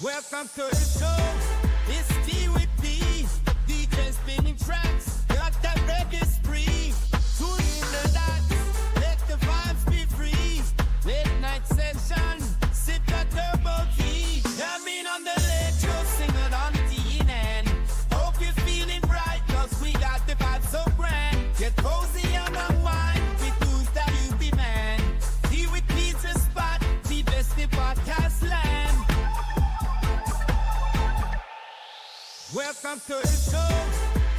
Welcome to the show. It's T with D. DJ spinning tracks. Got that reggae spree. Tune in the dots. Let the vibes be free. Late night session. Sip that turbo tea. Jamming on the electro. Sing it on TNN. Hope you're feeling bright. Cause we got the vibes so grand. Get cozy on the wine. With tunes that you be man. T with Pizza Spot. The best in podcast land. Welcome to the show.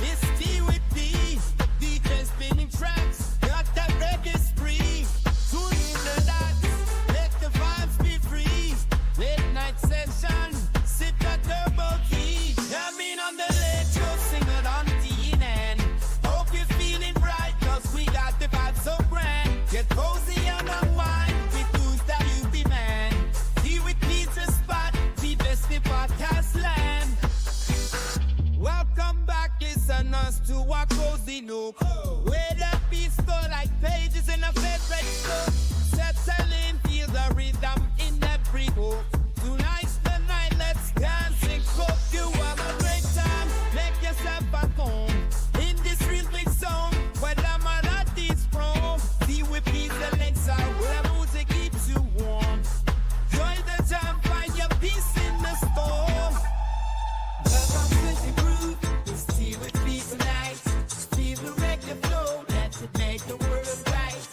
It's T with D. DJ spinning tracks. Got that reggae spree. Tune in the dots. Let the vibes be free. Late night session. Sip that turbo tea. Jamming on the electro. Sing it on TNN. Hope you're feeling bright. Cause we got the vibes so grand. Get cozy on the wine. With tunes that you be man. T with Pizza Spot. The best in podcast land. Welcome back, listen us to a cozy nook. Where the beats go like pages in a favorite book. Settling, feel the rhythm in every hook. Tonight's the night, let's dance and cook. You have a great time, make yourself at home. In this rhythmic zone, where the melodies from. See with peace the legs out, where the music keeps you warm. Join the jam, find your peace in the storm. Welcome to the groove, it's tea with me tonight. Feel the reggae flow, let it make the world right.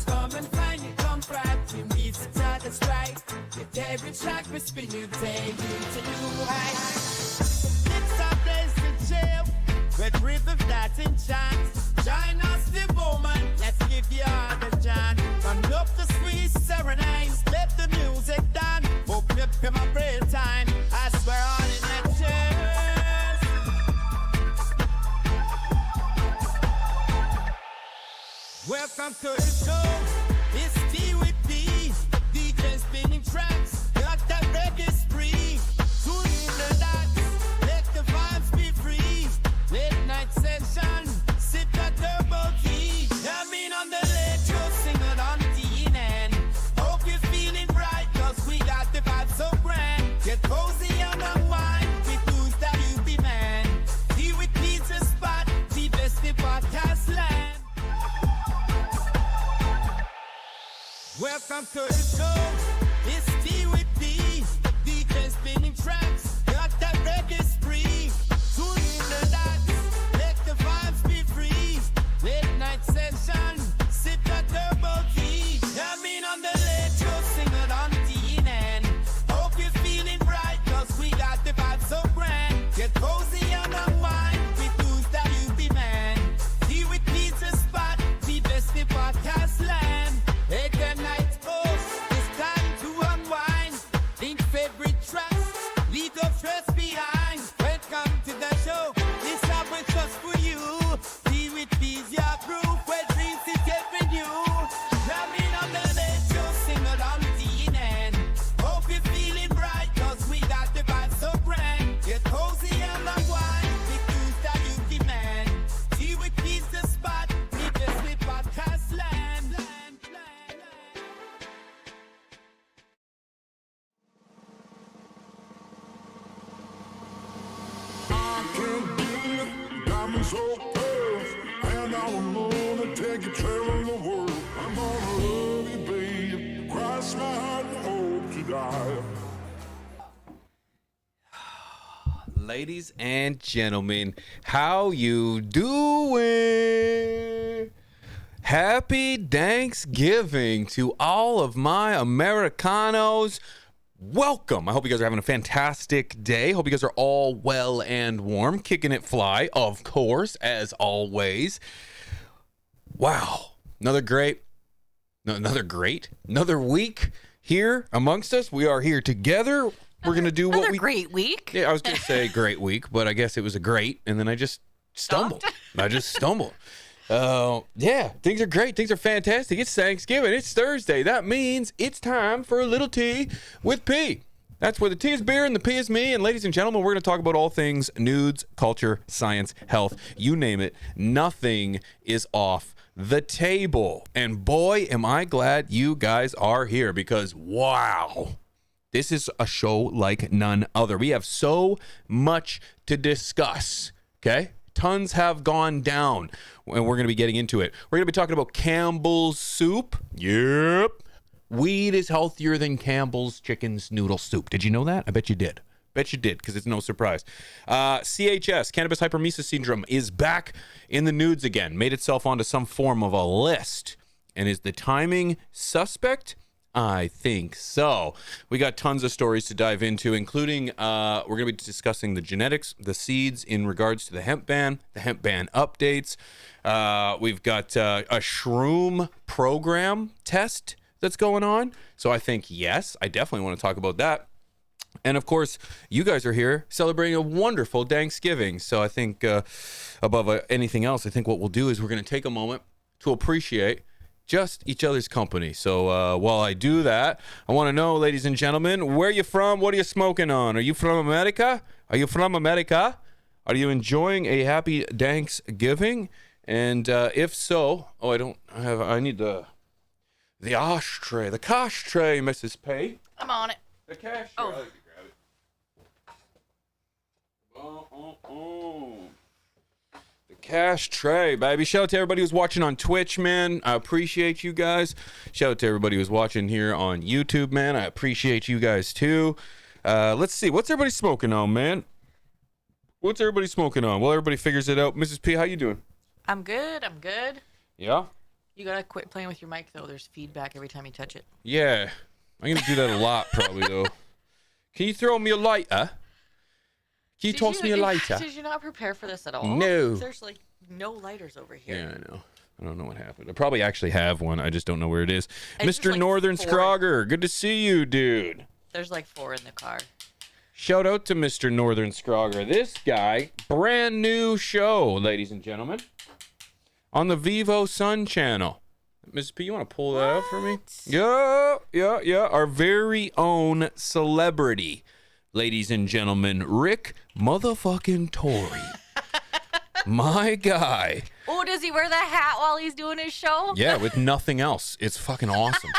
Come and find your comfort, you meet the target's right. With every track we spin, you take you to new heights. It's our place to chill, with rhythm that's in chance. Join us the moment, let's give you all the chance. From up the sweet serenades, let the music down. Open up in my prayer time, I swear on in that church. Welcome to the show. It's T with D. DJ spinning tracks. Got that reggae spree. Tune in the dots. Let the vibes be free. Late night session. Sip that turbo tea. Jamming on the electro. Sing it on TNN. Hope you're feeling bright. Cause we got the vibes so grand. Get cozy on the wine. With tunes that you be man. T with Pizza Spot. The best in podcast land. Welcome to the show. It's T with D. DJ spinning tracks. Got that reggae spree. Tune in the dots. Let the vibes be free. Late night session. Sip that turbo tea. Jamming on the electro. Sing it on TNN. Hope you're feeling bright. Cause we got the vibes so grand. Get cozy on the wine. With tunes that you be man. T with Pizza Spot. The best in podcast land. Hey, good night, folks. It's time to unwind. Think favorite tracks. Leave your stress behind. Welcome to the show. This time is just for you. See with peace, your proof. Where dreams is getting you. Jamming on the electro. Sing it on TNN. Hope you're feeling bright. Cause we got the vibe so grand. Get cozy on the wine. With tunes that you demand. See with peace, the spot. Leave your sleep podcast land. Diamonds so pearls, and I'm gonna take you traveling the world. I'm gonna love you, babe. Cross my heart and hope to die. Ladies and gentlemen, how you doing? Happy Thanksgiving to all of my Americanos. Welcome. I hope you guys are having a fantastic day. Hope you guys are all well and warm, kicking it fly, of course, as always. Wow. Another week here amongst us. We are here together. We're going to do what we... great week. Yeah, I was going to say great week, but I guess it was a great, and then I just stumbled. Yeah, things are great. Things are fantastic. It's Thanksgiving. It's Thursday. That means it's time for a little tea with P. That's where the T is beer and the P is me. And ladies and gentlemen, we're going to talk about all things nudes, culture, science, health, you name it. Nothing is off the table. And boy, am I glad you guys are here because wow. This is a show like none other. We have so much to discuss, okay? Tons have gone down, and we're going to be getting into it. We're going to be talking about Campbell's soup. Yep. Weed is healthier than Campbell's chicken's noodle soup. Did you know that? I bet you did. Bet you did, because it's no surprise. CHS, Cannabis Hypermesis Syndrome, is back in the nudes again. Made itself onto some form of a list. And is the timing suspect? I think so. We got tons of stories to dive into, including we're going to be discussing the genetics, the seeds in regards to the hemp ban updates. We've got a shroom program test that's going on. So I think, yes, I definitely want to talk about that. And of course, you guys are here celebrating a wonderful Thanksgiving. So I think above anything else, I think what we'll do is we're going to take a moment to appreciate just each other's company. So while I do that, I want to know, ladies and gentlemen, where you from? What are you smoking on? Are you from America? Are you from America? Are you enjoying a happy Thanksgiving? And if so, I need the ashtray, the cash tray, Mrs. P. I'm on it. The cash tray. Oh. I like to grab it. The cash tray, baby. Shout out to everybody who's watching on Twitch, man. I appreciate you guys. Shout out to everybody who's watching here on YouTube, man. I appreciate you guys too. Let's see. What's everybody smoking on, man? What's everybody smoking on? Well, everybody figures it out. Mrs. P, how you doing? I'm good. Yeah? You gotta quit playing with your mic, though. There's feedback every time you touch it. Yeah. I'm going to do that a lot, probably, though. Can you throw me a lighter? Can you toss me a lighter? Did you not prepare for this at all? No. There's like no lighters over here. Yeah, I know. I don't know what happened. I probably actually have one. I just don't know where it is. There's Mr. like Northern 4. Scrogger, good to see you, dude. There's like 4 in the car. Shout out to Mr. Northern Scrogger. This guy, brand new show, ladies and gentlemen, on the Vivo Sun channel. Mrs. P, you want to pull that out for me? Yeah. Our very own celebrity, ladies and gentlemen, Rick motherfucking Tory. My guy. Oh, does he wear the hat while he's doing his show? Yeah, with nothing else. It's fucking awesome.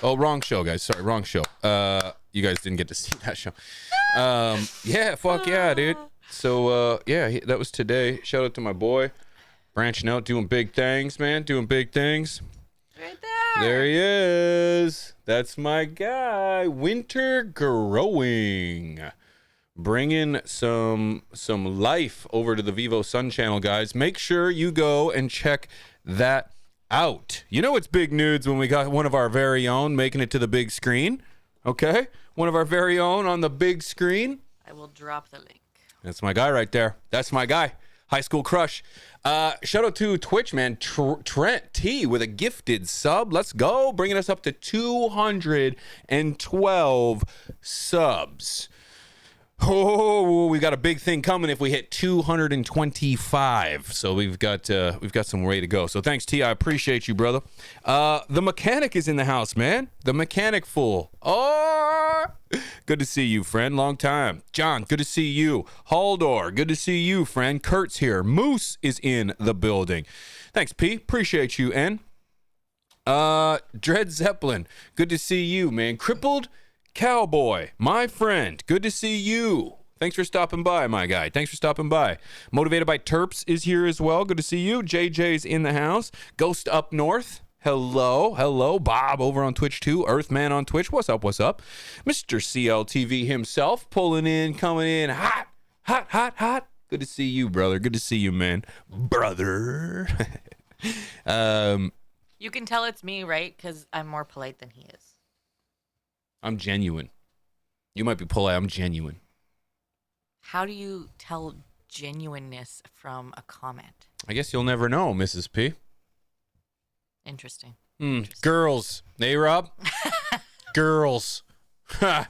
Oh, wrong show, guys. Sorry, wrong show. You guys didn't get to see that show. Yeah, fuck yeah, dude. So, that was today. Shout out to my boy. Branching out, doing big things, man. Doing big things. Right there. There he is. That's my guy. Winter Growing. Bringing some life over to the Vivo Sun channel, guys. Make sure you go and check that out. You know it's big nudes when we got one of our very own making it to the big screen. Okay? One of our very own on the big screen. I will drop the link. That's my guy right there. That's my guy. High school crush. Shout out to Twitch, man. Trent T with a gifted sub. Let's go. Bringing us up to 212 subs. Oh, we got a big thing coming if we hit 225. So we've got some way to go. So thanks, T. I appreciate you, brother. The mechanic is in the house, man. The mechanic fool. Oh, good to see you, friend. Long time. John, good to see you. Haldor, good to see you, friend. Kurt's here. Moose is in the building. Thanks, P. Appreciate you, N. Dread Zeppelin, good to see you, man. Crippled Cowboy, my friend, good to see you. Thanks for stopping by, my guy. Thanks for stopping by. Motivated by Terps is here as well. Good to see you. JJ's in the house. Ghost Up North. Hello. Bob over on Twitch too. Earthman on Twitch. What's up? Mr. CLTV himself pulling in, coming in hot. Good to see you, brother. Good to see you, man. Brother. You can tell it's me, right? Because I'm more polite than he is. I'm genuine. You might be polite. I'm genuine. How do you tell genuineness from a comment? I guess you'll never know, Mrs. P. Interesting. Girls. Hey, Rob? Girls. I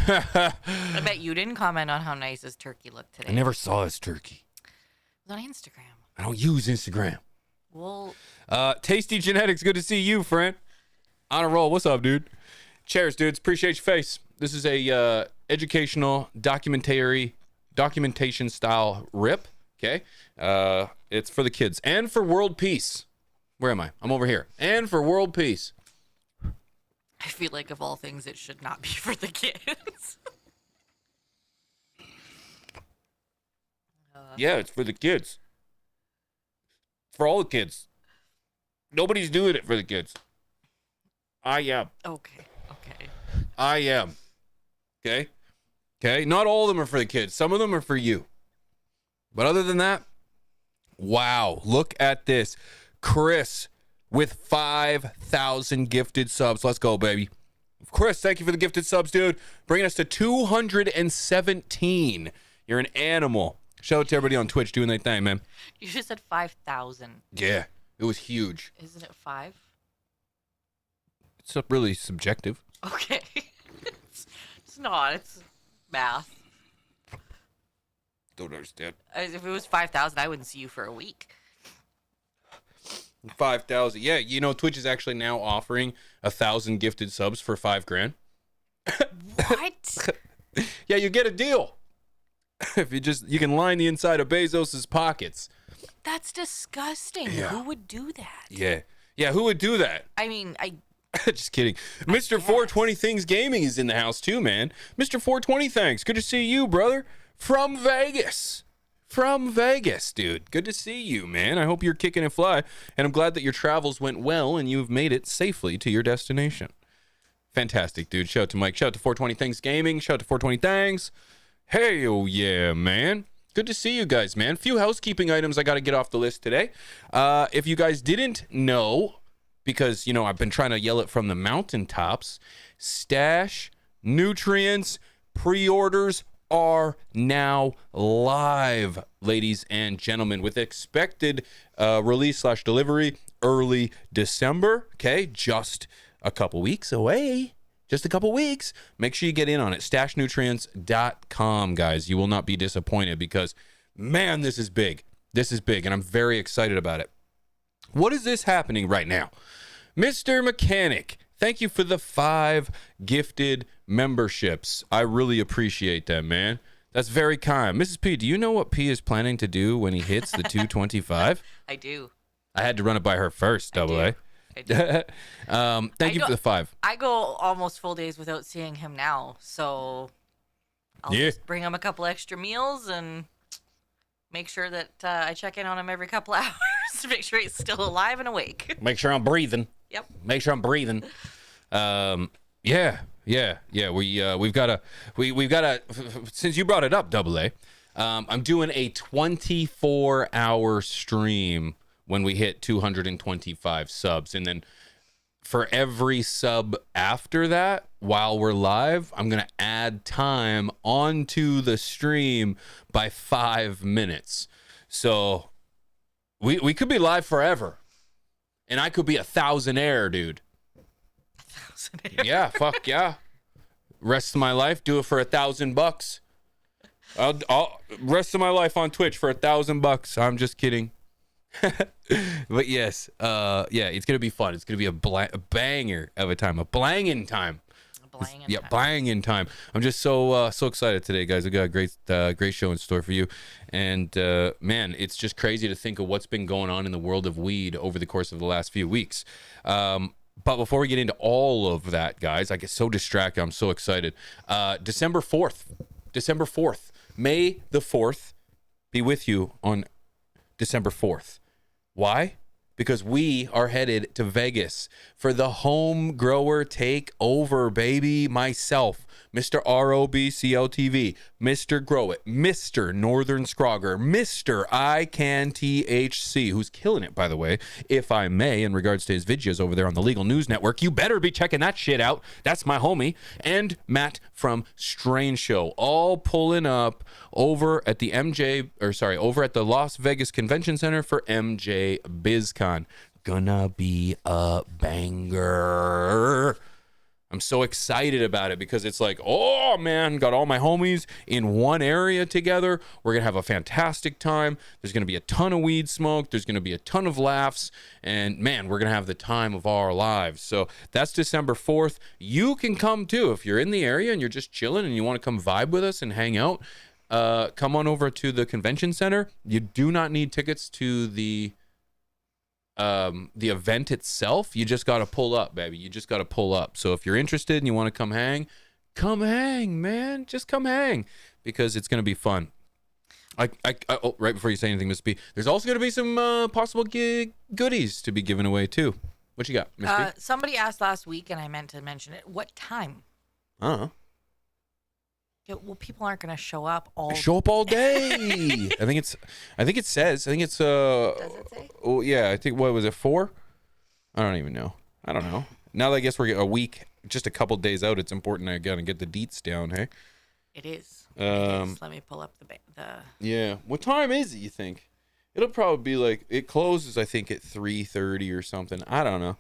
bet you didn't comment on how nice his turkey looked today. I never saw this turkey. It was on Instagram. I don't use Instagram. Well, Tasty Genetics, good to see you, friend. On a roll. What's up, dude? Cheers, dudes. Appreciate your face. This is a educational documentation style rip. Okay. It's for the kids and for world peace. Where am I? I'm over here. And for world peace. I feel like of all things, it should not be for the kids. Yeah, it's for the kids. For all the kids. Nobody's doing it for the kids. I am. Okay. I am. Okay? Okay? Not all of them are for the kids. Some of them are for you. But other than that, wow. Look at this. Chris with 5,000 gifted subs. Let's go, baby. Chris, thank you for the gifted subs, dude. Bringing us to 217. You're an animal. Shout out to everybody on Twitch doing their thing, man. You just said 5,000. Yeah, it was huge. Isn't it 5? It's really subjective. Okay. It's not. It's math. Don't understand. If it was 5,000, I wouldn't see you for a week. 5,000. Yeah, you know, Twitch is actually now offering 1,000 gifted subs for $5,000. What? Yeah, you get a deal. If you can line the inside of Bezos's pockets. That's disgusting. Yeah. Who would do that? Yeah, who would do that? I mean, Just kidding. Mr. 420 Things Gaming is in the house too, man. Mr. 420 Thanks. Good to see you, brother. From Vegas, dude. Good to see you, man. I hope you're kicking and fly, and I'm glad that your travels went well and you've made it safely to your destination. Fantastic, dude. Shout out to Mike. Shout out to 420 Things Gaming. Shout out to 420 Thanks. Hell yeah, man. Good to see you guys, man. Few housekeeping items I got to get off the list today. If you guys didn't know, because, you know, I've been trying to yell it from the mountaintops, Stash Nutrients pre-orders are now live, ladies and gentlemen, with expected release/delivery early December. Okay, just a couple weeks away. Just a couple weeks. Make sure you get in on it. StashNutrients.com, guys. You will not be disappointed because, man, this is big. This is big, and I'm very excited about it. What is this happening right now? Mr. Mechanic, thank you for the 5 gifted memberships. I really appreciate that, man. That's very kind. Mrs. P, do you know what P is planning to do when he hits the 225? I do. I had to run it by her first, double A. Thank you for the 5. I go almost full days without seeing him now, so I'll just bring him a couple extra meals and make sure that I check in on him every couple hours to make sure he's still alive and awake. Make sure I'm breathing. Yep. Make sure I'm breathing. Yeah. We've got a. Since you brought it up, double A, I'm doing a 24-hour stream when we hit 225 subs, and then for every sub after that, while we're live, I'm gonna add time onto the stream by 5 minutes. So we could be live forever, and I could be a thousandaire, dude. Yeah, fuck yeah. Rest of my life, do it for $1,000. I'll rest of my life on Twitch for $1,000. I'm just kidding. But yes, it's gonna be fun. It's gonna be a banger of a time, a blangin' time. Blangin' time. I'm just so excited today, guys. We got a great show in store for you, and man, it's just crazy to think of what's been going on in the world of weed over the course of the last few weeks. But before we get into all of that, guys, I get so distracted. I'm so excited. December 4th, May the 4th be with you on December 4th. Why? Because we are headed to Vegas for the home grower takeover, baby. Myself, Mr. ROBCLTV, Mr. Grow It, Mr. Northern Scrogger, Mr. I Can THC, who's killing it, by the way, if I may, in regards to his videos over there on the Legal News Network. You better be checking that shit out. That's my homie. And Matt from Strange Show, all pulling up over at the over at the Las Vegas Convention Center for MJ BizCon. Gonna be a banger. I'm so excited about it because it's like, oh man, got all my homies in one area together. We're gonna have a fantastic time. There's gonna be a ton of weed smoke. There's gonna be a ton of laughs, and man, we're gonna have the time of our lives. So that's December 4th. You can come too if you're in the area and you're just chilling and you want to come vibe with us and hang out. Come on over to the convention center. You do not need tickets to the the event itself, you just got to pull up, baby. You just got to pull up. So if you're interested and you want to come hang, man. Just come hang, because it's going to be fun. Oh, right before you say anything, Miss B, there's also going to be some possible goodies to be given away too. What you got, Miss B? Somebody asked last week, and I meant to mention it. What time? I don't know. Yeah, well, people aren't going to show up all day. I think it says. Does it say? Oh yeah, I think, what was it, 4? I don't even know. I don't know. Now that I guess we're a week, just a couple days out, it's important I gotta get the deets down. Hey. It is. Let me pull up the. Yeah. What time is it, you think? It'll probably be like, it closes, I think, at 3:30 or something. I don't know.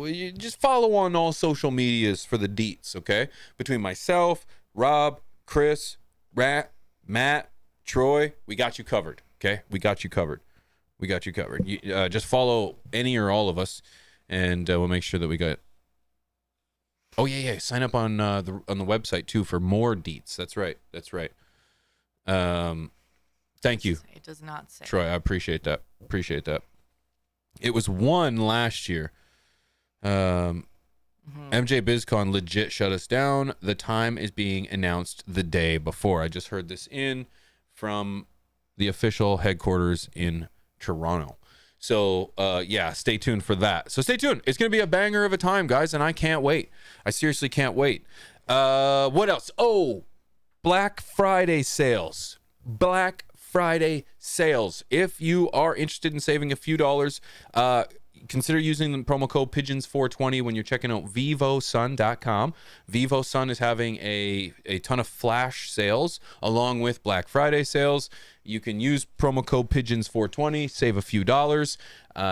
You just follow on all social medias for the deets, okay? Between myself, Rob, Chris, Rat, Matt, Troy, we got you covered, okay? We got you covered. You, just follow any or all of us, and we'll make sure that we got. Oh yeah. Sign up on the website too for more deets. That's right. Thank you. It does not say. Troy, I appreciate that. It was 1 last year. MJ BizCon legit shut us down. The time is being announced the day before. I just heard this in from the official headquarters in Toronto. So, yeah, stay tuned for that. So stay tuned. It's going to be a banger of a time, guys, and I can't wait. I seriously can't wait. What else? Oh, Black Friday sales. If you are interested in saving a few dollars, consider using the promo code Pigeons420 when you're checking out vivosun.com. VivoSun is having a ton of flash sales along with Black Friday sales. You can use promo code Pigeons420, save a few dollars.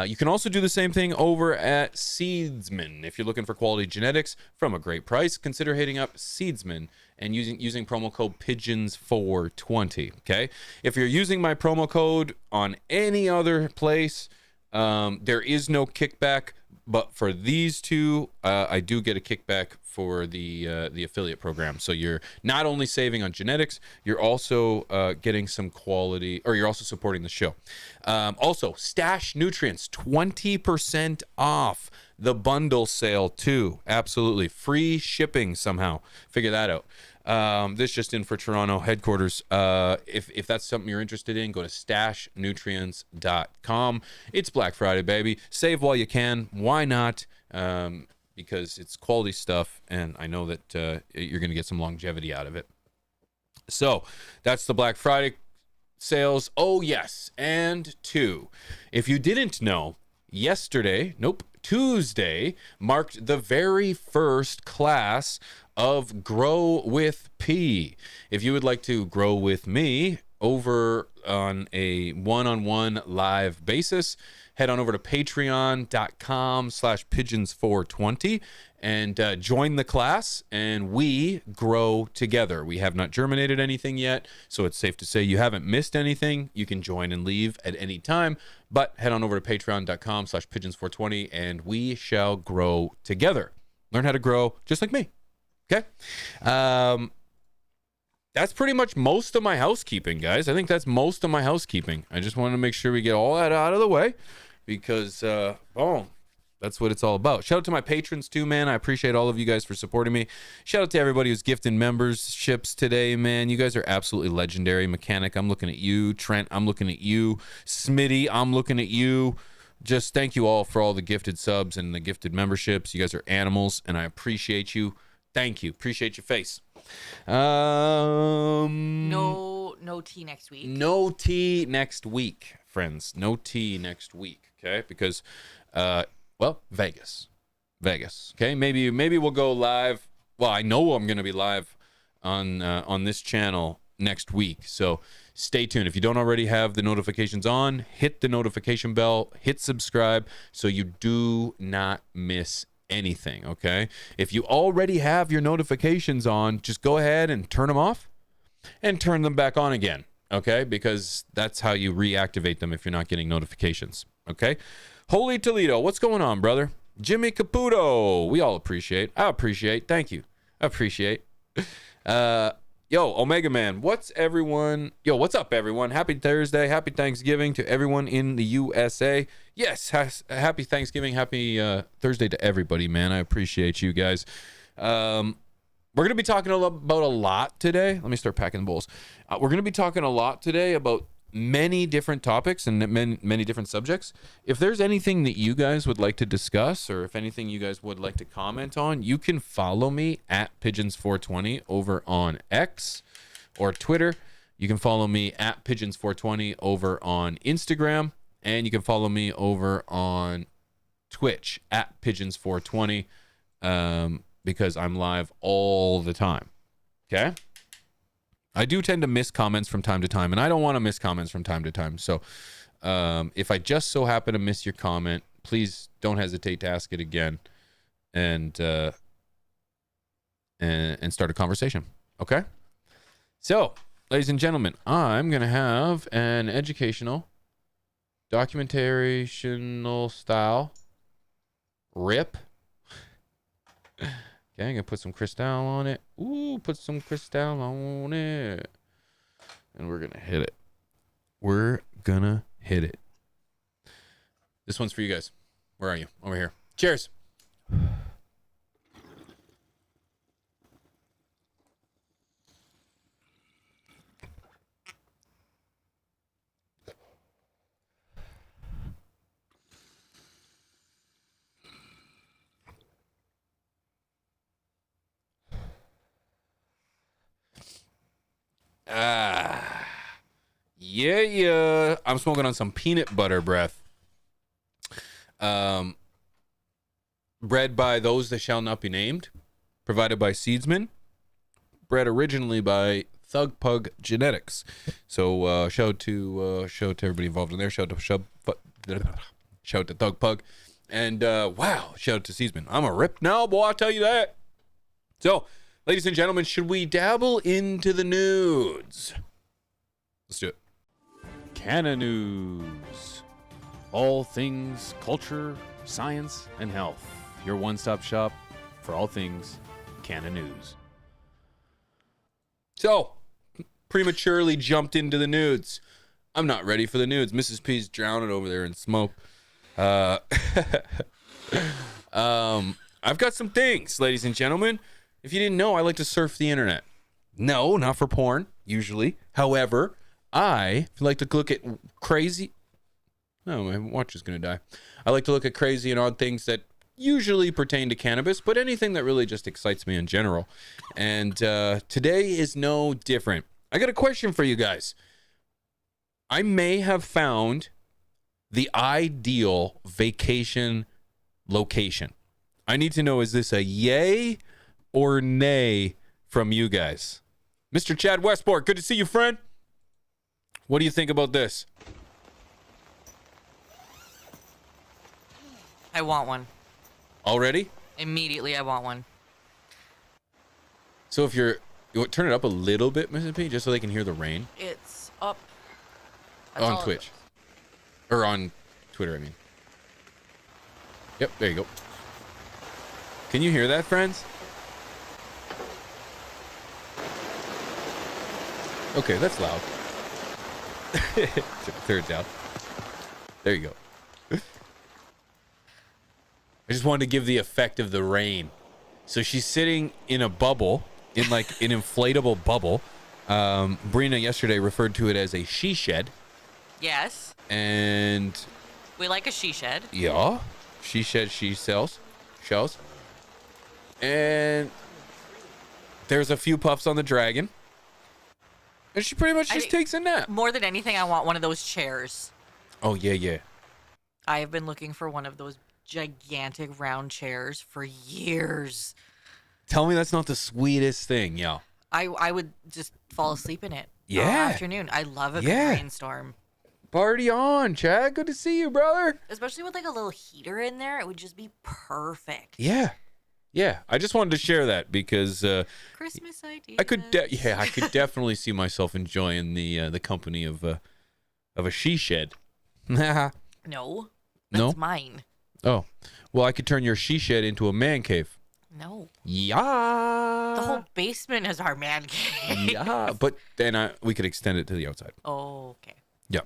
You can also do the same thing over at Seedsman. If you're looking for quality genetics from a great price, consider hitting up Seedsman and using promo code Pigeons420. Okay? If you're using my promo code on any other place, there is no kickback, but for these two, I do get a kickback for the affiliate program. So you're not only saving on genetics, you're also getting some quality, or you're also supporting the show. Also, Stash Nutrients, 20% off the bundle sale too. Absolutely free shipping somehow. Figure that out. This just in for Toronto headquarters. If that's something you're interested in, go to stashnutrients.com. It's Black Friday, baby. Save while you can. Why not? Because it's quality stuff, and I know that you're going to get some longevity out of it. So that's the Black Friday sales. Oh, yes. And 2, if you didn't know, Tuesday marked the very first class of Grow with P. If you would like to grow with me over on a one-on-one live basis, head on over to patreon.com/pigeons420 and join the class, and we grow together. We have not germinated anything yet, so it's safe to say you haven't missed anything. You can join and leave at any time, but head on over to patreon.com/pigeons420 and we shall grow together. Learn how to grow just like me. Okay? That's pretty much most of my housekeeping, guys. I think that's most of my housekeeping. I just wanted to make sure we get all that out of the way because, that's what it's all about. Shout out to my patrons too, man. I appreciate all of you guys for supporting me. Shout out to everybody who's gifting memberships today, man. You guys are absolutely legendary. Mechanic, I'm looking at you. Trent, I'm looking at you. Smitty, I'm looking at you. Just thank you all for all the gifted subs and the gifted memberships. You guys are animals, and I appreciate you. Thank you. Appreciate your face. No tea next week. No tea next week, friends. No tea next week. Okay, because Vegas. Okay, maybe we'll go live. Well, I know I'm going to be live on this channel next week. So stay tuned. If you don't already have the notifications on, hit the notification bell, hit subscribe so you do not miss anything, okay? If you already have your notifications on, just go ahead and turn them off and turn them back on again, okay? Because that's how you reactivate them if you're not getting notifications, okay? Holy Toledo, what's going on, brother? Jimmy Caputo, we all appreciate. I appreciate. Thank you. I appreciate. Yo, Omega Man, what's up, everyone? Happy Thursday, happy Thanksgiving to everyone in the USA. Yes, happy Thanksgiving, happy Thursday to everybody, man. I appreciate you guys. We're going to be talking about a lot today. Let me start packing the bowls. We're going to be talking a lot today about many different topics and many different subjects. If there's anything that you guys would like to discuss, or if anything you guys would like to comment on, you can follow me at Pigeons420 over on X or Twitter. You can follow me at Pigeons420 over on Instagram, and you can follow me over on Twitch at Pigeons420 because I'm live all the time. Okay? I do tend to miss comments from time to time, and I don't want to miss comments from time to time. So if I just so happen to miss your comment, please don't hesitate to ask it again and start a conversation. Okay? So, ladies and gentlemen, I'm going to have an educational, documentational style rip. Okay, I'm going to put some Cristal on it. Ooh, put some Cristal on it. And we're going to hit it. We're going to hit it. This one's for you guys. Where are you? Over here. Cheers. Yeah. I'm smoking on some peanut butter breath. Bred by those that shall not be named. Provided by Seedsman. Bred originally by Thug Pug Genetics. So shout out to everybody involved in there. Shout out to Thug Pug. And wow, shout out to Seedsman. I'm a rip now, boy, I'll tell you that. So, ladies and gentlemen, should we dabble into the nudes? Let's do it. Canna News. All things culture, science, and health. Your one-stop shop for all things Canna News. So, prematurely jumped into the nudes. I'm not ready for the nudes. Mrs. P's drowning over there in smoke. I've got some things, ladies and gentlemen. If you didn't know, I like to surf the internet. No, not for porn, usually. However, I like to look at crazy... Oh, my watch is going to die. I like to look at crazy and odd things that usually pertain to cannabis, but anything that really just excites me in general. And today is no different. I got a question for you guys. I may have found the ideal vacation location. I need to know, is this a yay or nay from you guys? Mr. Chad Westport, good to see you, friend. What do you think about this? I want one. Already? Immediately, I want one. So if you turn it up a little bit, Mrs. P, just so they can hear the rain. It's up. On Twitch. Or on Twitter, I mean. Yep, there you go. Can you hear that, friends? Okay, that's loud. Turn it down. There you go. I just wanted to give the effect of the rain. So she's sitting in a bubble, in like an inflatable bubble. Brina yesterday referred to it as a she shed. Yes. And we like a she shed. Yeah. She shed, she sells. Shells. And there's a few puffs on the dragon. And she pretty much just takes a nap. More than anything, I want one of those chairs. Oh, yeah. I have been looking for one of those gigantic round chairs for years. Tell me that's not the sweetest thing, yo. I would just fall asleep in it. Yeah. All afternoon. I love a good rainstorm. Party on, Chad. Good to see you, brother. Especially with like a little heater in there, it would just be perfect. Yeah. I just wanted to share that because Christmas ideas. I could definitely see myself enjoying the company of a she shed. No. That's mine. Oh. Well, I could turn your she shed into a man cave. No. Yeah. The whole basement is our man cave. Yeah, but then we could extend it to the outside. Oh, okay. Yeah.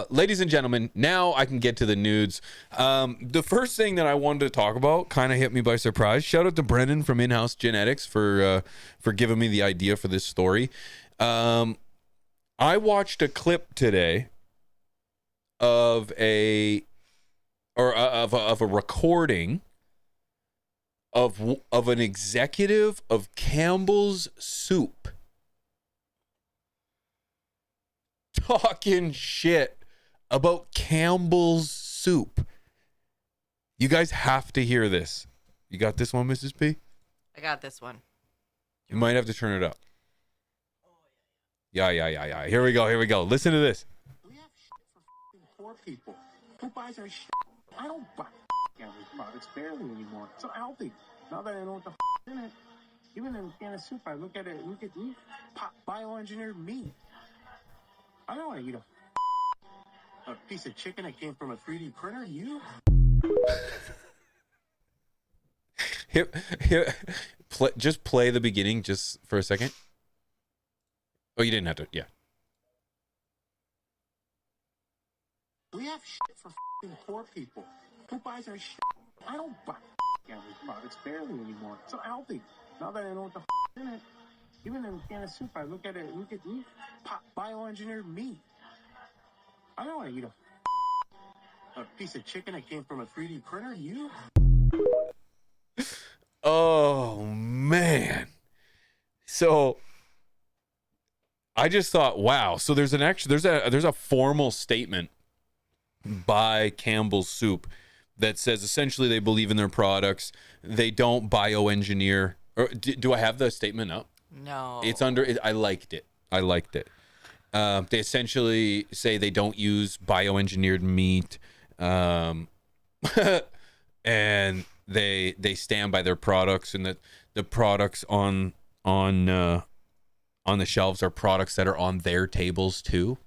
Ladies and gentlemen, now I can get to the nudes. The first thing that I wanted to talk about kind of hit me by surprise. Shout out to Brendan from In-House Genetics for giving me the idea for this story. I watched a clip today of a recording of an executive of Campbell's Soup talking shit about Campbell's Soup. You guys have to hear this. You got this one, Mrs. P? I got this one. You might have to turn it up. Yeah. Here we go. Listen to this. We have shit for poor people. Who buys our shit? I don't buy Campbell's products barely anymore. It's so healthy. Now that I know what the in it, even in a can of soup, I look at bioengineered meat. I don't want to eat a piece of chicken that came from a 3D printer. You? Just play the beginning just for a second. Oh, you didn't have to. Yeah. We have shit for poor people. Who buys our shit? I don't buy Campbell's products barely anymore. It's so healthy. Now that I know what the in it, even in a can of soup, I look at bioengineered meat. I don't want to eat a piece of chicken that came from a 3D printer. You? Oh man. So I just thought, wow. So there's a formal statement by Campbell's Soup that says essentially they believe in their products. They don't bioengineer. Or do I have the statement up? No. It's under. I liked it. They essentially say they don't use bioengineered meat, and they stand by their products, and that the products on the shelves are products that are on their tables too.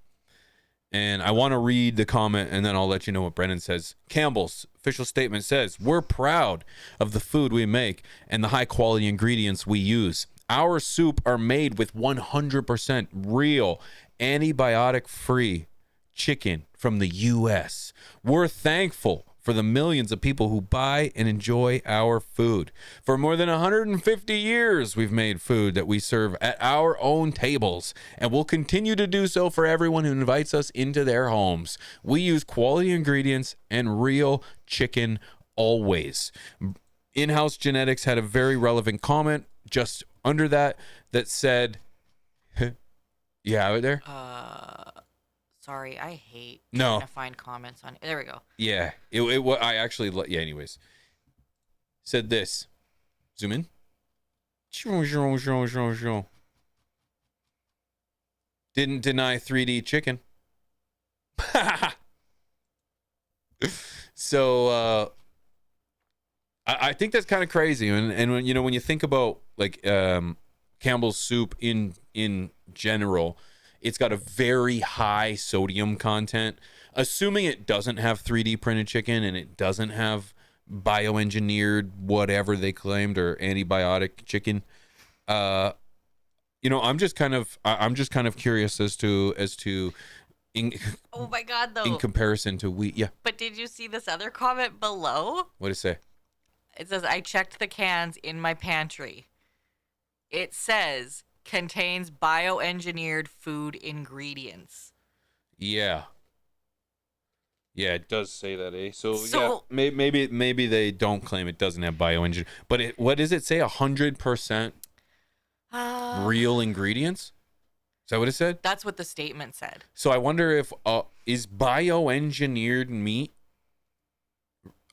And I want to read the comment, and then I'll let you know what Brendan says. Campbell's official statement says, "We're proud of the food we make and the high-quality ingredients we use. Our soup are made with 100% real, antibiotic-free chicken from the U.S. We're thankful for the millions of people who buy and enjoy our food. For more than 150 years, we've made food that we serve at our own tables, and we'll continue to do so for everyone who invites us into their homes. We use quality ingredients and real chicken always." In-House Genetics had a very relevant comment just under that said, you have it there? Sorry, I hate No. trying to find comments on it. There we go. Yeah, I actually, yeah, anyways. Said this. Zoom in. Didn't deny 3D chicken. So, I think that's kind of crazy. And when, when you think about like Campbell's Soup in general, it's got a very high sodium content. Assuming it doesn't have 3D printed chicken and it doesn't have bioengineered whatever they claimed or antibiotic chicken, I'm just kind of curious as to Oh my God, though. in comparison to wheat. Yeah. But did you see this other comment below? What did it say? It says, "I checked the cans in my pantry. It says contains bioengineered food ingredients." Yeah. Yeah, it does say that, eh? So yeah, So- maybe they don't claim it doesn't have bioengineered, but what does it say? 100% real ingredients? Is that what it said? That's what the statement said. So I wonder if is bioengineered meat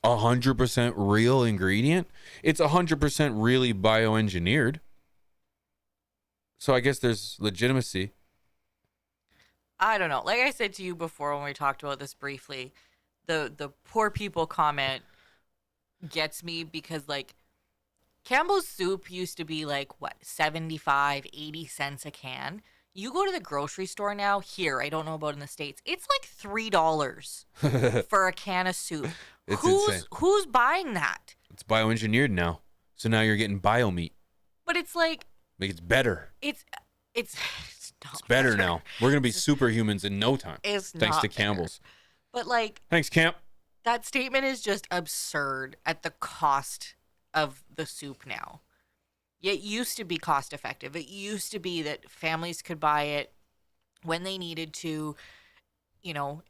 100% real ingredient? It's 100% really bioengineered. So I guess there's legitimacy. I don't know. Like I said to you before when we talked about this briefly, the poor people comment gets me because like Campbell's Soup used to be like what, 75, 80 cents a can. You go to the grocery store now, here, I don't know about in the States, it's like $3 for a can of soup. It's insane. Who's buying that? It's bioengineered now. So now you're getting bio meat. But it's like Like, it's better. it's It's better now. We're going to be superhumans in no time. It's thanks not to better. Campbell's. But like Thanks, Camp. that statement is just absurd at the cost of the soup now. It used to be cost effective. It used to be that families could buy it when they needed to. You know,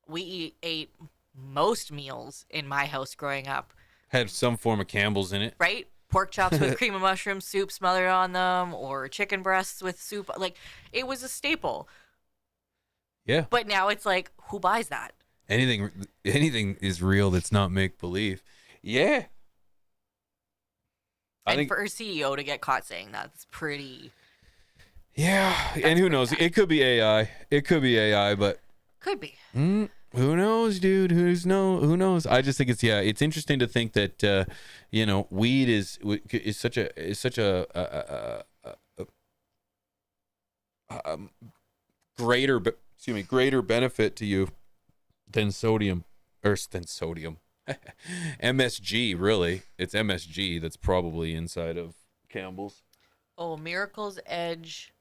we ate most meals in my house growing up. Had some form of Campbell's in it. Right? Pork chops with cream of mushroom soup smothered on them, or chicken breasts with soup. Like, it was a staple. Yeah. But now it's like, who buys that? Anything is real that's not make believe. Yeah. And for a CEO to get caught saying that, it's pretty. Yeah, and who knows? It could be AI. It could be AI, but Could be. who knows, dude? Who knows? I just think it's interesting to think that weed is such a greater benefit to you than sodium. MSG, really. It's MSG that's probably inside of Campbell's. Oh, Miracle's Edge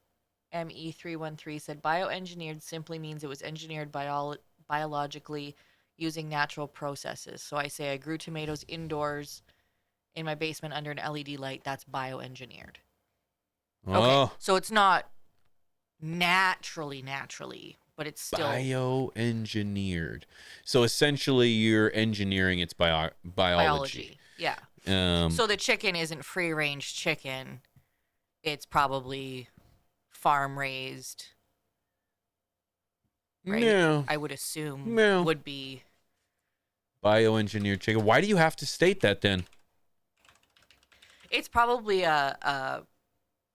ME313 said bioengineered simply means it was engineered biologically using natural processes. So I say I grew tomatoes indoors in my basement under an LED light. That's bioengineered. Okay. Oh, So it's not naturally, but it's still bioengineered. So essentially, you're engineering its biology. Yeah. So the chicken isn't free range chicken. It's probably farm raised. Right? No. I would assume No. would be. Bioengineered chicken. Why do you have to state that then? It's probably a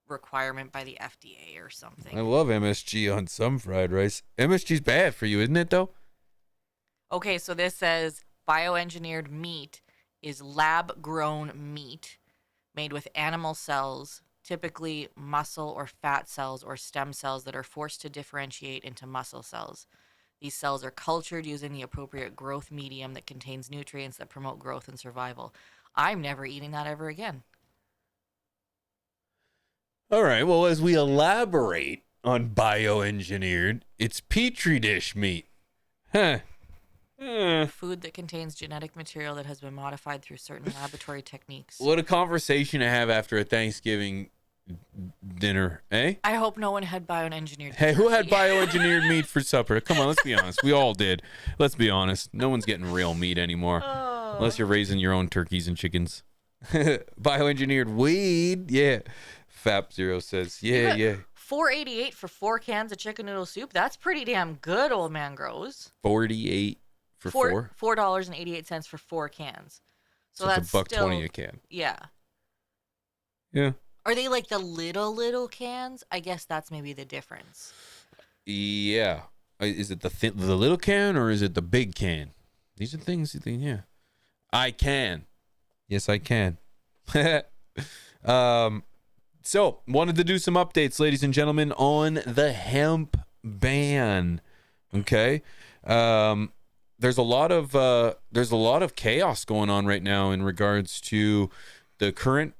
requirement by the FDA or something. I love MSG on some fried rice. MSG's bad for you, isn't it, though? Okay, so this says bioengineered meat is lab grown meat made with animal cells, typically muscle or fat cells or stem cells that are forced to differentiate into muscle cells. These cells are cultured using the appropriate growth medium that contains nutrients that promote growth and survival. I'm never eating that ever again. All right. Well, as we elaborate on bioengineered, it's Petri dish meat. Huh. Food that contains genetic material that has been modified through certain laboratory techniques. What a conversation to have after a Thanksgiving dinner, eh? I hope no one had bioengineered. Hey, who had turkey. bioengineered meat for supper? Come on, let's be honest. We all did. Let's be honest. No one's getting real meat anymore. Unless you're raising your own turkeys and chickens. Bioengineered weed. Yeah. Fap0 says, yeah. $4.88 for 4 cans of chicken noodle soup. That's pretty damn good, old man grows. 48 for four? $4.88 for 4 cans. So it's that's $1.20 still, a can. Yeah. Yeah. Are they like the little cans? I guess that's maybe the difference. Yeah. Is it the little can or is it the big can? These are things you think, yeah. I can. Yes, I can. So, wanted to do some updates, ladies and gentlemen, on the hemp ban. Okay? There's a lot of chaos going on right now in regards to the current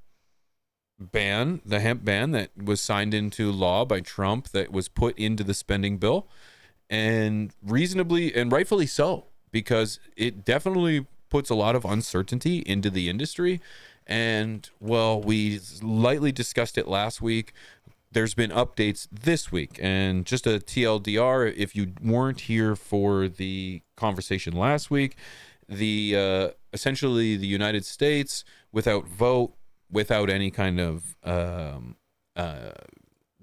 ban, the hemp ban that was signed into law by Trump that was put into the spending bill, and reasonably and rightfully so, because it definitely puts a lot of uncertainty into the industry. And well, we lightly discussed it last week. There's been updates this week, and just a TLDR, if you weren't here for the conversation last week, the essentially the United States, without vote, without any kind of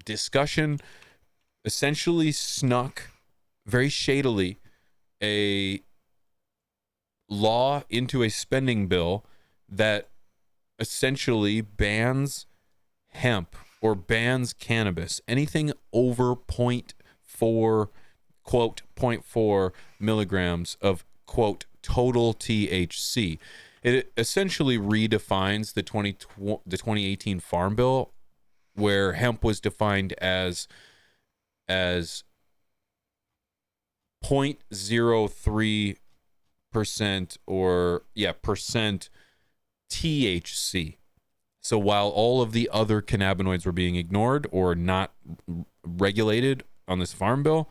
discussion, essentially snuck very shadily a law into a spending bill that essentially bans hemp or bans cannabis, anything over 0.4, quote, 0.4 milligrams of, quote, total THC. It essentially redefines the 2018 Farm Bill, where hemp was defined as 0.03% or percent THC. So while all of the other cannabinoids were being ignored or not regulated on this farm bill,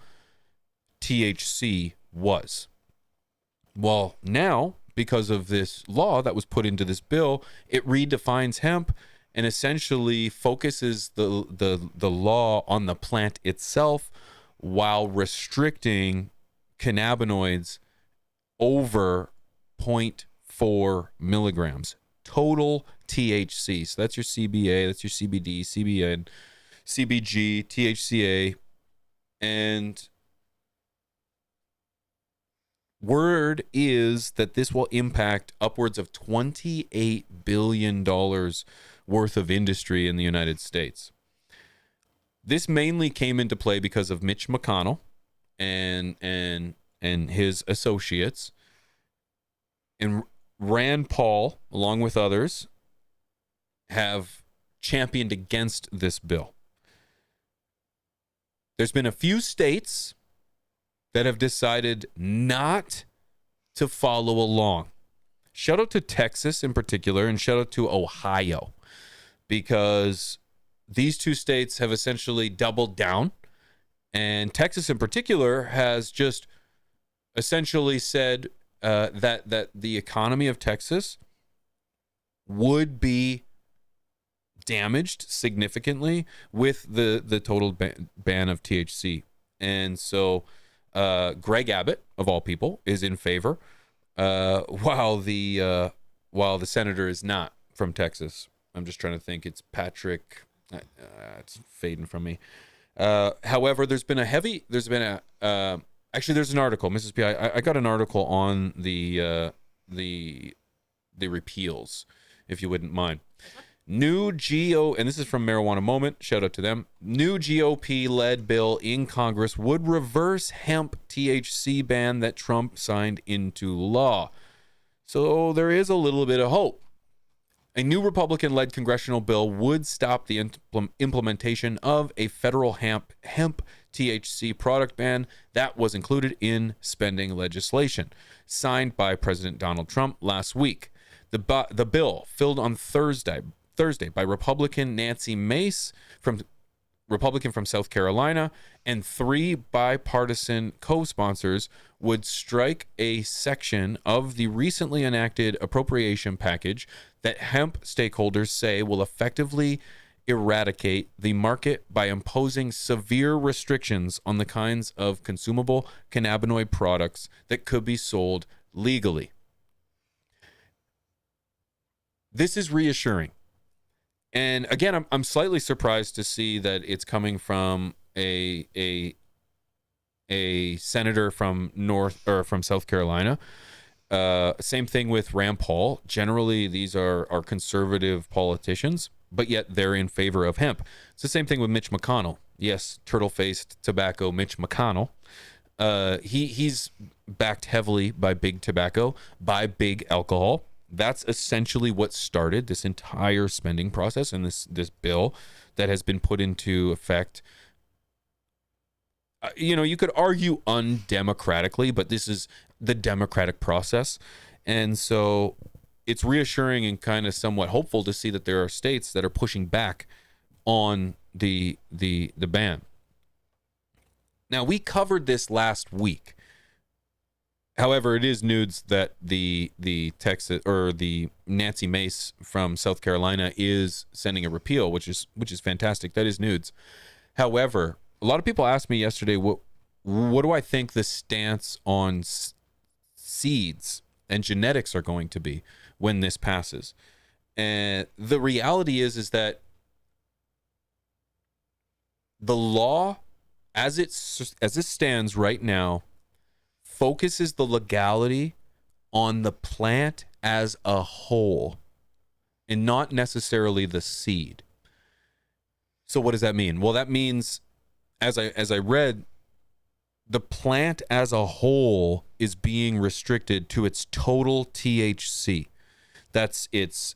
THC was. Well, now, because of this law that was put into this bill, it redefines hemp and essentially focuses the law on the plant itself while restricting cannabinoids over 0.4 milligrams total THC. So that's your CBA, that's your CBD, CBN, CBG, THCA, and word is that this will impact upwards of $28 billion worth of industry in the United States. This mainly came into play because of Mitch McConnell and his associates. And Rand Paul, along with others, have championed against this bill. There's been a few states that have decided not to follow along. Shout out to Texas in particular, and shout out to Ohio, because these two states have essentially doubled down, and Texas in particular has just essentially said that the economy of Texas would be damaged significantly with the total ban of THC. And so Greg Abbott, of all people, is in favor, while the senator is not from Texas. I'm just trying to think. It's Patrick. It's fading from me. However, there's an article, Mrs. P. I got an article on the repeals, if you wouldn't mind. New and this is from Marijuana Moment, shout out to them. New GOP-led bill in Congress would reverse hemp THC ban that Trump signed into law. So there is a little bit of hope. A new Republican-led congressional bill would stop the implementation of a federal hemp THC product ban that was included in spending legislation signed by President Donald Trump last week. The bill, filled on Thursday by Republican Nancy Mace, Republican from South Carolina, and 3 bipartisan co-sponsors, would strike a section of the recently enacted appropriation package that hemp stakeholders say will effectively eradicate the market by imposing severe restrictions on the kinds of consumable cannabinoid products that could be sold legally. This is reassuring. And again, I'm slightly surprised to see that it's coming from a senator from South Carolina. Same thing with Rand Paul. Generally, these are conservative politicians, but yet they're in favor of hemp. It's the same thing with Mitch McConnell. Yes, turtle-faced tobacco Mitch McConnell. He's backed heavily by big tobacco, by big alcohol. That's essentially what started this entire spending process and this bill that has been put into effect. You could argue undemocratically, but this is the democratic process. And so it's reassuring and kind of somewhat hopeful to see that there are states that are pushing back on the ban. Now, we covered this last week. However, it is news that the Texas or the Nancy Mace from South Carolina is sending a repeal, which is fantastic. That is news. However, a lot of people asked me yesterday, what do I think the stance on seeds and genetics are going to be when this passes? And the reality is that the law, as it stands right now, focuses the legality on the plant as a whole and not necessarily the seed. So what does that mean? Well, that means, as I read, the plant as a whole is being restricted to its total THC. That's its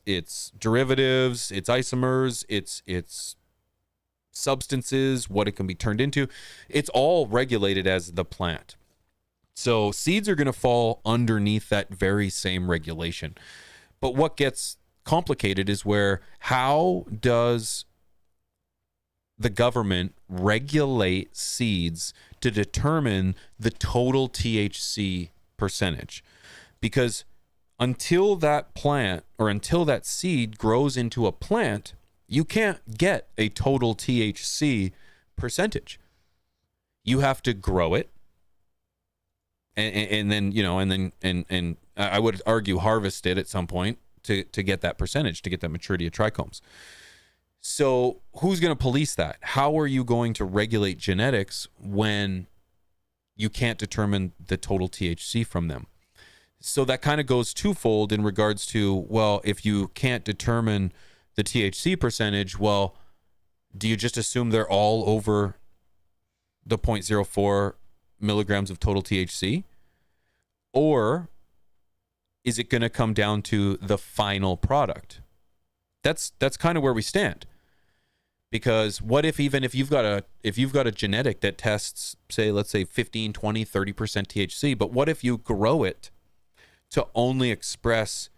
derivatives, its isomers, its substances, what it can be turned into. It's all regulated as the plant. So seeds are going to fall underneath that very same regulation. But what gets complicated is where how does the government regulate seeds to determine the total THC percentage? Because until that plant or until that seed grows into a plant, you can't get a total THC percentage. You have to grow it, and then, you know, and I would argue harvest it at some point to get that percentage, to get that maturity of trichomes. So who's going to police that? How are you going to regulate genetics when you can't determine the total THC from them? So that kind of goes twofold in regards to, well, if you can't determine the THC percentage, well, do you just assume they're all over the 0.04 milligrams of total THC? Or is it going to come down to the final product? That's kind of where we stand. Because what if, even if you've got a genetic that tests, say, let's say 15, 20, 30% THC, but what if you grow it to only express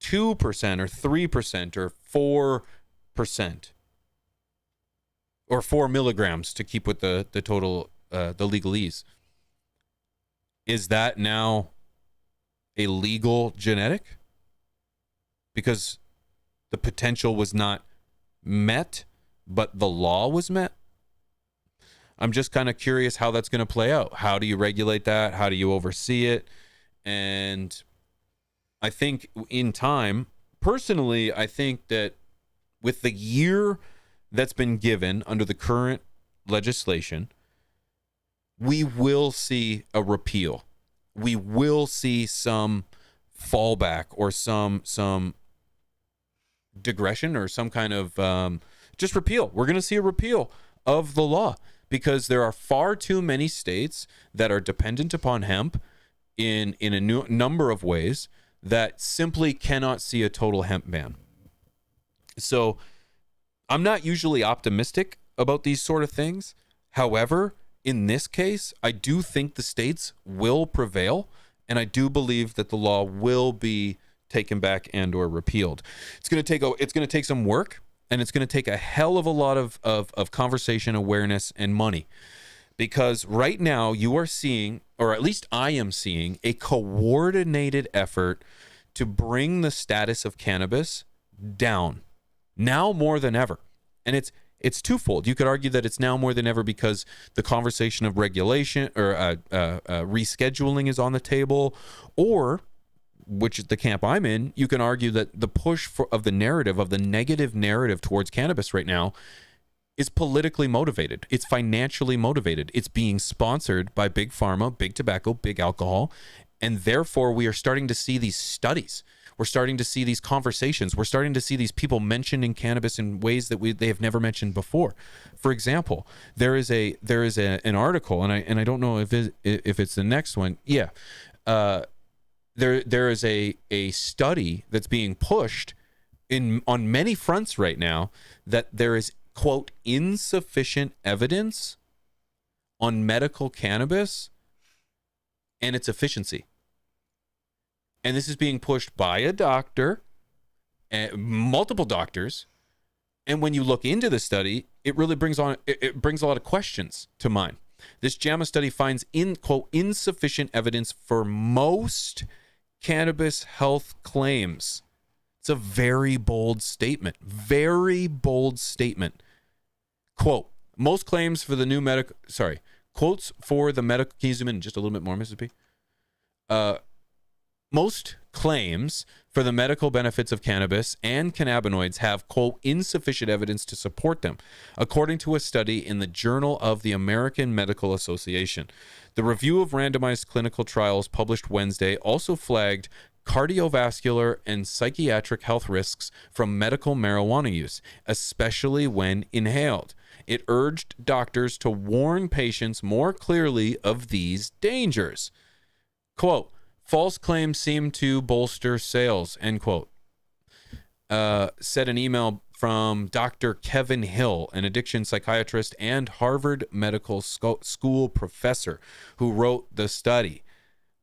2% or 3% or 4% or 4 milligrams, to keep with the total, the legalese? Is that now a legal genetic? Because the potential was not met, but the law was met. I'm just kind of curious how that's going to play out. How do you regulate that? How do you oversee it? And I think in time, personally, I think that with the year that's been given under the current legislation, we will see a repeal. We will see some fallback or some digression or some kind of just repeal. We're going to see a repeal of the law because there are far too many states that are dependent upon hemp in a number of ways that simply cannot see a total hemp ban. So I'm not usually optimistic about these sort of things. However, in this case, I do think the states will prevail, and I do believe that the law will be taken back and or repealed. It's going to take some work, and it's going to take a hell of a lot of conversation, awareness, and money. Because right now you are seeing, or at least I am seeing, a coordinated effort to bring the status of cannabis down, now more than ever. And it's twofold. You could argue that it's now more than ever because the conversation of regulation or rescheduling is on the table, or, which is the camp I'm in, you can argue that the push of the negative narrative towards cannabis right now is politically motivated. It's financially motivated. It's being sponsored by big pharma, big tobacco, big alcohol, and therefore we are starting to see these studies. We're starting to see these conversations. We're starting to see these people mentioning cannabis in ways that they have never mentioned before. For example, there is an article, and I don't know if it's the next one. Yeah, there is a study that's being pushed on many fronts right now that there is, quote, insufficient evidence on medical cannabis and its efficiency. And this is being pushed by a doctor, multiple doctors. And when you look into the study, it really brings a lot of questions to mind. This JAMA study finds, quote, insufficient evidence for most cannabis health claims. It's a very bold statement. Very bold statement. Quote, most claims for the new medical, quotes for the medical, can you zoom in just a little bit more, Mrs. P? Most claims for the medical benefits of cannabis and cannabinoids have, quote, insufficient evidence to support them, according to a study in the Journal of the American Medical Association. The review of randomized clinical trials published Wednesday also flagged cardiovascular and psychiatric health risks from medical marijuana use, especially when inhaled. It urged doctors to warn patients more clearly of these dangers. Quote, false claims seem to bolster sales, end quote. Said an email from Dr. Kevin Hill, an addiction psychiatrist and Harvard Medical School professor who wrote the study.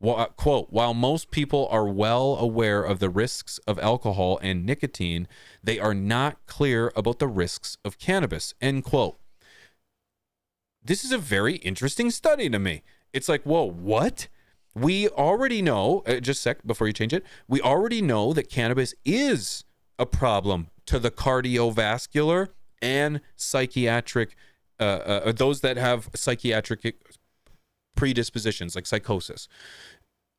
Quote, while most people are well aware of the risks of alcohol and nicotine, they are not clear about the risks of cannabis, end quote. This is a very interesting study to me. It's like, whoa, what? We already know, just a sec before you change it, we already know that cannabis is a problem to the cardiovascular and psychiatric, those that have psychiatric predispositions like psychosis.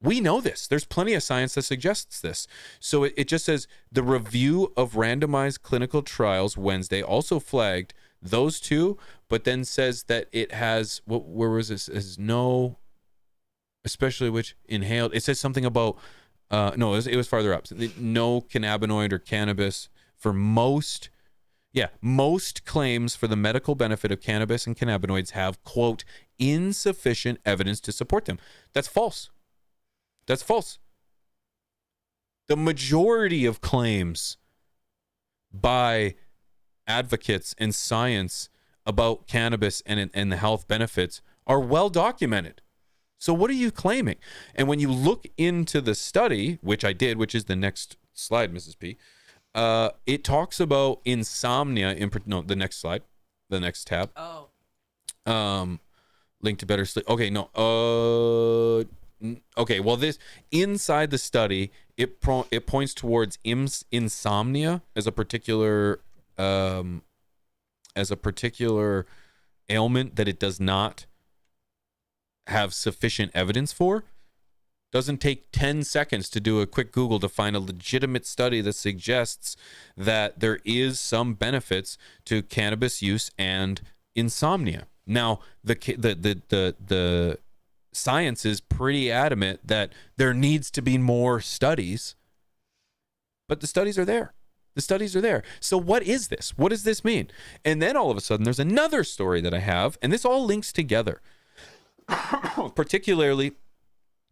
We know this. There's plenty of science that suggests this. So it just says the review of randomized clinical trials Wednesday also flagged those two, but then says that it has, where was this? Is no, especially which inhaled. It says something about, no, it was farther up. No cannabinoid or cannabis for most. Yeah, most claims for the medical benefit of cannabis and cannabinoids have, quote, insufficient evidence to support them. That's false. That's false. The majority of claims by advocates and science about cannabis and the health benefits are well documented. So what are you claiming? And when you look into the study, which I did, which is the next slide, Mrs. P, it talks about insomnia. The next slide, the next tab. Oh. Link to better sleep. Okay, no. Okay, well, this inside the study, it points towards insomnia as a particular ailment that it does not have sufficient evidence for. Doesn't take 10 seconds to do a quick Google to find a legitimate study that suggests that there is some benefits to cannabis use and insomnia. Now, the science is pretty adamant that there needs to be more studies, but the studies are there. The studies are there. So what is this? What does this mean? And then all of a sudden, there's another story that I have, and this all links together, particularly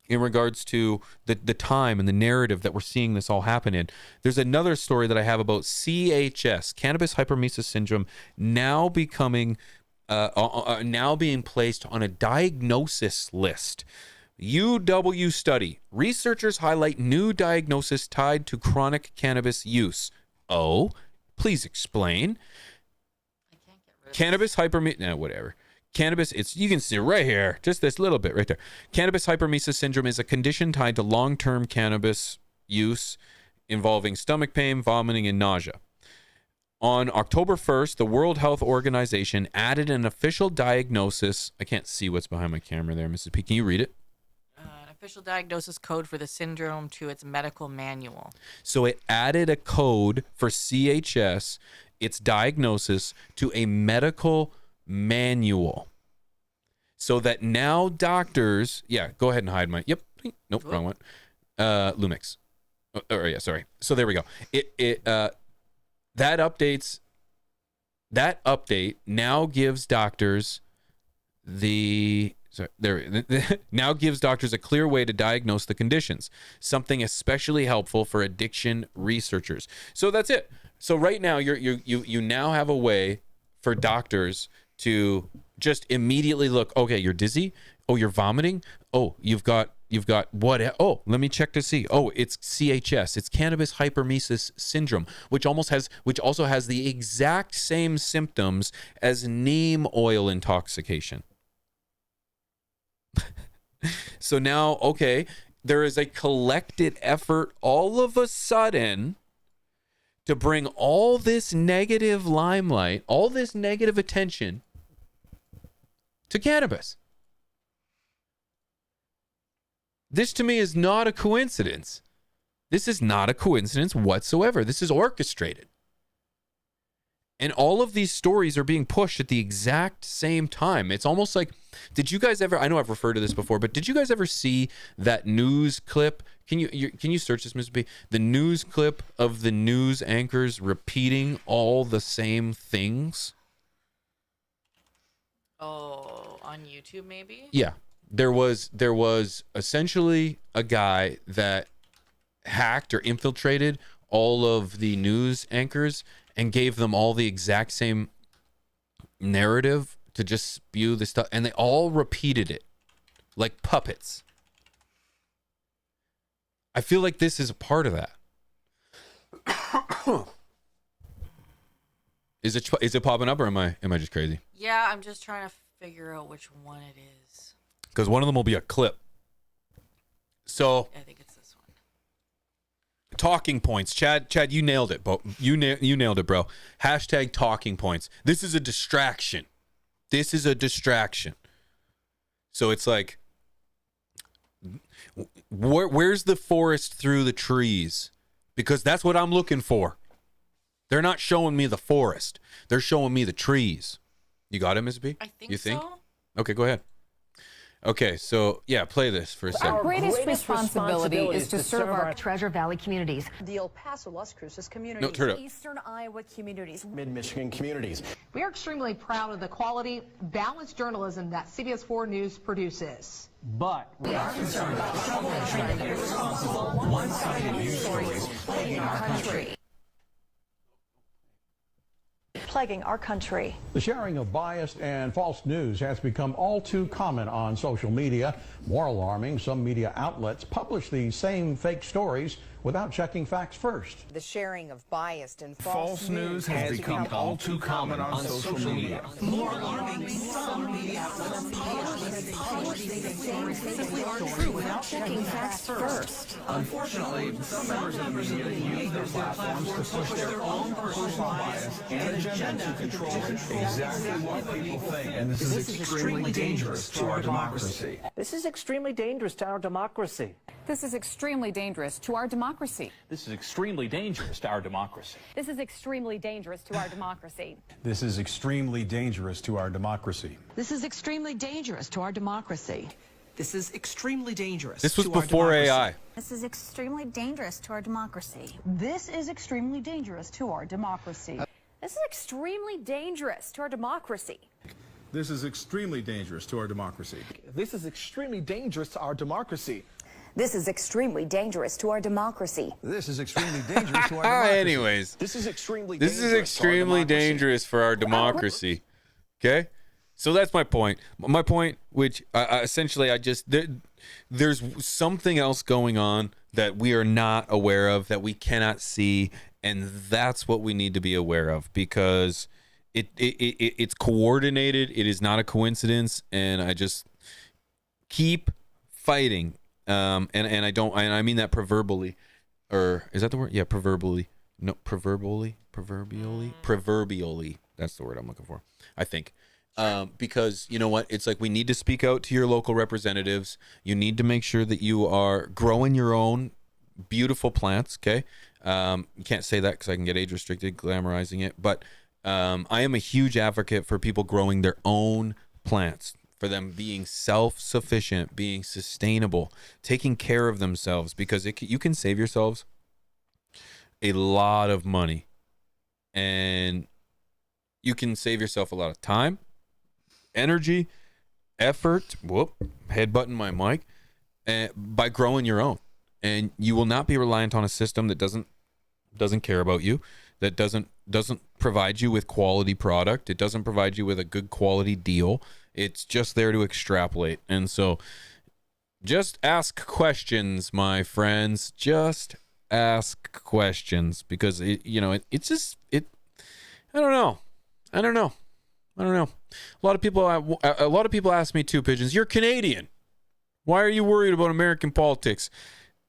in regards to the time and the narrative that we're seeing this all happen in. There's another story that I have about CHS, Cannabis Hyperemesis Syndrome, now becoming, now being placed on a diagnosis list. UW study. Researchers highlight new diagnosis tied to chronic cannabis use. Oh, please explain. I can't get rid of Cannabis hyperemesis, no, whatever. Cannabis, you can see right here, just this little bit right there. Cannabis hyperemesis syndrome is a condition tied to long-term cannabis use involving stomach pain, vomiting, and nausea. On October 1st, the World Health Organization added an official diagnosis. I can't see what's behind my camera there, Mrs. P. Can you read it? An official diagnosis code for the syndrome to its medical manual. So it added a code for CHS, its diagnosis, to a medical manual, so that now doctors, go ahead and hide my, nope, wrong one, Lumix. Sorry. So there we go. That update now gives doctors now gives doctors a clear way to diagnose the conditions, something especially helpful for addiction researchers. So that's it. So right now you now have a way for doctors to just immediately look, okay, you're dizzy. Oh, you're vomiting. Oh, you've got what? Oh, let me check to see. Oh, it's CHS. It's Cannabis Hyperemesis Syndrome, which also has the exact same symptoms as neem oil intoxication. So now, okay, there is a collected effort all of a sudden to bring all this negative limelight, all this negative attention to cannabis. This to me is not a coincidence. This is not a coincidence whatsoever. This is orchestrated. And all of these stories are being pushed at the exact same time. It's almost like, did you guys ever, I know I've referred to this before, but did you guys ever see that news clip? Can you search this, Mr. B? The news clip of the news anchors repeating all the same things? Oh, on YouTube maybe? Yeah. There was essentially a guy that hacked or infiltrated all of the news anchors and gave them all the exact same narrative to just spew the stuff, and they all repeated it like puppets. I feel like this is a part of that. Is it popping up, or am I just crazy? Yeah, I'm just trying to figure out which one it is. Because one of them will be a clip. So I think it's this one. talking points, Chad, you nailed it, you nailed it, bro. Hashtag talking points. This is a distraction. So it's like, where's the forest through the trees? Because that's what I'm looking for. They're not showing me the forest. They're showing me the trees. You got it, Ms. B? I think you think? so. Okay, go ahead. Okay, so yeah, play this for a second. Our greatest responsibility is to serve our Treasure Valley communities, the El Paso, Las Cruces community, No, turn it up. eastern Iowa communities. mid-Michigan communities. We are extremely proud of the quality, balanced journalism that CBS 4 News produces. But we are concerned about troubling, irresponsible, one-sided news stories plaguing our country. Plaguing our country. The sharing of biased and false news has become all too common on social media. More alarming, some media outlets publish these same fake stories without checking facts first. The sharing of biased and False news has become all too common on social media. More alarming, some media outlets publish these same simply aren't true without checking facts first. Unfortunately, some members of the media use their platforms to push their own personal bias and agenda to control exactly what people think. And this is extremely dangerous to our democracy. This is extremely dangerous to our democracy. This is extremely dangerous to our democracy. This is extremely dangerous to our democracy. This is extremely dangerous to our democracy. This is extremely dangerous to our democracy. This is extremely dangerous to our democracy. This is extremely dangerous. This was before AI. This is extremely dangerous to our democracy. This is extremely dangerous to our democracy. This is extremely dangerous to our democracy. This is extremely dangerous to our democracy. This is extremely dangerous to our democracy. This is extremely dangerous to our democracy. This is extremely dangerous to our democracy. Anyways, This is extremely this is extremely dangerous for our democracy. Okay, so that's my point. My point, which essentially there's something else going on that we are not aware of, that we cannot see, and that's what we need to be aware of, because it's coordinated. It is not a coincidence, and I just keep fighting. And I mean that proverbially, or is that the word? Yeah, proverbially. No, proverbially. That's the word I'm looking for, I think. Because you know what? It's like we need to speak out to your local representatives. You need to make sure that you are growing your own beautiful plants. Okay. You can't say that because I can get age restricted glamorizing it. But I am a huge advocate for people growing their own plants, for them being self-sufficient, being sustainable, taking care of themselves, because you can save yourselves a lot of money, and you can save yourself a lot of time, energy, effort, headbutting my mic, by growing your own. And you will not be reliant on a system that doesn't care about you, that doesn't provide you with quality product. It doesn't provide you with a good quality deal. It's just there to extrapolate. And so just ask questions, my friends. Just ask questions, because it's just I don't know. A lot of people ask me too, Pigeons, you're Canadian. Why are you worried about American politics?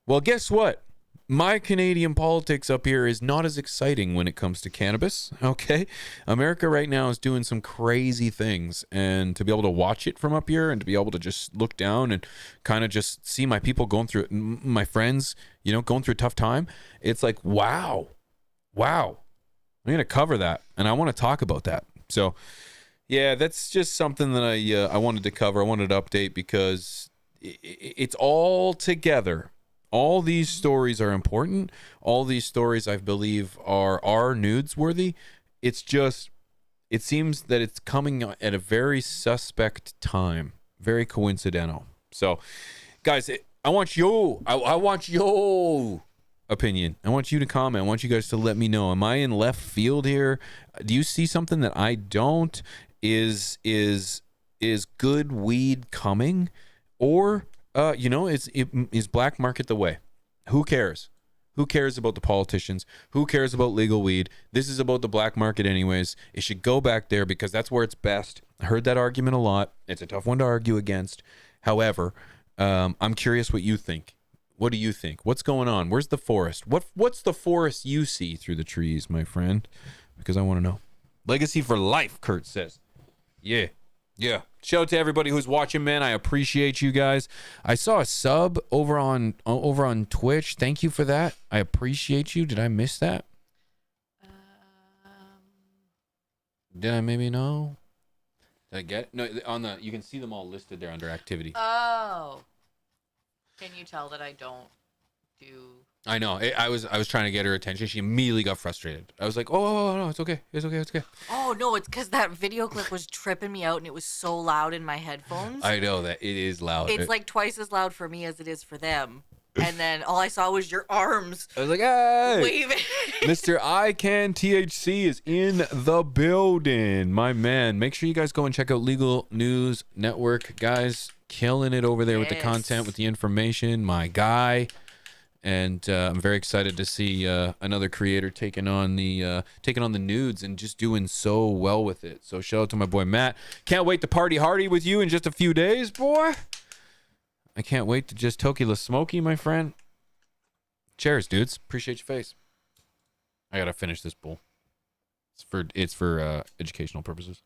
Well, guess what? My Canadian politics up here is not as exciting when it comes to cannabis, okay? America right now is doing some crazy things, and to be able to watch it from up here and to be able to just look down and kind of just see my people going through it, my friends, going through a tough time, it's like, wow. I'm going to cover that, and I want to talk about that. So, yeah, that's just something that I wanted to cover. I wanted to update, because it's all together. All these stories are important. All these stories, I believe, are newsworthy. It's just, it seems that it's coming at a very suspect time, very coincidental. So, guys, I want your opinion. I want you to comment. I want you guys to let me know. Am I in left field here? Do you see something that I don't? Is good weed coming, or is black market the way? Who cares? Who cares about the politicians? Who cares about legal weed? This is about the black market anyways. It should go back there because that's where it's best. I heard that argument a lot. It's a tough one to argue against. However, I'm curious what you think. What do you think? What's going on? Where's the forest? What's the forest you see through the trees, my friend? Because I want to know. Legacy for life, Kurt says. Yeah. Shout out to everybody who's watching, man. I appreciate you guys. I saw a sub over on Twitch. Thank you for that. I appreciate you. Did I miss that? Did I maybe know? Did I get no on the? You can see them all listed there under activity. Oh. Can you tell that I don't do? I know. I was trying to get her attention. She immediately got frustrated. I was like, oh no, it's okay. Oh no, it's because that video clip was tripping me out, and it was so loud in my headphones. I know that it is loud. It's like twice as loud for me as it is for them. And then all I saw was your arms. I was like, hey, waving. Mr. I Can THC is in the building, my man. Make sure you guys go and check out Legal News Network, guys. Killing it over there with the content, with the information. My guy. And I'm very excited to see another creator taking on the nudes and just doing so well with it. So shout out to my boy Matt. Can't wait to party hardy with you in just a few days, boy. I can't wait to just Toki La Smokey, my friend. Cheers, dudes. Appreciate your face. I gotta finish this bowl. It's for educational purposes.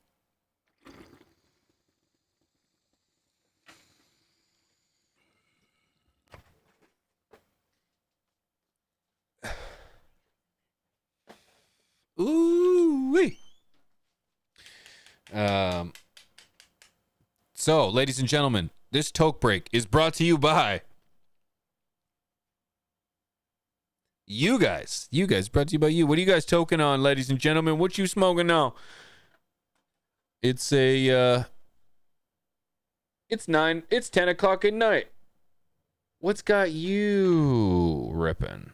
Ooh-wee. So, ladies and gentlemen, this toke break is brought to you by you guys. Brought to you by you. What are you guys toking on, ladies and gentlemen? What you smoking now? It's 10 o'clock at night. What's got you ripping?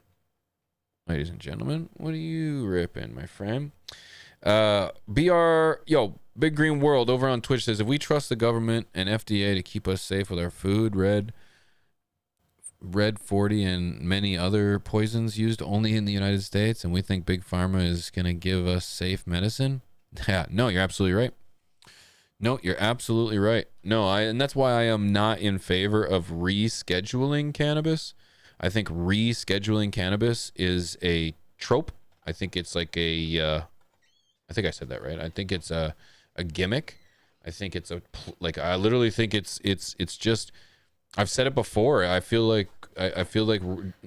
Ladies and gentlemen, what are you ripping, my friend? Big Green World over on Twitch says, if we trust the government and FDA to keep us safe with our food, Red 40 and many other poisons used only in the United States, and we think Big Pharma is going to give us safe medicine? Yeah, no, you're absolutely right. And that's why I am not in favor of rescheduling cannabis. I think rescheduling cannabis is a trope. I think it's like I think I said that right. I think it's a gimmick. I think it's I literally think it's just, I've said it before. I feel like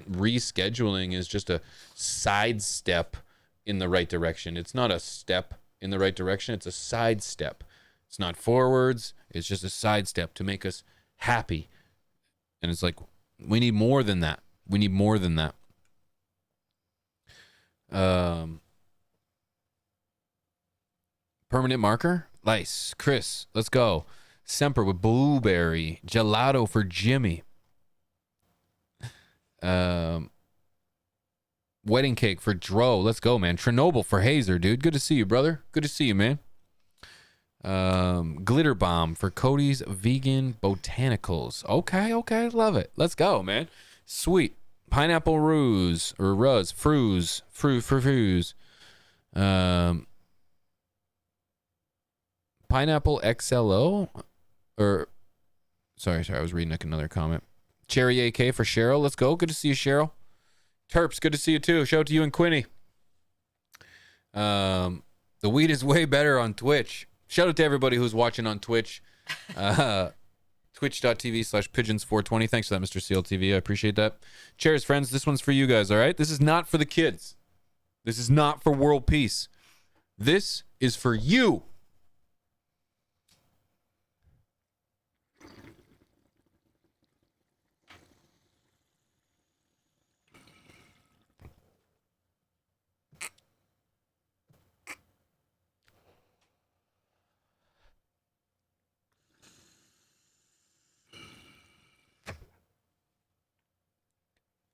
rescheduling is just a sidestep in the right direction. It's not a step in the right direction. It's a sidestep. It's not forwards. It's just a sidestep to make us happy. And it's like, we need more than that. Permanent marker? Nice. Chris, let's go. Semper with blueberry. Gelato for Jimmy. Wedding cake for Dro. Let's go, man. Chernobyl for Hazer, dude. Good to see you, brother. Good to see you, man. Glitter bomb for Cody's Vegan Botanicals. Okay. Love it. Let's go, man. Sweet. Pineapple ruse or ruz. Fruz. Pineapple XLO or sorry, I was reading another comment. Cherry AK for Cheryl. Let's go. Good to see you, Cheryl. Terps, good to see you too. Shout out to you and Quinny. The weed is way better on Twitch. Shout out to everybody who's watching on Twitch. Twitch.tv/pigeons420. Thanks for that, Mr. CLTV. I appreciate that. Cheers, friends. This one's for you guys, all right? This is not for the kids. This is not for world peace. This is for you.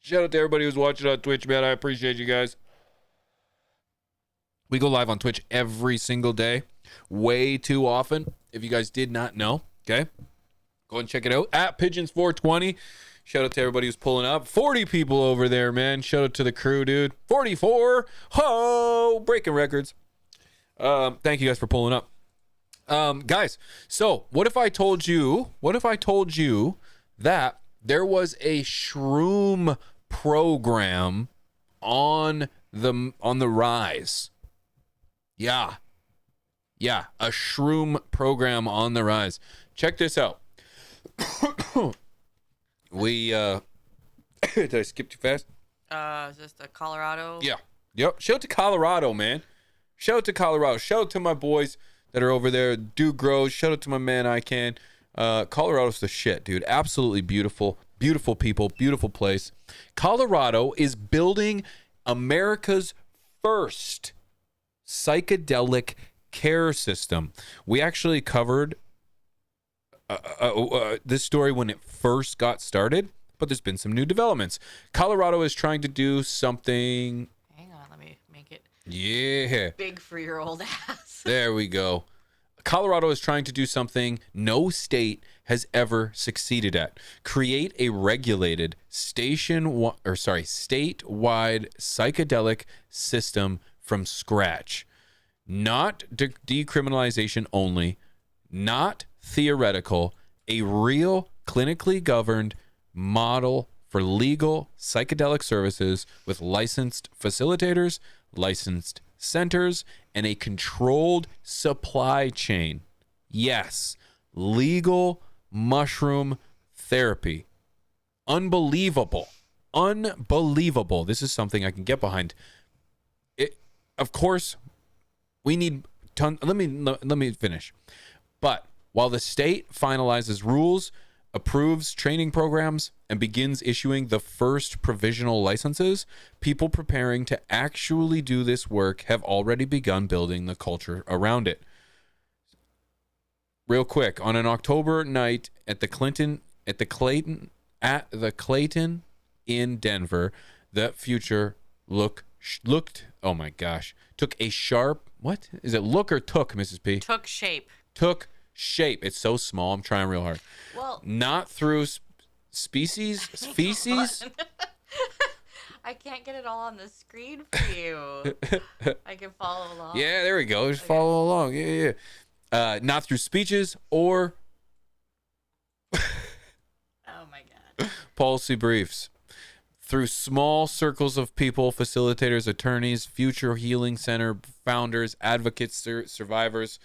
Shout out to everybody who's watching on Twitch, man. I appreciate you guys. We go live on Twitch every single day. Way too often. If you guys did not know, okay? Go and check it out. At Pigeons420. Shout out to everybody who's pulling up. 40 people over there, man. Shout out to the crew, dude. 44. Ho! Breaking records. Thank you guys for pulling up. Guys, so what if I told you that there was a shroom program on the rise? Yeah, a shroom program on the rise. Check this out. Did I skip too fast? Is this the Colorado? Yeah. Yep. Shout out to Colorado, man. Shout out to Colorado. Shout out to my boys that are over there. Dude Grows. Shout out to my man ICANN. Colorado's the shit, dude. Absolutely beautiful. Beautiful people. Beautiful place. Colorado is building America's first psychedelic care system. We actually covered this story when it first got started, but there's been some new developments. Colorado is trying to do something. Hang on, let me make it big for your old ass. There we go. Colorado is trying to do something no state has ever succeeded at. Create a regulated statewide psychedelic system from scratch. Not decriminalization only, not theoretical, a real clinically governed model for legal psychedelic services with licensed facilitators, licensed centers, and a controlled supply chain. Yes, legal mushroom therapy. Unbelievable. This is something I can get behind. Of course, we need let me finish. But while the state finalizes rules, approves training programs, and begins issuing the first provisional licenses, people preparing to actually do this work have already begun building the culture around it. Real quick, on an October night at the Clayton in Denver, the future looked, oh my gosh, took a sharp, what is it, look or took, Mrs. P? Took shape. It's so small. I'm trying real hard. Well, not through feces. I can't get it all on the screen for you. I can follow along. Yeah, there we go. Just follow along. Yeah. Not through speeches or oh my god. Policy briefs. Through small circles of people, facilitators, attorneys, Future Healing Center founders, advocates, survivors,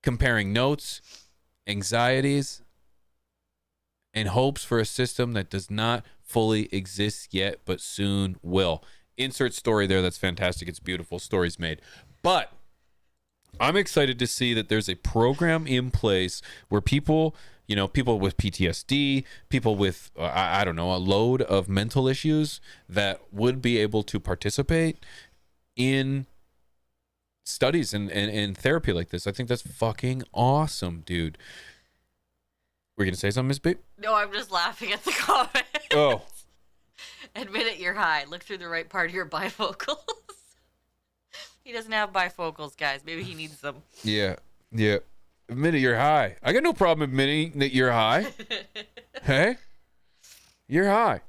comparing notes, anxieties, and hopes for a system that does not fully exist yet, but soon will. Insert story there. That's fantastic. It's beautiful. Stories made. But I'm excited to see that there's a program in place where people with PTSD, people with, I don't know, a load of mental issues that would be able to participate in studies and therapy like this. I think that's fucking awesome, dude. We're going to say something, Ms. B? No, I'm just laughing at the comment. Oh. Admit it, you're high. Look through the right part of your bifocals. He doesn't have bifocals, guys. Maybe he needs them. Yeah. Admit it, you're high. I got no problem admitting that you're high. Hey? You're high.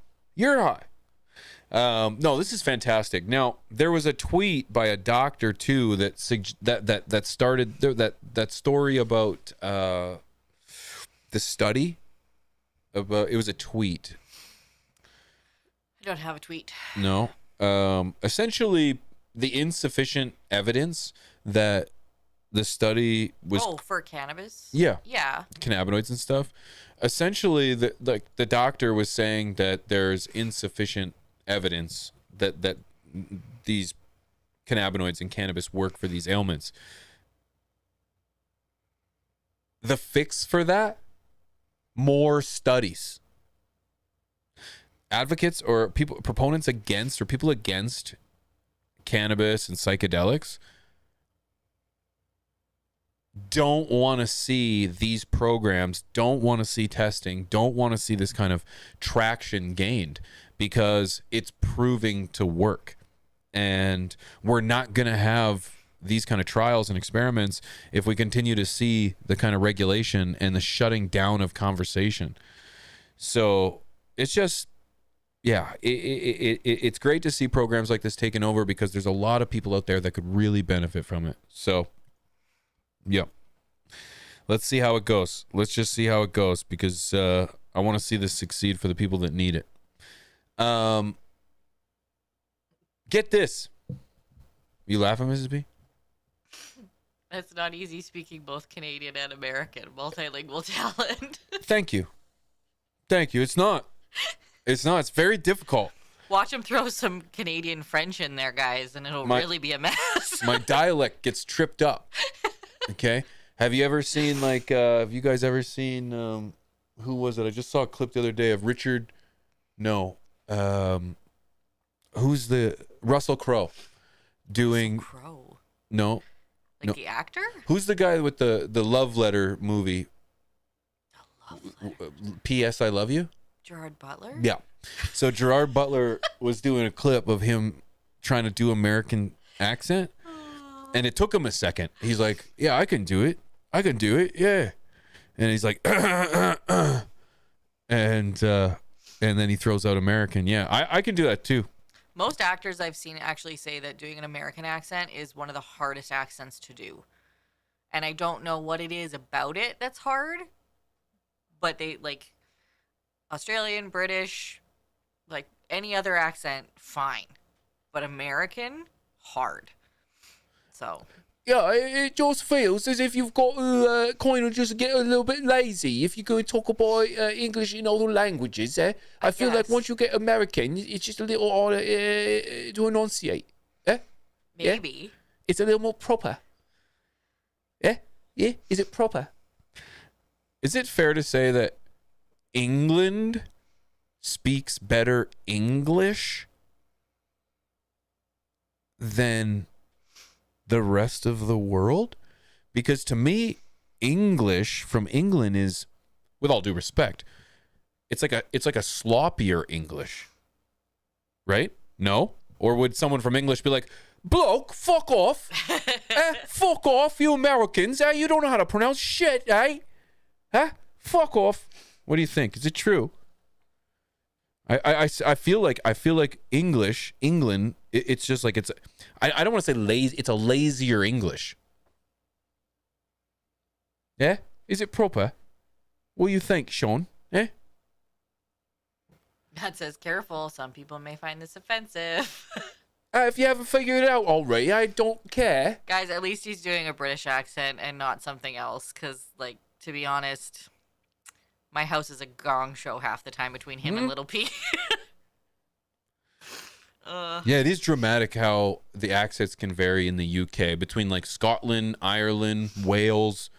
No, this is fantastic. Now, there was a tweet by a doctor too that started that story about the study. It was a tweet. I don't have a tweet. No. Essentially, the insufficient evidence that the study was for cannabis. Yeah. Cannabinoids and stuff. Essentially, the doctor was saying that there's insufficient evidence that these cannabinoids and cannabis work for these ailments. The fix for that? More studies. Advocates or proponents against, or people against cannabis and psychedelics don't want to see these programs, don't want to see testing, don't want to see this kind of traction gained, because it's proving to work. And we're not going to have these kind of trials and experiments if we continue to see the kind of regulation and the shutting down of conversation. So it's just, yeah, it's great to see programs like this taken over because there's a lot of people out there that could really benefit from it. So, yeah. Let's see how it goes. Let's just see how it goes because I want to see this succeed for the people that need it. Get this. You laughing, Mrs. B? It's not easy speaking both Canadian and American multilingual talent. Thank you. It's not. It's very difficult. Watch him throw some Canadian French in there, guys, and it'll really be a mess. My dialect gets tripped up. Okay? Have you ever seen, have you guys ever seen, who was it? I just saw a clip the other day of Richard, no, who's the, Russell Crowe doing, Crowe? No. Like the actor? Who's the guy with the Love Letter movie? The Love Letter? P.S. I Love You? Gerard Butler? Yeah. So Gerard Butler was doing a clip of him trying to do American accent, and it took him a second. He's like, yeah, I can do it, yeah. And he's like, and then he throws out American. Yeah, I can do that too. Most actors I've seen actually say that doing an American accent is one of the hardest accents to do. And I don't know what it is about it that's hard, but they, like, Australian, British, like any other accent, fine. But American, hard. So. Yeah, it just feels as if you've got to kind of just get a little bit lazy if you're going to talk about English in other languages. I feel like once you get American, it's just a little harder to enunciate. Maybe. Yeah? It's a little more proper. Yeah? Is it proper? Is it fair to say that England speaks better English than the rest of the world? Because to me, English from England is, with all due respect, it's like a sloppier English, right? No? Or would someone from English be like, bloke, fuck off, fuck off, you Americans, you don't know how to pronounce shit, fuck off. What do you think? Is it true? I feel like England, it's just like I don't want to say lazy, it's a lazier English. Yeah? Is it proper? What do you think, Sean? Yeah? That says careful. Some people may find this offensive. If you haven't figured it out already, I don't care. Guys, at least he's doing a British accent and not something else. Because, like, to be honest, my house is a gong show half the time between him and Little P. Yeah, it is dramatic how the accents can vary in the UK between like Scotland, Ireland, Wales,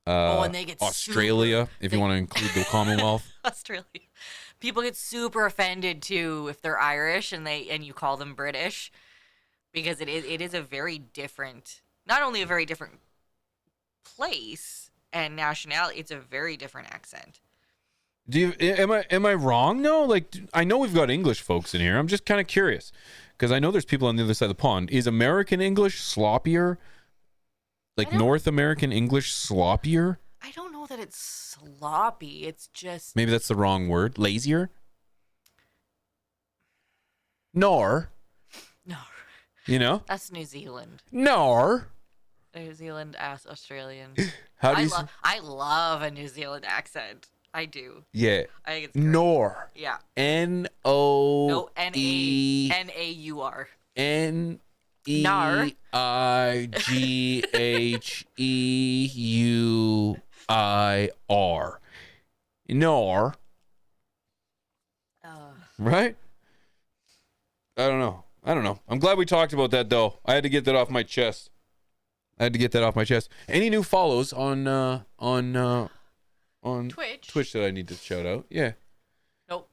and they get Australia, if you want to include the Commonwealth. Australia. People get super offended too if they're Irish and you call them British, because it is a very different, not only a very different place and nationality, it's a very different accent. Am I wrong? No, like I know we've got English folks in here. I'm just kind of curious because I know there's people on the other side of the pond. Is American English sloppier? Like North American English sloppier? I don't know that it's sloppy. It's just maybe that's the wrong word. Lazier? Nor. You know? That's New Zealand. Nor. New Zealand ass Australian. I love a New Zealand accent. I do. Yeah. I think it's great. Nor. Yeah. N-O. No, N-A-U-R. N-E-I-G-H-E-U-I-R. Nor. Right? I don't know. I'm glad we talked about that, though. I had to get that off my chest. Any new follows on Twitch that I need to shout out? Yeah. Nope.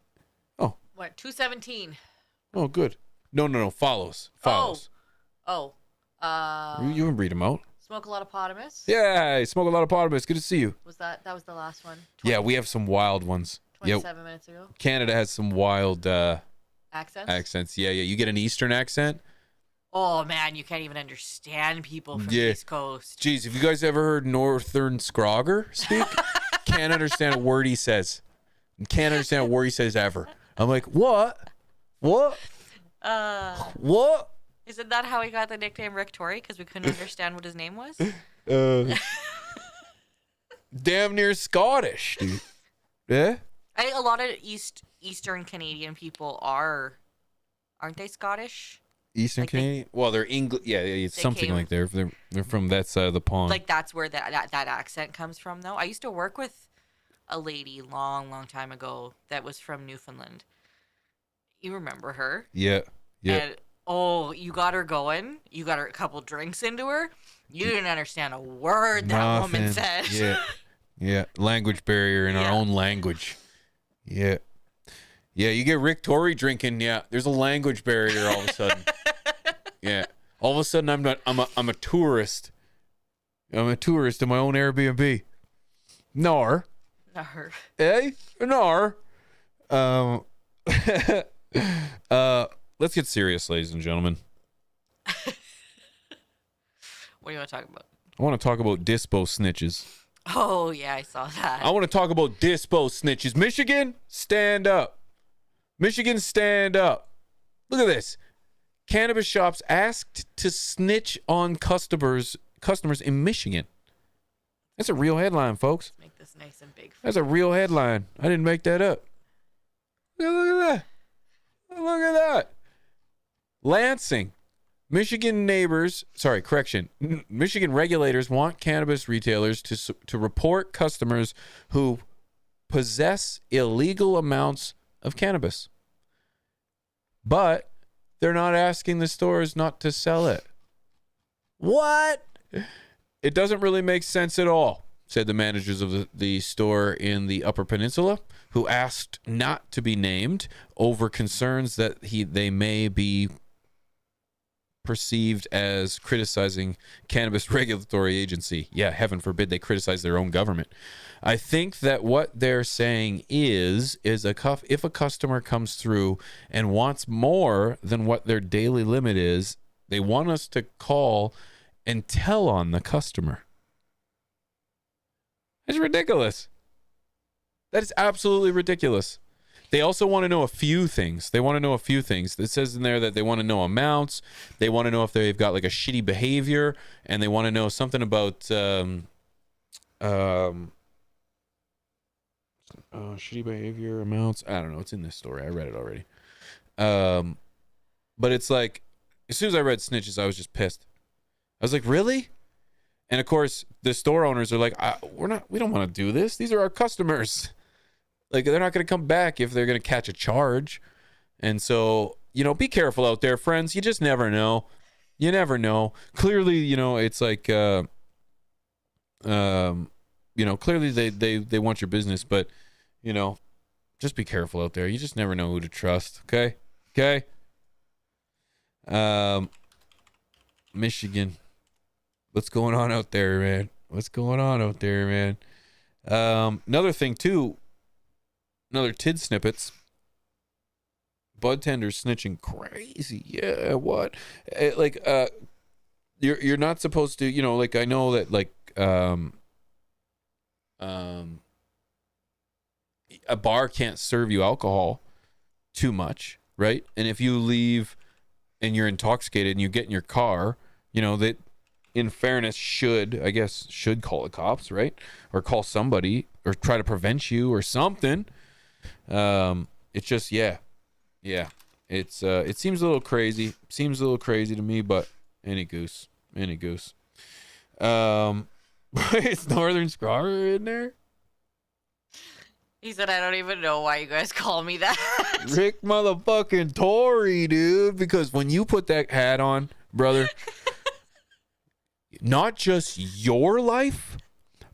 Oh. What? 217. Oh, good. No. Follows. Oh. You can read them out. Smoke a lot of potamus. Yeah, Smoke a lot of potamus. Good to see you. That was the last one? Yeah, we have some wild ones. 27 minutes ago. Canada has some wild accents. Yeah. You get an Eastern accent. Oh man, you can't even understand people from the East Coast. Jeez, have you guys ever heard Northern Scrogger speak? Can't understand a word he says. Can't understand a word he says ever. I'm like, what? What? What? Isn't that how he got the nickname Rick Tory? Because we couldn't understand what his name was? Damn near Scottish, dude. Yeah? I think a lot of Eastern Canadian people aren't they Scottish? Eastern Like Canadian? Well, they're English. Yeah, it's they something came- like they're from that side of the pond. Like that's where that accent comes from, though. I used to work with a lady long time ago that was from Newfoundland. You remember her? Yeah. And, you got her going. You got her a couple drinks into her. You didn't understand a word that woman said. Yeah. Yeah. Language barrier in our own language. Yeah. Yeah, you get Rick Tory drinking, yeah, there's a language barrier all of a sudden. Yeah. All of a sudden I'm a tourist. I'm a tourist in my own Airbnb. Nar. Nar. Eh? Nar. Let's get serious, ladies and gentlemen. What do you want to talk about? I want to talk about dispo snitches. Oh, yeah, I saw that. I want to talk about dispo snitches. Michigan, stand up. Michigan, stand up. Look at this. Cannabis shops asked to snitch on customers in Michigan. That's a real headline, folks. Let's make this nice and big. That's a real headline. I didn't make that up. Look at that. Look at that. Lansing. Michigan regulators want cannabis retailers to report customers who possess illegal amounts of cannabis. But they're not asking the stores not to sell it. What? It doesn't really make sense at all, said the managers of the store in the Upper Peninsula, who asked not to be named over concerns that they may be perceived as criticizing cannabis regulatory agency. Yeah, heaven forbid they criticize their own government. I think that what they're saying is if a customer comes through and wants more than what their daily limit is, they want us to call and tell on the customer. That's ridiculous. That is absolutely ridiculous. They also want to know a few things. It says in there that they want to know amounts. They want to know if they've got like a shitty behavior, and they want to know something about shitty behavior amounts. I don't know. It's in this story. I read it already. But it's like, as soon as I read snitches, I was just pissed. I was like, really? And of course, the store owners are like, we don't want to do this. These are our customers. Like, they're not going to come back if they're going to catch a charge. And so, be careful out there, friends. You just never know. You never know. Clearly, it's like, clearly they want your business, but, just be careful out there. You just never know who to trust. Okay? Okay? Michigan. What's going on out there, man? Another thing, too. Another tid snippets. Bud tenders snitching crazy. Yeah, what? You're not supposed to, I know that a bar can't serve you alcohol too much, right? And if you leave and you're intoxicated and you get in your car, that in fairness should call the cops, right? Or call somebody or try to prevent you or something. It's just, yeah. It's, it seems a little crazy to me, but any goose. Is Northern Scar in there? He said, I don't even know why you guys call me that. Rick motherfucking Tory, dude. Because when you put that hat on, brother, not just your life,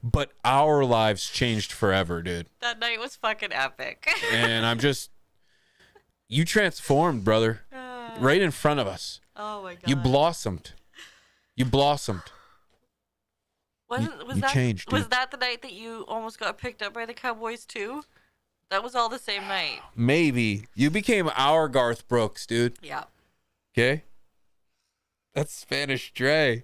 but our lives changed forever, dude. That night was fucking epic. And you transformed, brother. Right in front of us. Oh my God. You blossomed. Was that changed, was dude. that the night that you almost got picked up by the Cowboys too? That was all the same night. Maybe. You became our Garth Brooks, dude. Yeah. Okay? That's Spanish Dre.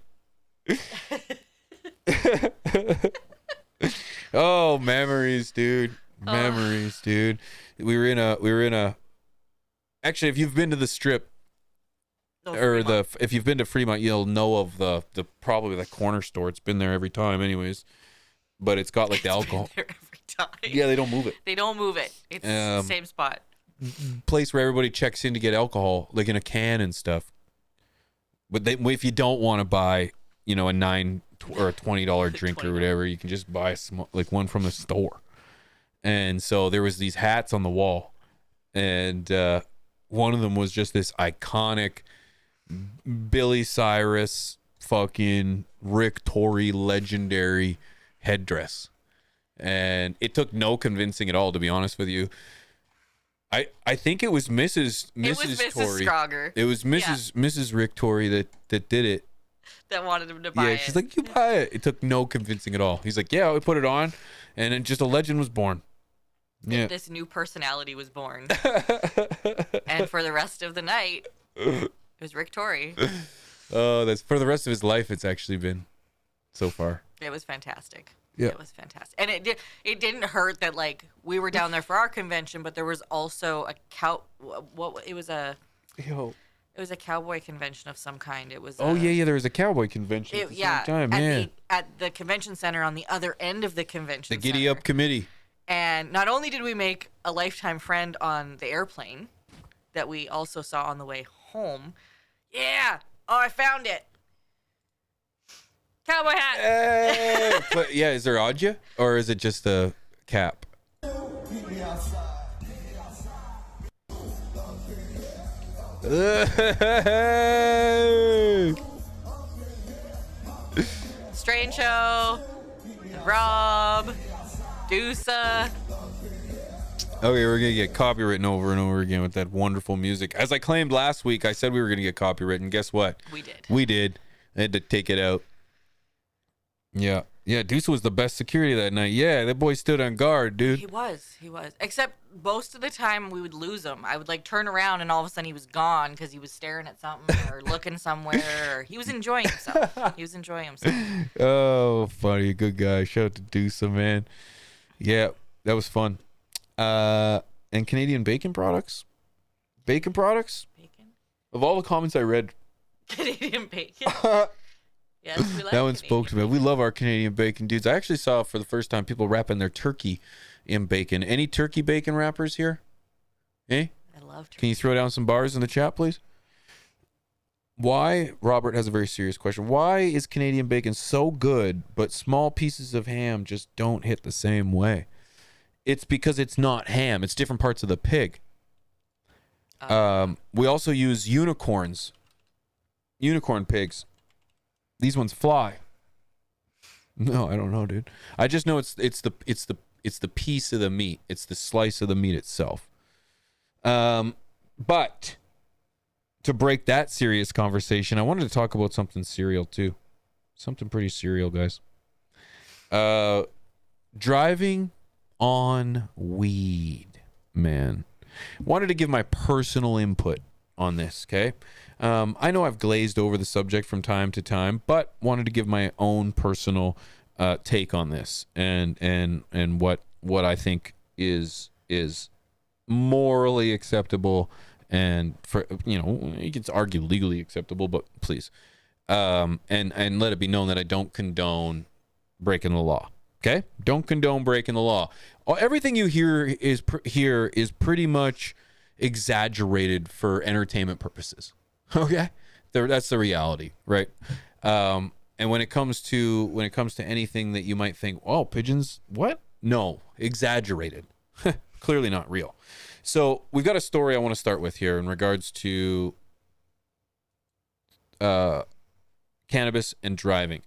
Oh, memories, dude. Memories, dude. We were in a. Actually, if you've been to the Strip, if you've been to Fremont, you'll know of the probably the corner store. It's been there every time, anyways. But it's got like the alcohol. Been there every time. Yeah, they don't move it. They don't move it. It's the same spot. Place where everybody checks in to get alcohol, like in a can and stuff. But if you don't want to buy, a $9 or a $20 drink or whatever, you can just buy like one from the store. And so there was these hats on the wall, and one of them was just this iconic Billy Cyrus, fucking Rick Torrey legendary headdress, and it took no convincing at all, to be honest with you. I think it was Mrs. Torrey. Scrogger. It was Mrs. Rick Torrey that did it. That wanted him to buy it. Yeah, she's like, you buy it. It took no convincing at all. He's like, yeah, we put it on, and then just a legend was born. Yeah. This new personality was born. And for the rest of the night, it was Rick Torrey. Oh, that's for the rest of his life. It's actually been so far. It was fantastic. Yeah. It was fantastic. And it didn't hurt that like we were down there for our convention, but there was also a it was a cowboy convention of some kind. It was there was a cowboy convention at the same time. At the convention center on the other end of the convention The Giddy Up Committee. And not only did we make a lifetime friend on the airplane that we also saw on the way home. Yeah. Oh, I found it. Cowboy hat. Hey! But yeah, is there Adja or is it just a cap? Strange Show, Rob, Deusa. Okay, we're gonna get copywritten over and over again with that wonderful music. As I claimed last week, I said we were gonna get copywritten. Guess what? We did. I had to take it out. Yeah. Deuce was the best security that night. Yeah, that boy stood on guard, dude. He was. Except most of the time we would lose him. I would like turn around and all of a sudden he was gone because he was staring at something or looking somewhere. Or he was enjoying himself. Oh, funny. Good guy. Shout out to Deuce, man. Yeah, that was fun. And Canadian bacon products? Bacon products? Bacon? Of all the comments I read. Canadian bacon? Yes, we like that one spoke to me. We love our Canadian bacon, dudes. I actually saw for the first time people wrapping their turkey in bacon. Any turkey bacon wrappers here? Eh? I love turkey. Can you throw down some bars in the chat, please? Why, Robert has a very serious question. Why is Canadian bacon so good, but small pieces of ham just don't hit the same way? It's because it's not ham. It's different parts of the pig. We also use unicorn pigs. These ones fly. No, I don't know, dude. I just know it's the piece of the meat. It's the slice of the meat itself. But to break that serious conversation, I wanted to talk about something serial too. Something pretty serial, guys. Driving on weed, man. Wanted to give my personal input on this, okay? I know I've glazed over the subject from time to time, but wanted to give my own personal take on this and what I think is morally acceptable and for you can argue legally acceptable, but please and let it be known that I don't condone breaking the law. Okay, don't condone breaking the law. Everything you hear is pretty much exaggerated for entertainment purposes. Okay, that's the reality, right? And when it comes to anything that you might think, oh, pigeons, what? No, exaggerated, clearly not real. So we've got a story I want to start with here in regards to cannabis and driving.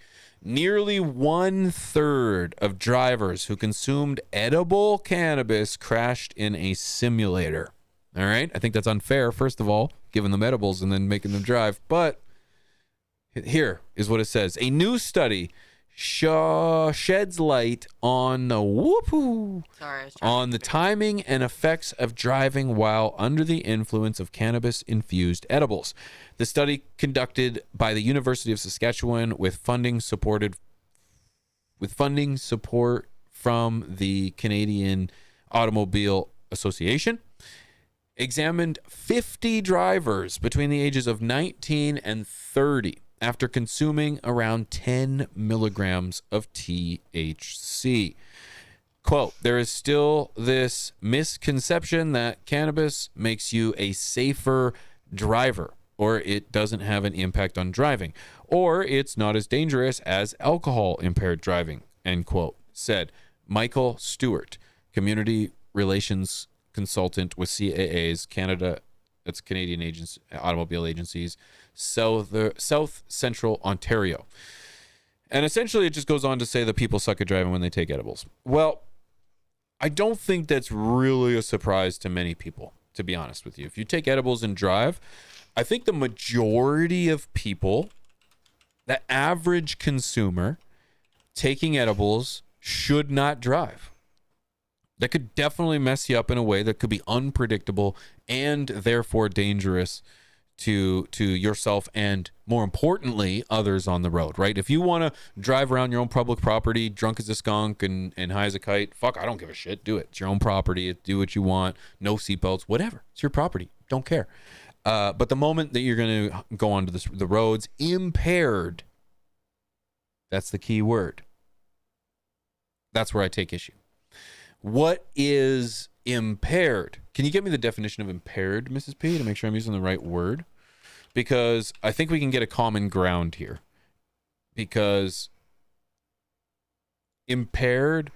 Nearly 1/3 of drivers who consumed edible cannabis crashed in a simulator. All right, I think that's unfair, first of all, giving them edibles and then making them drive. But here is what it says. A new study sheds light on the timing and effects of driving while under the influence of cannabis-infused edibles. The study, conducted by the University of Saskatchewan with funding support from the Canadian Automobile Association examined 50 drivers between the ages of 19 and 30 after consuming around 10 milligrams of THC. Quote, there is still this misconception that cannabis makes you a safer driver, or it doesn't have an impact on driving, or it's not as dangerous as alcohol-impaired driving, end quote, said Michael Stewart, community relations consultant with CAA's Canada, that's Canadian Agents, Automobile Agencies, South Central Ontario. And essentially it just goes on to say that people suck at driving when they take edibles. Well, I don't think that's really a surprise to many people, to be honest with you. If you take edibles and drive, I think the majority of people, the average consumer taking edibles should not drive. That could definitely mess you up in a way that could be unpredictable and therefore dangerous to yourself and, more importantly, others on the road, right? If you want to drive around your own public property drunk as a skunk and high as a kite, fuck, I don't give a shit. Do it. It's your own property. Do what you want. No seatbelts, whatever. It's your property. Don't care. But the moment that you're going to go onto the roads impaired, that's the key word. That's where I take issue. What is impaired? Can you give me the definition of impaired, Mrs. P, to make sure I'm using the right word? Because I think we can get a common ground here. Because impaired,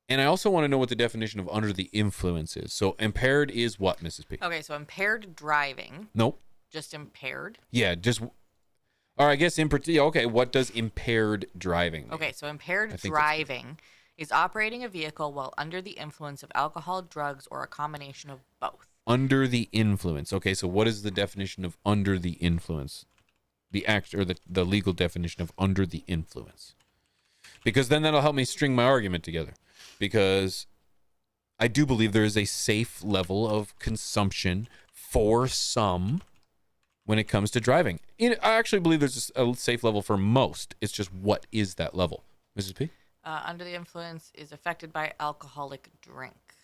and I also want to know what the definition of under the influence is. So impaired is what, Mrs. P? Okay, so impaired driving. Nope. Just impaired. Yeah, just, or I guess okay, what does impaired driving mean? Okay, so impaired driving is operating a vehicle while under the influence of alcohol, drugs, or a combination of both. Under the influence. Okay, so what is the definition of under the influence? The legal definition of under the influence. Because then that'll help me string my argument together. Because I do believe there is a safe level of consumption for some when it comes to driving. I actually believe there's a safe level for most. It's just, what is that level? Mrs. P? Under the influence is affected by alcoholic drink.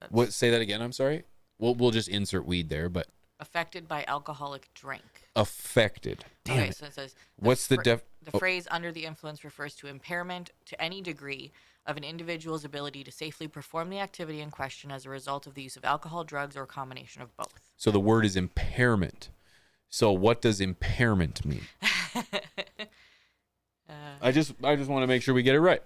What? Say that again. I'm sorry. We'll just insert weed there, but affected by alcoholic drink. Affected. Damn okay, it. so it says what's the phrase under the influence refers to impairment to any degree of an individual's ability to safely perform the activity in question as a result of the use of alcohol, drugs, or a combination of both. So the word is impairment. So what does impairment mean? I just want to make sure we get it right.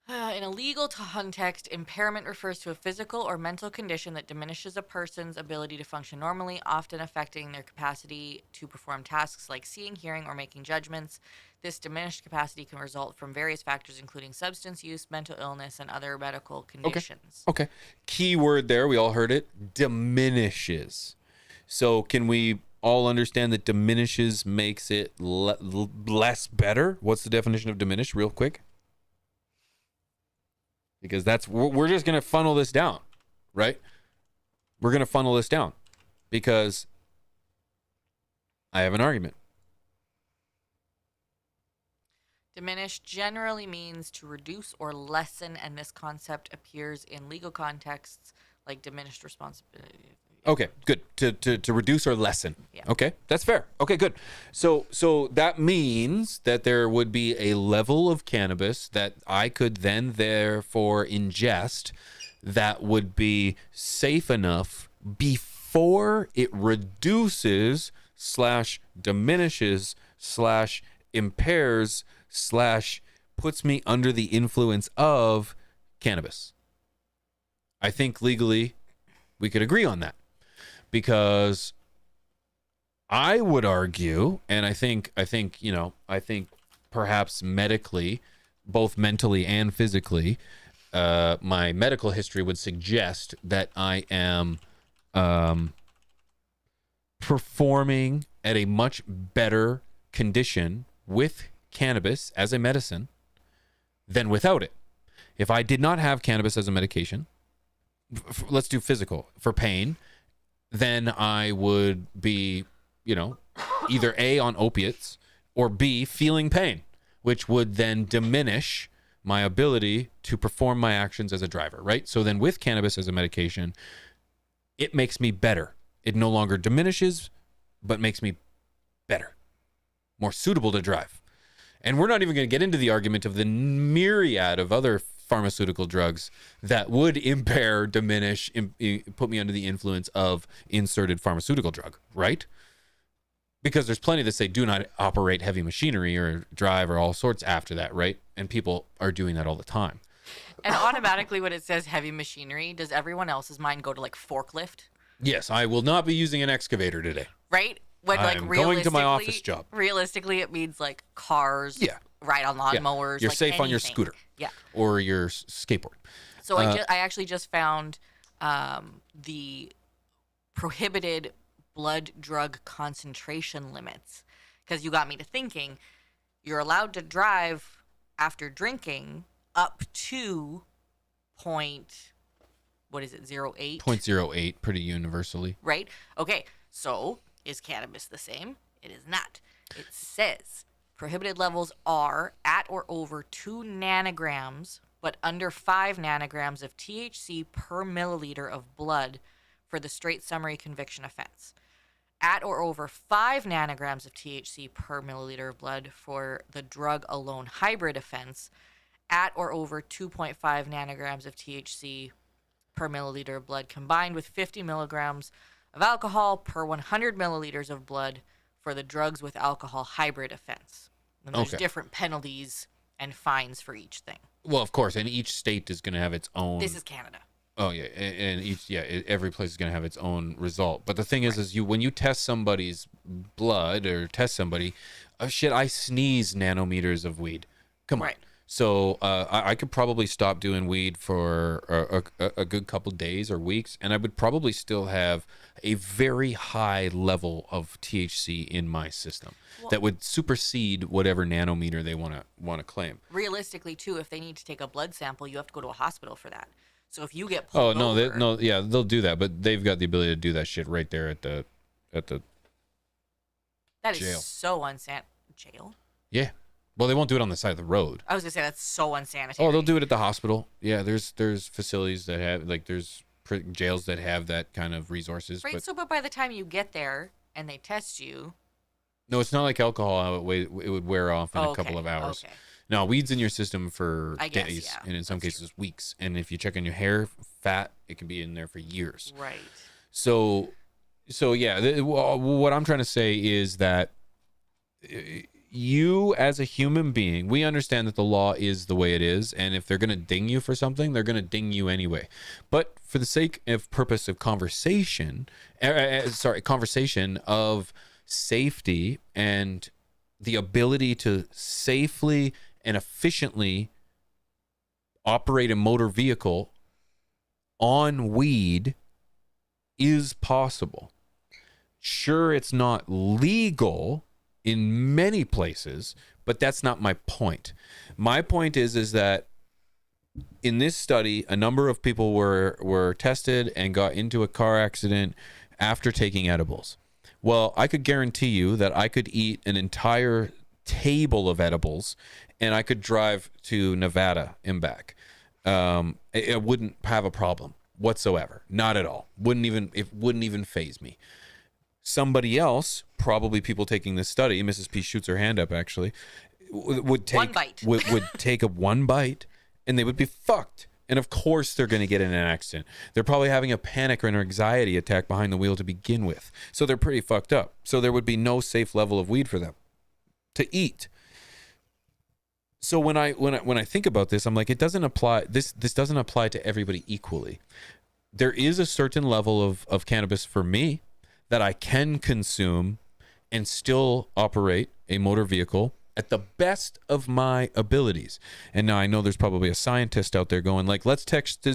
In a legal context, impairment refers to a physical or mental condition that diminishes a person's ability to function normally, often affecting their capacity to perform tasks like seeing, hearing, or making judgments. This diminished capacity can result from various factors, including substance use, mental illness, and other medical conditions. Okay. Key word there. We all heard it. Diminishes. So can we all understand that diminishes makes it less better? What's the definition of diminish real quick? Because we're just going to funnel this down, right? We're going to funnel this down because I have an argument. Diminish generally means to reduce or lessen, and this concept appears in legal contexts like diminished responsibility. Okay, good. To reduce or lessen. Yeah. Okay, that's fair. Okay, good. So that means that there would be a level of cannabis that I could then therefore ingest that would be safe enough before it reduces / diminishes / impairs / puts me under the influence of cannabis. I think legally we could agree on that. Because I would argue, and I think perhaps medically, both mentally and physically, my medical history would suggest that I am performing at a much better condition with cannabis as a medicine than without it. If I did not have cannabis as a medication, let's do physical, for pain, then I would be, either A, on opiates, or B, feeling pain, which would then diminish my ability to perform my actions as a driver, right? So then with cannabis as a medication, it makes me better. It no longer diminishes, but makes me better, more suitable to drive. And we're not even going to get into the argument of the myriad of other pharmaceutical drugs that would impair, diminish, put me under the influence of inserted pharmaceutical drug, right? Because there's plenty that say do not operate heavy machinery or drive or all sorts after that, right? And people are doing that all the time. And automatically when it says heavy machinery, does everyone else's mind go to like forklift? Yes, I will not be using an excavator today. Right? When I'm going to my office job. Realistically, it means like cars, ride on lawnmowers. You're like safe on your anything. scooter. Yeah. Or your skateboard. So I actually just found the prohibited blood drug concentration limits, because you got me to thinking you're allowed to drive after drinking up to point, what is it, 0.8? 0.08, pretty universally. Right? Okay, so is cannabis the same? It is not. It says prohibited levels are at or over 2 nanograms, but under 5 nanograms of THC per milliliter of blood for the straight summary conviction offense. At or over 5 nanograms of THC per milliliter of blood for the drug alone hybrid offense. At or over 2.5 nanograms of THC per milliliter of blood combined with 50 milligrams of alcohol per 100 milliliters of blood for the drugs with alcohol hybrid offense. And there's different penalties and fines for each thing. Well, of course, and each state is going to have its own. This is Canada. Oh yeah, and every place is going to have its own result. But the thing is when you test somebody's blood or test somebody, I sneeze nanometers of weed. Come on. Right. So I could probably stop doing weed for a good couple days or weeks, and I would probably still have a very high level of THC in my system that would supersede whatever nanometer they want to claim. Realistically, too, if they need to take a blood sample, you have to go to a hospital for that. So if you get pulled they'll do that, but they've got the ability to do that shit right there at the that jail. Is so unsanitary. Jail? Yeah. Well, they won't do it on the side of the road. I was gonna say that's so unsanitary. Oh, they'll do it at the hospital. Yeah, there's facilities that have there's jails that have that kind of resources. Right. But by the time you get there and they test you. No, it's not like alcohol. How it would wear off in a couple of hours. Okay. No, weed's in your system for days, and in some cases weeks. And if you check on your hair fat, it can be in there for years. Right. So yeah. What I'm trying to say is that you, as a human being, we understand that the law is the way it is, and if they're going to ding you for something, they're going to ding you anyway. But for the sake of purpose of conversation of safety and the ability to safely and efficiently operate a motor vehicle on weed is possible. Sure, it's not legal in many places, but that's not my point. My point is that in this study, a number of people were tested and got into a car accident after taking edibles. Well, I could guarantee you that I could eat an entire table of edibles and I could drive to Nevada and back. It wouldn't have a problem whatsoever. Not at all. It wouldn't even faze me. Somebody else, probably people taking this study, Mrs. P shoots her hand up actually, would take one bite. would take one bite and they would be fucked. And of course they're going to get in an accident. They're probably having a panic or an anxiety attack behind the wheel to begin with. So they're pretty fucked up. So there would be no safe level of weed for them to eat. So when I think about this, I'm like, it doesn't apply. This doesn't apply to everybody equally. There is a certain level of cannabis for me that I can consume and still operate a motor vehicle at the best of my abilities. And now I know there's probably a scientist out there going like, let's test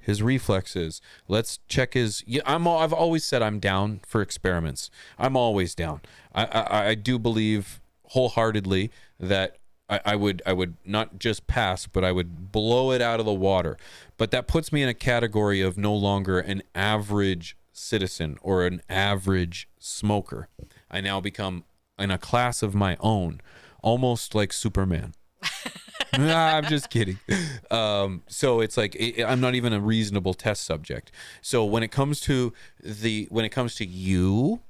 his reflexes. Let's check his. Yeah, I've always said I'm down for experiments. I'm always down. I do believe wholeheartedly that I would not just pass, but I would blow it out of the water. But that puts me in a category of no longer an average citizen or an average smoker. I now become in a class of my own, almost like Superman. Nah, I'm just kidding. So it's like I'm not even a reasonable test subject. So when it comes to you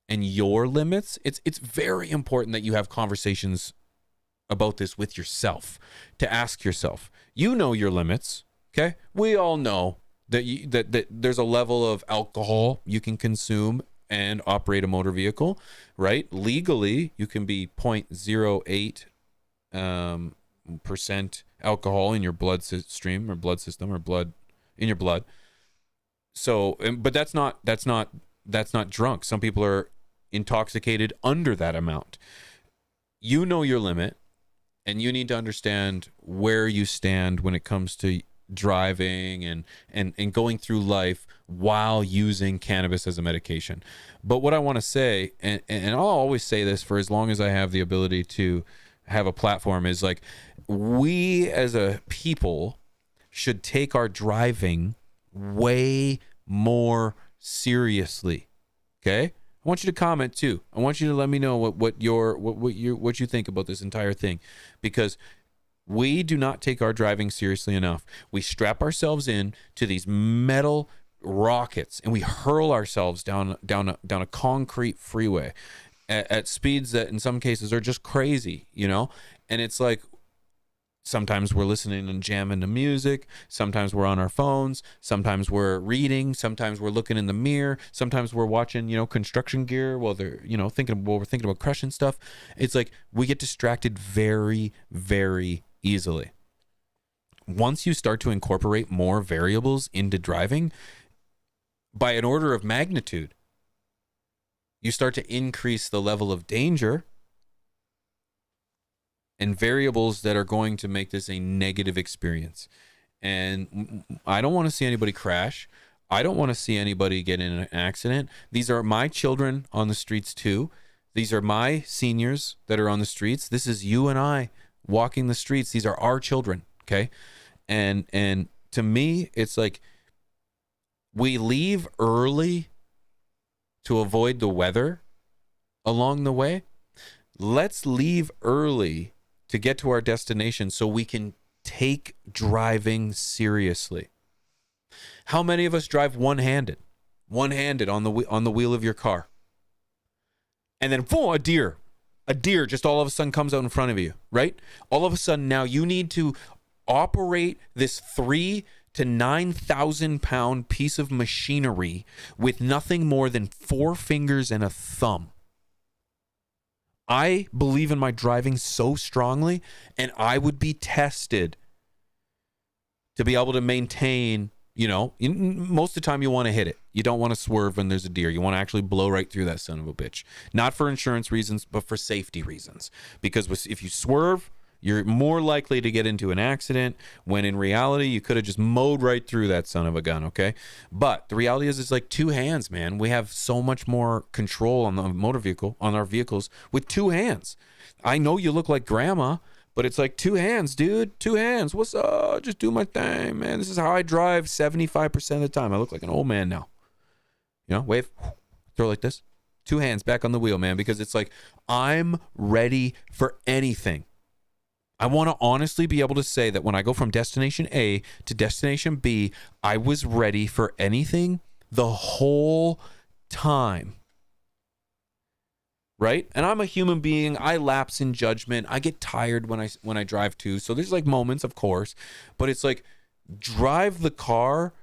and your limits, it's very important that you have conversations about this with yourself, to ask yourself, you know your limits, okay? We all know that that there's a level of alcohol you can consume and operate a motor vehicle, right? Legally, you can be 0.08 percent alcohol in your blood stream or blood system or blood in your blood. So, but that's not drunk. Some people are intoxicated under that amount. You know your limit, and you need to understand where you stand when it comes to driving and going through life while using cannabis as a medication. But what I want to say, and I'll always say this for as long as I have the ability to have a platform, is like, we as a people should take our driving way more seriously. Okay? I want you to comment too. I want you to let me know what you think about this entire thing, because we do not take our driving seriously enough. We strap ourselves in to these metal rockets and we hurl ourselves down a concrete freeway at speeds that in some cases are just crazy, you know? And it's like, sometimes we're listening and jamming to music. Sometimes we're on our phones. Sometimes we're reading. Sometimes we're looking in the mirror. Sometimes we're watching, construction gear while they're, we're thinking about crushing stuff. It's like we get distracted very, very easily. Once you start to incorporate more variables into driving, by an order of magnitude, you start to increase the level of danger and variables that are going to make this a negative experience. And I don't want to see anybody crash. I don't want to see anybody get in an accident. These are my children on the streets too. These are my seniors that are on the streets. This is you and I walking the streets. These are our children, okay? And to me, it's like we leave early to avoid the weather along the way. Let's leave early to get to our destination so we can take driving seriously. How many of us drive one-handed on the wheel of your car? And then, boom, a deer just all of a sudden comes out in front of you, right? All of a sudden now you need to operate this 3,000 to 9,000 pound piece of machinery with nothing more than 4 fingers and a thumb. I believe in my driving so strongly, and I would be tested to be able to maintain, most of the time you want to hit it. You don't want to swerve when there's a deer. You want to actually blow right through that son of a bitch. Not for insurance reasons, but for safety reasons. Because if you swerve, you're more likely to get into an accident, when in reality, you could have just mowed right through that son of a gun, okay? But the reality is, it's like 2 hands, man. We have so much more control on the motor vehicle, on our vehicles, with 2 hands. I know you look like grandma, but it's like 2 hands, dude. 2 hands. What's up? Just do my thing, man. This is how I drive 75% of the time. I look like an old man now. Wave, throw like this. 2 hands back on the wheel, man, because it's like, I'm ready for anything. I want to honestly be able to say that when I go from destination A to destination B, I was ready for anything the whole time. Right? And I'm a human being. I lapse in judgment. I get tired when I drive too. So there's like moments, of course, but it's like, drive the car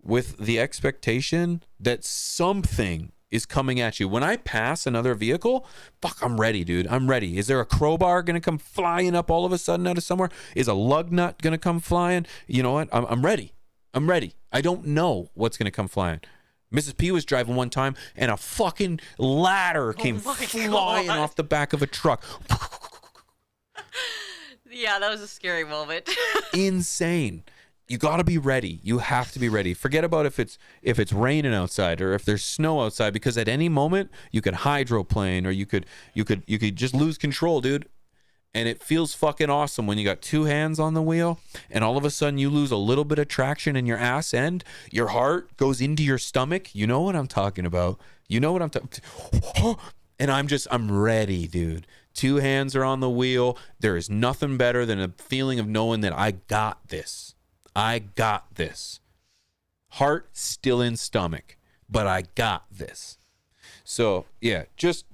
with the expectation that something is coming at you. When I pass another vehicle, fuck, I'm ready, dude. I'm ready. Is there a crowbar going to come flying up all of a sudden out of somewhere? Is a lug nut going to come flying? You know what? I'm ready. I'm ready. I don't know what's going to come flying. Mrs. P was driving one time and a fucking ladder came flying off the back of a truck. Yeah, that was a scary moment. Insane. You got to be ready. You have to be ready. Forget about if it's raining outside or if there's snow outside, because at any moment you could hydroplane or you could just lose control, dude. And it feels fucking awesome when you got 2 hands on the wheel and all of a sudden you lose a little bit of traction in your ass end. Your heart goes into your stomach. You know what I'm talking about. You know what I'm talking. And I'm ready, dude. 2 hands are on the wheel. There is nothing better than a feeling of knowing that I got this. I got this. Heart still in stomach, but I got this. So, yeah, just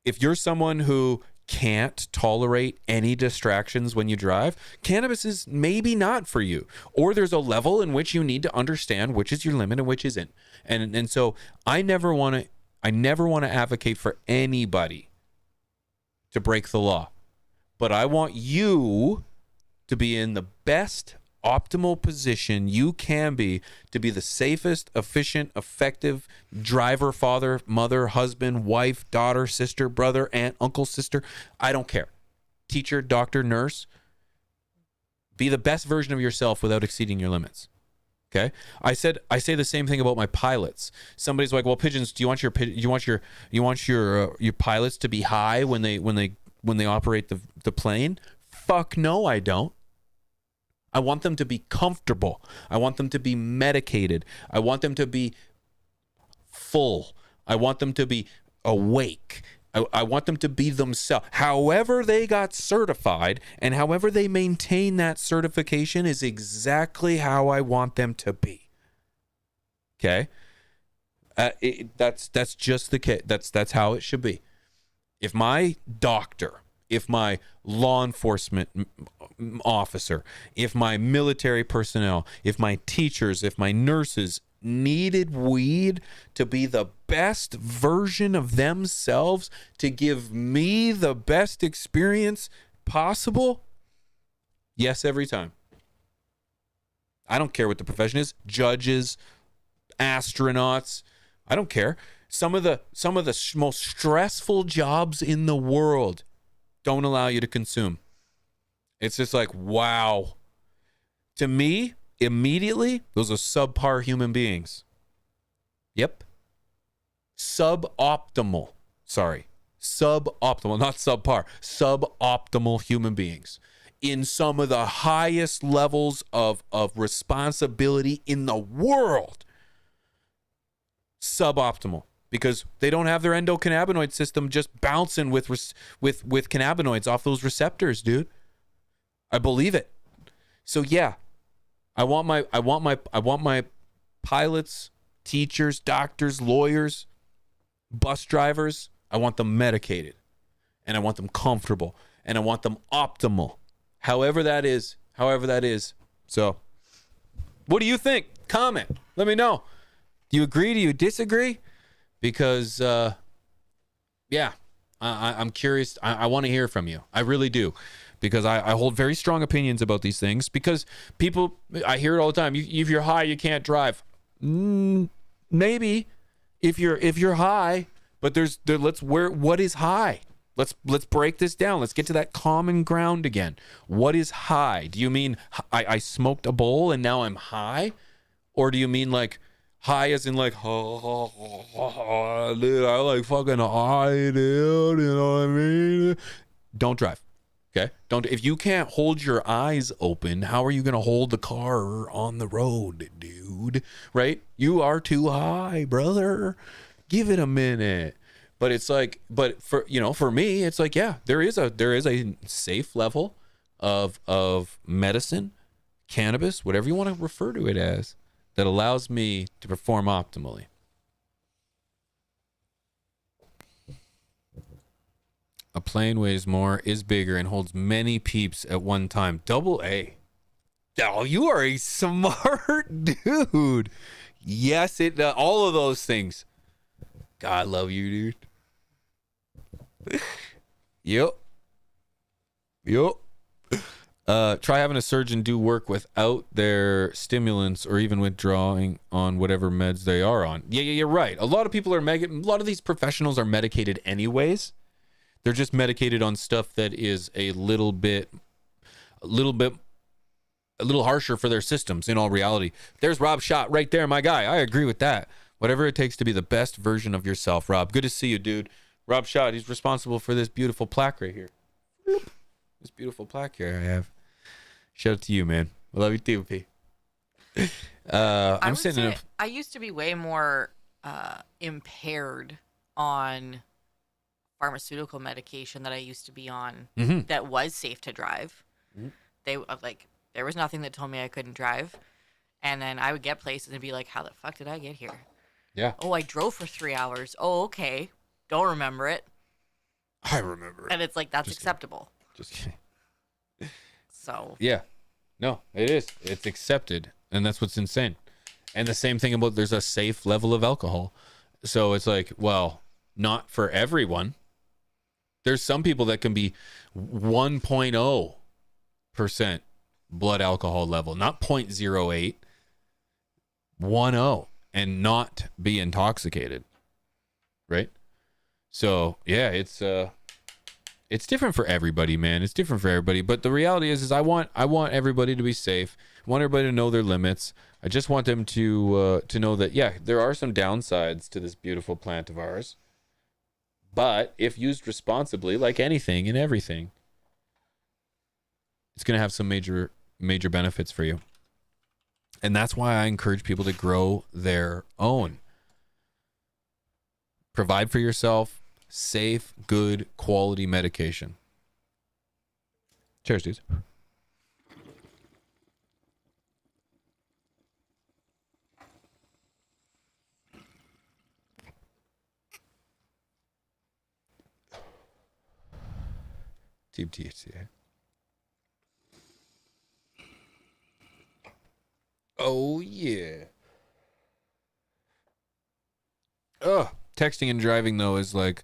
if you're someone who can't tolerate any distractions when you drive, cannabis is maybe not for you. Or there's a level in which you need to understand which is your limit and which isn't. And so I never want to advocate for anybody to break the law. But I want you to be in the best optimal position you can be to be the safest, efficient, effective driver, father, mother, husband, wife, daughter, sister, brother, aunt, uncle, sister. I don't care. Teacher, doctor, nurse. Be the best version of yourself without exceeding your limits. Okay? I say the same thing about my pilots. Somebody's like, "Well, pigeons, do you want your pilots to be high when they operate the plane?" Fuck no, I don't. I want them to be comfortable. I want them to be medicated. I want them to be full. I want them to be awake. I want them to be themselves. However they got certified and however they maintain that certification is exactly how I want them to be. Okay? That's just the case. That's how it should be. If my doctor, if my law enforcement officer, if my military personnel, if my teachers, if my nurses needed weed to be the best version of themselves, to give me the best experience possible, yes, every time. I don't care what the profession is. Judges, astronauts, I don't care. Some of the most stressful jobs in the world don't allow you to consume. It's just like, wow. To me, immediately, those are subpar human beings. Yep. Suboptimal. Sorry. Suboptimal, not subpar. Suboptimal human beings in some of the highest levels of responsibility in the world. Suboptimal. Because they don't have their endocannabinoid system just bouncing with cannabinoids off those receptors, dude. I believe it. So yeah, I want my pilots, teachers, doctors, lawyers, bus drivers, I want them medicated, and I want them comfortable, and I want them optimal. However that is. So, what do you think? Comment. Let me know. Do you agree? Do you disagree? Because, yeah, I'm curious. I want to hear from you. I really do. Because I hold very strong opinions about these things. Because people, I hear it all the time. If you're high, you can't drive. Maybe if you're high, but what is high? Let's break this down. Let's get to that common ground again. What is high? Do you mean I smoked a bowl and now I'm high, or do you mean like high as in like, oh, dude, I like fucking high, dude. You know what I mean? Don't drive. Okay? If you can't hold your eyes open, how are you going to hold the car on the road, dude? Right? You are too high, brother. Give it a minute. But it's like, for me, it's like, yeah, there is a safe level of medicine, cannabis, whatever you want to refer to it as, that allows me to perform optimally. A plane weighs more, is bigger, and holds many peeps at one time. Double A. Oh, you are a smart dude. Yes, all of those things. God love you, dude. Yep. Try having a surgeon do work without their stimulants or even withdrawing on whatever meds they are on. Yeah, you're right. A lot of people are a lot of these professionals are medicated anyways. They're just medicated on stuff that is a little harsher for their systems in all reality. There's Rob Schott right there, my guy. I agree with that. Whatever it takes to be the best version of yourself, Rob. Good to see you, dude. Rob Schott, he's responsible for this beautiful plaque right here. This beautiful plaque here I have. Shout out to you, man. I love you too, P. I used to be way more impaired on pharmaceutical medication that I used to be on Mhm. that was safe to drive. Mhm. There was nothing that told me I couldn't drive. And then I would get places and be like, how the fuck did I get here? Yeah. Oh, I drove for 3 hours. Oh, okay. Don't remember it. I remember it. And it's like, that's Just kidding. acceptable. Just kidding. So, Yeah. No, it is. It's accepted. And that's what's insane. And the same thing about there's a safe level of alcohol. So it's like, well, not for everyone. There's some people that can be 1.0% blood alcohol level, not 0.08, 1.0, and not be intoxicated. Right? So, yeah, it's different for everybody, man. It's different for everybody. But the reality is I want everybody to be safe. I want everybody to know their limits. I just want them to know that, yeah, there are some downsides to this beautiful plant of ours. But if used responsibly, like anything and everything, it's going to have some major benefits for you. And that's why I encourage people to grow their own. Provide for yourself safe, good, quality medication. Cheers, dudes. Team THC. Oh, yeah. Ugh. Texting and driving, though, is like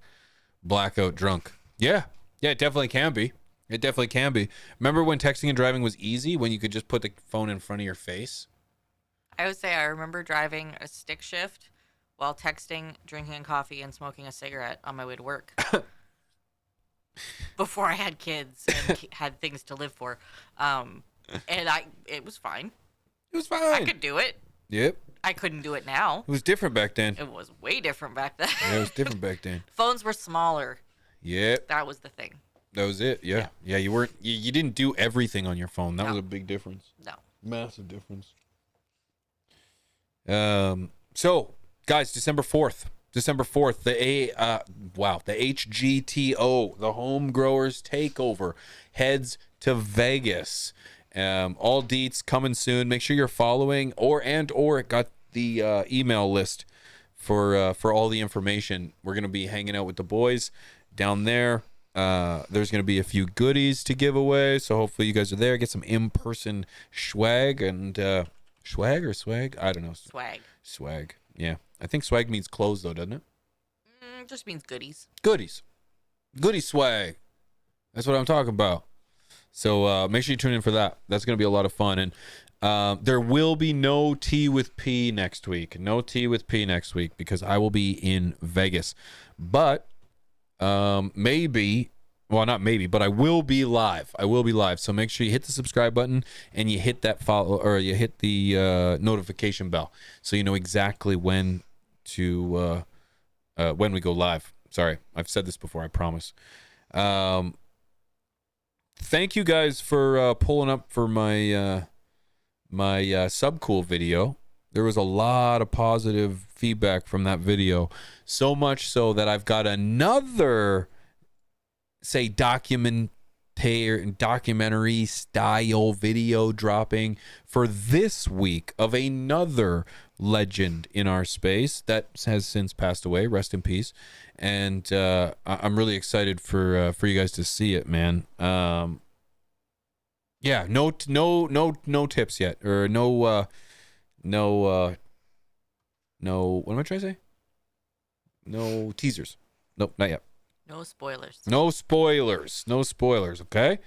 blackout drunk. Yeah. Yeah, it definitely can be. It definitely can be. Remember when texting and driving was easy, when you could just put the phone in front of your face? I would say I remember driving a stick shift while texting, drinking coffee, and smoking a cigarette on my way to work. Before I had kids and had things to live for. And it was fine. It was fine. I could do it. Yep. I couldn't do it now. It was different back then. It was way different back then. Yeah, it was different back then. Phones were smaller. Yep. That was the thing. That was it. Yeah. Yeah, you didn't do everything on your phone. That No. was a big difference. No. Massive difference. So, guys, December 4th, the HGTO, the Home Growers Takeover, heads to Vegas. All deets coming soon. Make sure you're following or got the email list for all the information. We're gonna be hanging out with the boys down there. There's gonna be a few goodies to give away, so hopefully you guys are there. Get some in-person swag and swag or swag? I don't know. Swag. Yeah, I think swag means clothes though, doesn't it? Just means goodies. Goody swag. That's what I'm talking about. So make sure you tune in for that. That's going to be a lot of fun. And there will be no tea with P next week. No tea with P next week because I will be in Vegas. But maybe, well, not maybe, but I will be live. So make sure you hit the subscribe button and you hit that follow, or you hit the notification bell so you know exactly when we go live. Sorry, I've said this before, I promise. Thank you guys for pulling up for my Subcool video. There was a lot of positive feedback from that video. So much so that I've got another, say, documentary style video dropping for this week of another legend in our space that has since passed away. Rest in peace. And I'm really excited for you guys to see it, man. Yeah, no tips yet, or no. What am I trying to say? No teasers. Nope, not yet. No spoilers. No spoilers. Okay.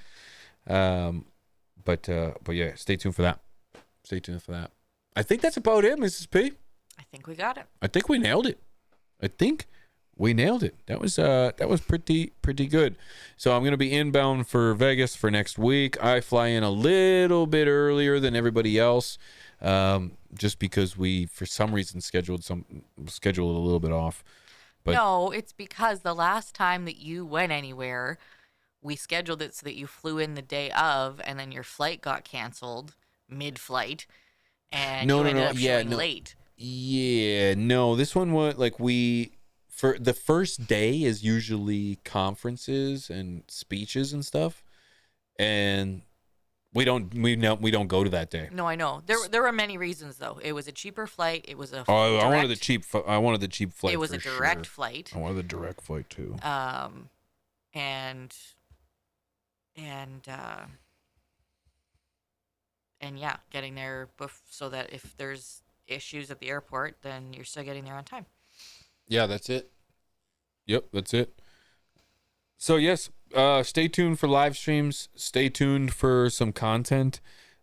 But yeah, stay tuned for that. I think that's about it, Mrs. P. I think we got it. I think we nailed it. That was pretty good. So I'm gonna be inbound for Vegas for next week. I fly in a little bit earlier than everybody else, just because we, for some reason, scheduled it a little bit off. But no, it's because the last time that you went anywhere, we scheduled it so that you flew in the day of, and then your flight got canceled mid-flight, and you ended up showing late. Yeah, no, this one was like for the first day is usually conferences and speeches and stuff, and we don't go to that day. No, I know. There were many reasons though. It was a cheaper flight. It was a I wanted the cheap. I wanted the cheap flight. It was for a direct sure. flight. I wanted the direct flight too. And yeah, getting there so that if there's issues at the airport, then you're still getting there on time. Yeah, that's it. Yep, that's it. So yes, stay tuned for live streams. Stay tuned for some content.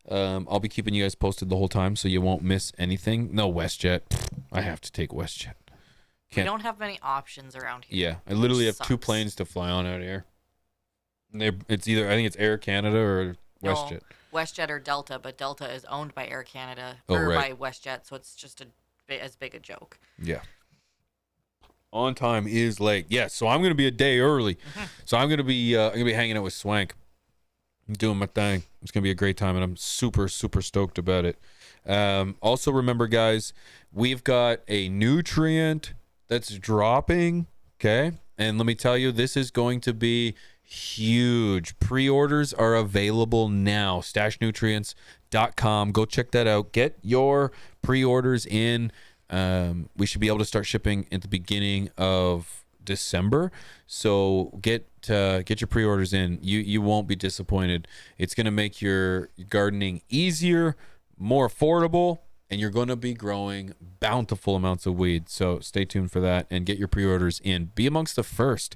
I'll be keeping you guys posted the whole time, so you won't miss anything. No WestJet. I have to take WestJet. We don't have many options around here. Yeah, I literally have 2 planes to fly on out here. It's either, I think it's Air Canada or WestJet. No, WestJet or Delta, but Delta is owned by Air Canada right. by WestJet, so it's just as big a joke. Yeah. On time is late. Yeah, so I'm gonna be a day early. So I'm gonna be hanging out with Swank. I'm doing my thing. It's gonna be a great time, and I'm super stoked about it. Also remember, guys, we've got a nutrient that's dropping. Okay, and let me tell you, this is going to be huge. Pre-orders are available now. StashNutrients.com. Go check that out. Get your pre-orders in. We should be able to start shipping at the beginning of December. So get your pre-orders in. You won't be disappointed. It's going to make your gardening easier, more affordable, and you're going to be growing bountiful amounts of weed. So stay tuned for that and get your pre-orders in. Be amongst the first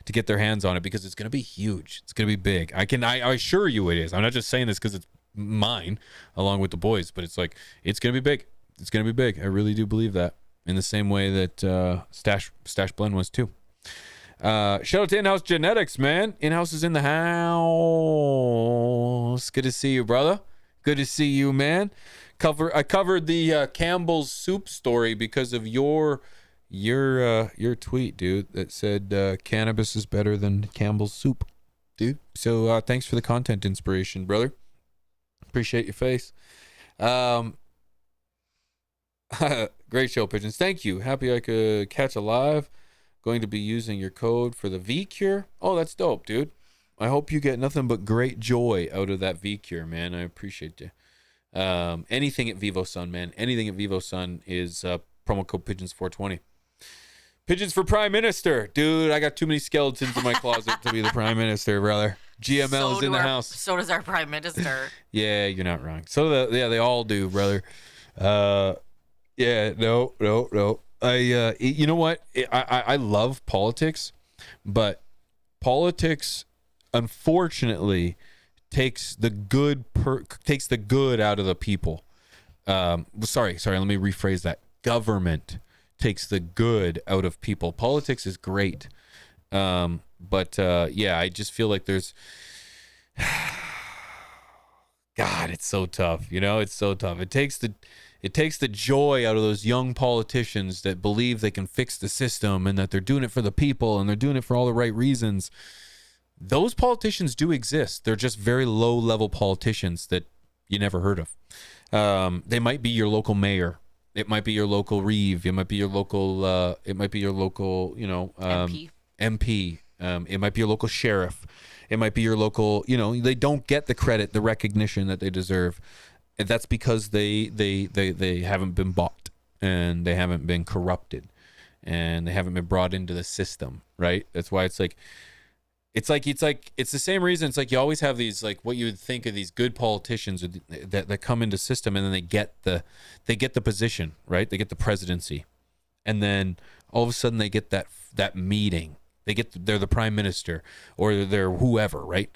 to get their hands on it, because it's going to be huge. It's going to be big. I assure you it is. I'm not just saying this because it's mine along with the boys, but it's like, it's going to be big. It's going to be big. I really do believe that, in the same way that Stash Blend was too. Shout out to In-House Genetics, man. In-House is in the house. Good to see you, brother. Good to see you, man. I covered the Campbell's soup story because of your tweet, dude, that said cannabis is better than Campbell's soup, dude. So thanks for the content inspiration, brother. Appreciate your face. Great show, Pigeons. Thank you. Happy I could catch a live. Going to be using your code for the V-Cure. Oh, that's dope, dude. I hope you get nothing but great joy out of that V-Cure, man. I appreciate you. Anything at VivoSun, man. Anything at VivoSun is promo code Pigeons420. Pigeons for Prime Minister. Dude, I got too many skeletons in my closet to be the Prime Minister, brother. GML is in the house. So does our Prime Minister. Yeah, you're not wrong. They all do, brother. Yeah, no. You know what? I love politics, but politics, unfortunately, takes the good out of the people. Sorry. Let me rephrase that. Government takes the good out of people. Politics is great, but I just feel like there's. God, it's so tough. It's so tough. It takes the joy out of those young politicians that believe they can fix the system and that they're doing it for the people and they're doing it for all the right reasons. Those politicians do exist. They're just very low-level politicians that you never heard of. They might be your local mayor. It might be your local reeve. It might be your local. MP. MP. It might be your local sheriff. It might be your local. They don't get the credit, the recognition that they deserve. And that's because they haven't been bought and they haven't been corrupted and they haven't been brought into the system, right? That's why it's the same reason. It's like you always have these, like, what you would think of these good politicians that come into system, and then they get the position, right? They get the presidency, and then all of a sudden they get that meeting. They're the prime minister or they're whoever, right?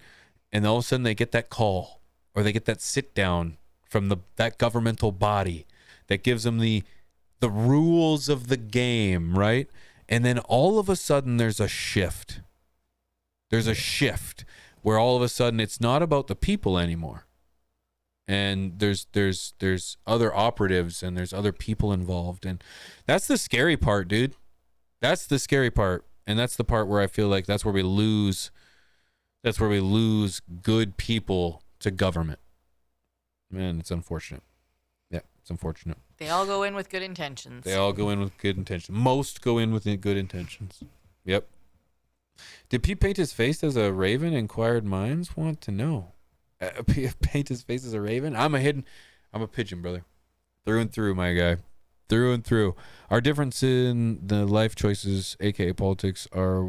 And all of a sudden they get that call or they get that sit down from that governmental body that gives them the rules of the game, right? And then all of a sudden there's a shift. There's a shift where all of a sudden it's not about the people anymore. And there's other operatives and there's other people involved. And that's the scary part, dude. That's the scary part. And that's the part where I feel like that's where we lose good people to government. Man, it's unfortunate. Yeah, it's unfortunate. They all go in with good intentions. They all go in with good intentions. Most go in with good intentions. Yep. Did Pete paint his face as a raven? Inquired minds want to know. Paint his face as a raven? I'm a pigeon, brother. Through and through, my guy. Through and through. Our difference in the life choices, aka politics, are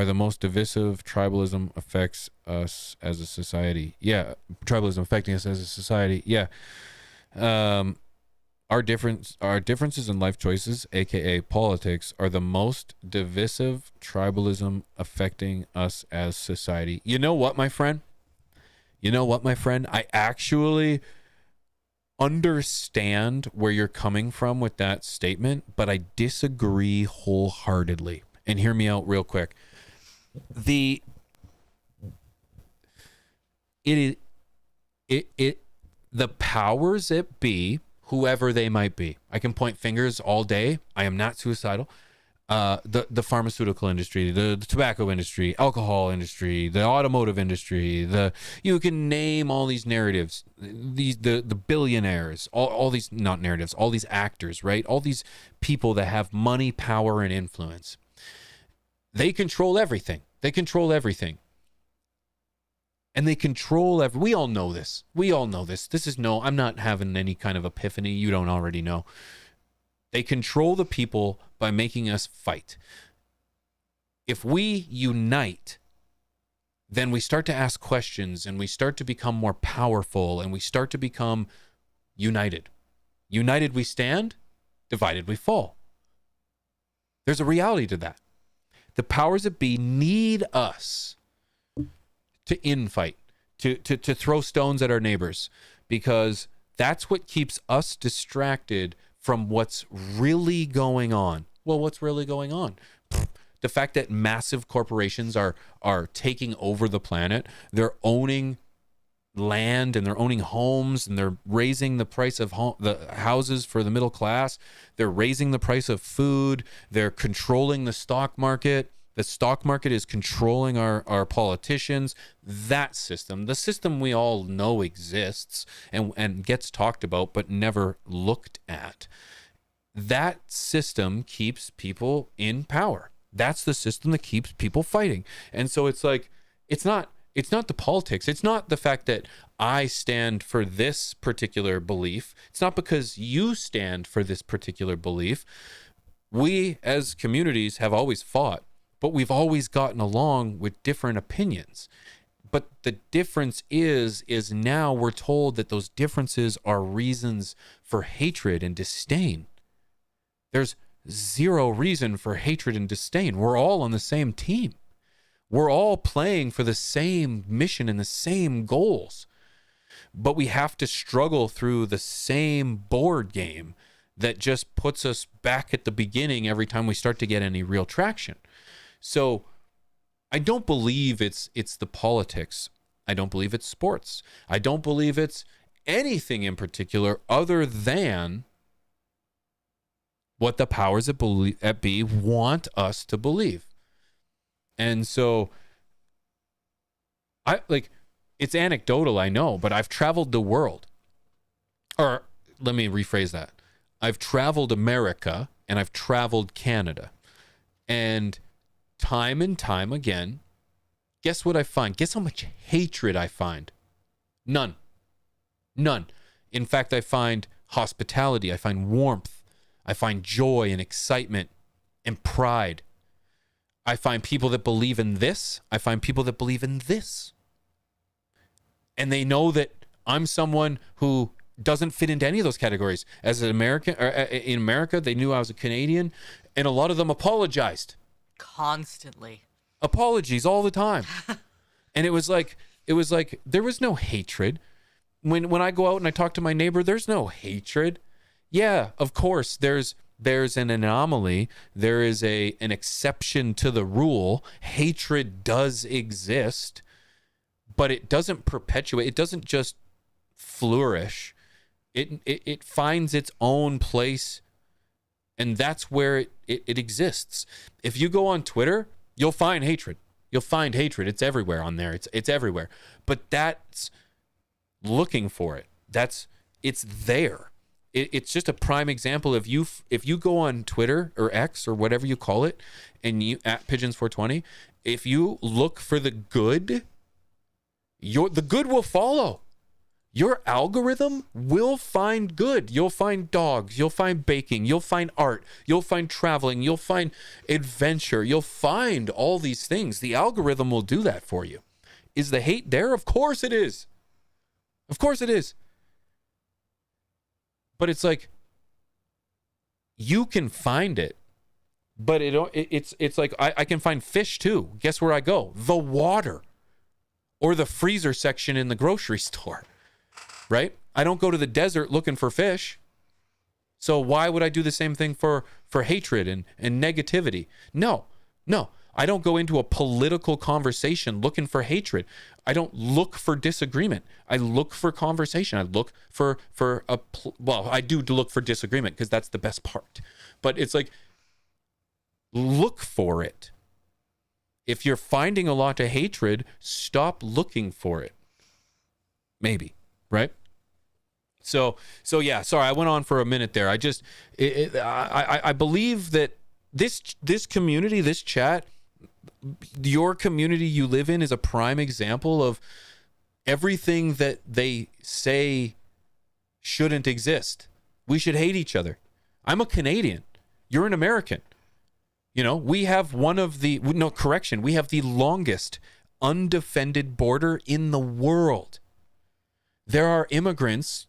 the most divisive. Tribalism affects us as a society. Yeah, tribalism affecting us as a society. Yeah. Our differences in life choices, aka politics, are the most divisive. Tribalism affecting us as society. You know what, my friend? I actually understand where you're coming from with that statement, but I disagree wholeheartedly. And hear me out real quick. The powers that be, whoever they might be, I can point fingers all day. I am not suicidal. The pharmaceutical industry, the tobacco industry, alcohol industry, the automotive industry, you can name all these narratives, the billionaires, all these, not narratives, all these actors, right? All these people that have money, power, and influence. They control everything. And they control we all know this. I'm not having any kind of epiphany you don't already know. They control the people by making us fight. If we unite, then we start to ask questions and we start to become more powerful and we start to become united. United we stand, divided we fall. There's a reality to that. The powers that be need us to infight, to throw stones at our neighbors, because that's what keeps us distracted from what's really going on. Well, what's really going on? The fact that massive corporations are taking over the planet. They're owning land and they're owning homes and they're raising the price of the houses for the middle class. They're raising the price of food. They're controlling the stock market. The stock market is controlling our politicians. That system, the system we all know exists and gets talked about but never looked at, that system keeps people in power. That's the system that keeps people fighting. And so it's like, it's not the politics. It's not the fact that I stand for this particular belief. It's not because you stand for this particular belief. We as communities have always fought, but we've always gotten along with different opinions. But the difference is now we're told that those differences are reasons for hatred and disdain. There's zero reason for hatred and disdain. We're all on the same team. We're all playing for the same mission and the same goals. But we have to struggle through the same board game that just puts us back at the beginning every time we start to get any real traction. So I don't believe it's the politics. I don't believe it's sports. I don't believe it's anything in particular other than what the powers that be want us to believe. And so it's anecdotal, I know, but I've traveled the world. Or let me rephrase that. I've traveled America and I've traveled Canada. And time and time again, guess what I find? Guess how much hatred I find? None. In fact, I find hospitality. I find warmth. I find joy and excitement and pride. I find people that believe in this. I find people that believe in this. And they know that I'm someone who doesn't fit into any of those categories. As an American, or in America, they knew I was a Canadian, and a lot of them apologized. Constantly. Apologies all the time. And it was like there was no hatred. When I go out and I talk to my neighbor, there's no hatred. Yeah, of course, there's an anomaly. There is an exception to the rule. Hatred does exist, but it doesn't perpetuate. It doesn't just flourish. It finds its own place, and that's where it exists. If you go on Twitter, you'll find hatred. It's everywhere on there. It's everywhere. But looking for it. It's there. It's just a prime example of if you go on Twitter or X or whatever you call it, and you at Pigeons420, if you look for the good, the good will follow. Your algorithm will find good. You'll find dogs. You'll find baking. You'll find art. You'll find traveling. You'll find adventure. You'll find all these things. The algorithm will do that for you. Is the hate there? Of course it is. Of course it is. But it's like, you can find it, but it's like I can find fish too. Guess where I go? The water or the freezer section in the grocery store. Right? I don't go to the desert looking for fish. So why would I do the same thing for hatred and negativity? No. I don't go into a political conversation looking for hatred. I don't look for disagreement. I look for conversation. I look I do look for disagreement because that's the best part. But it's like, look for it. If you're finding a lot of hatred, stop looking for it. Maybe. Right? So yeah, sorry, I went on for a minute there. I believe that this community, this chat, your community you live in is a prime example of everything that they say shouldn't exist. We should hate each other. I'm a Canadian. You're an American. You know, we have we have the longest undefended border in the world. There are immigrants,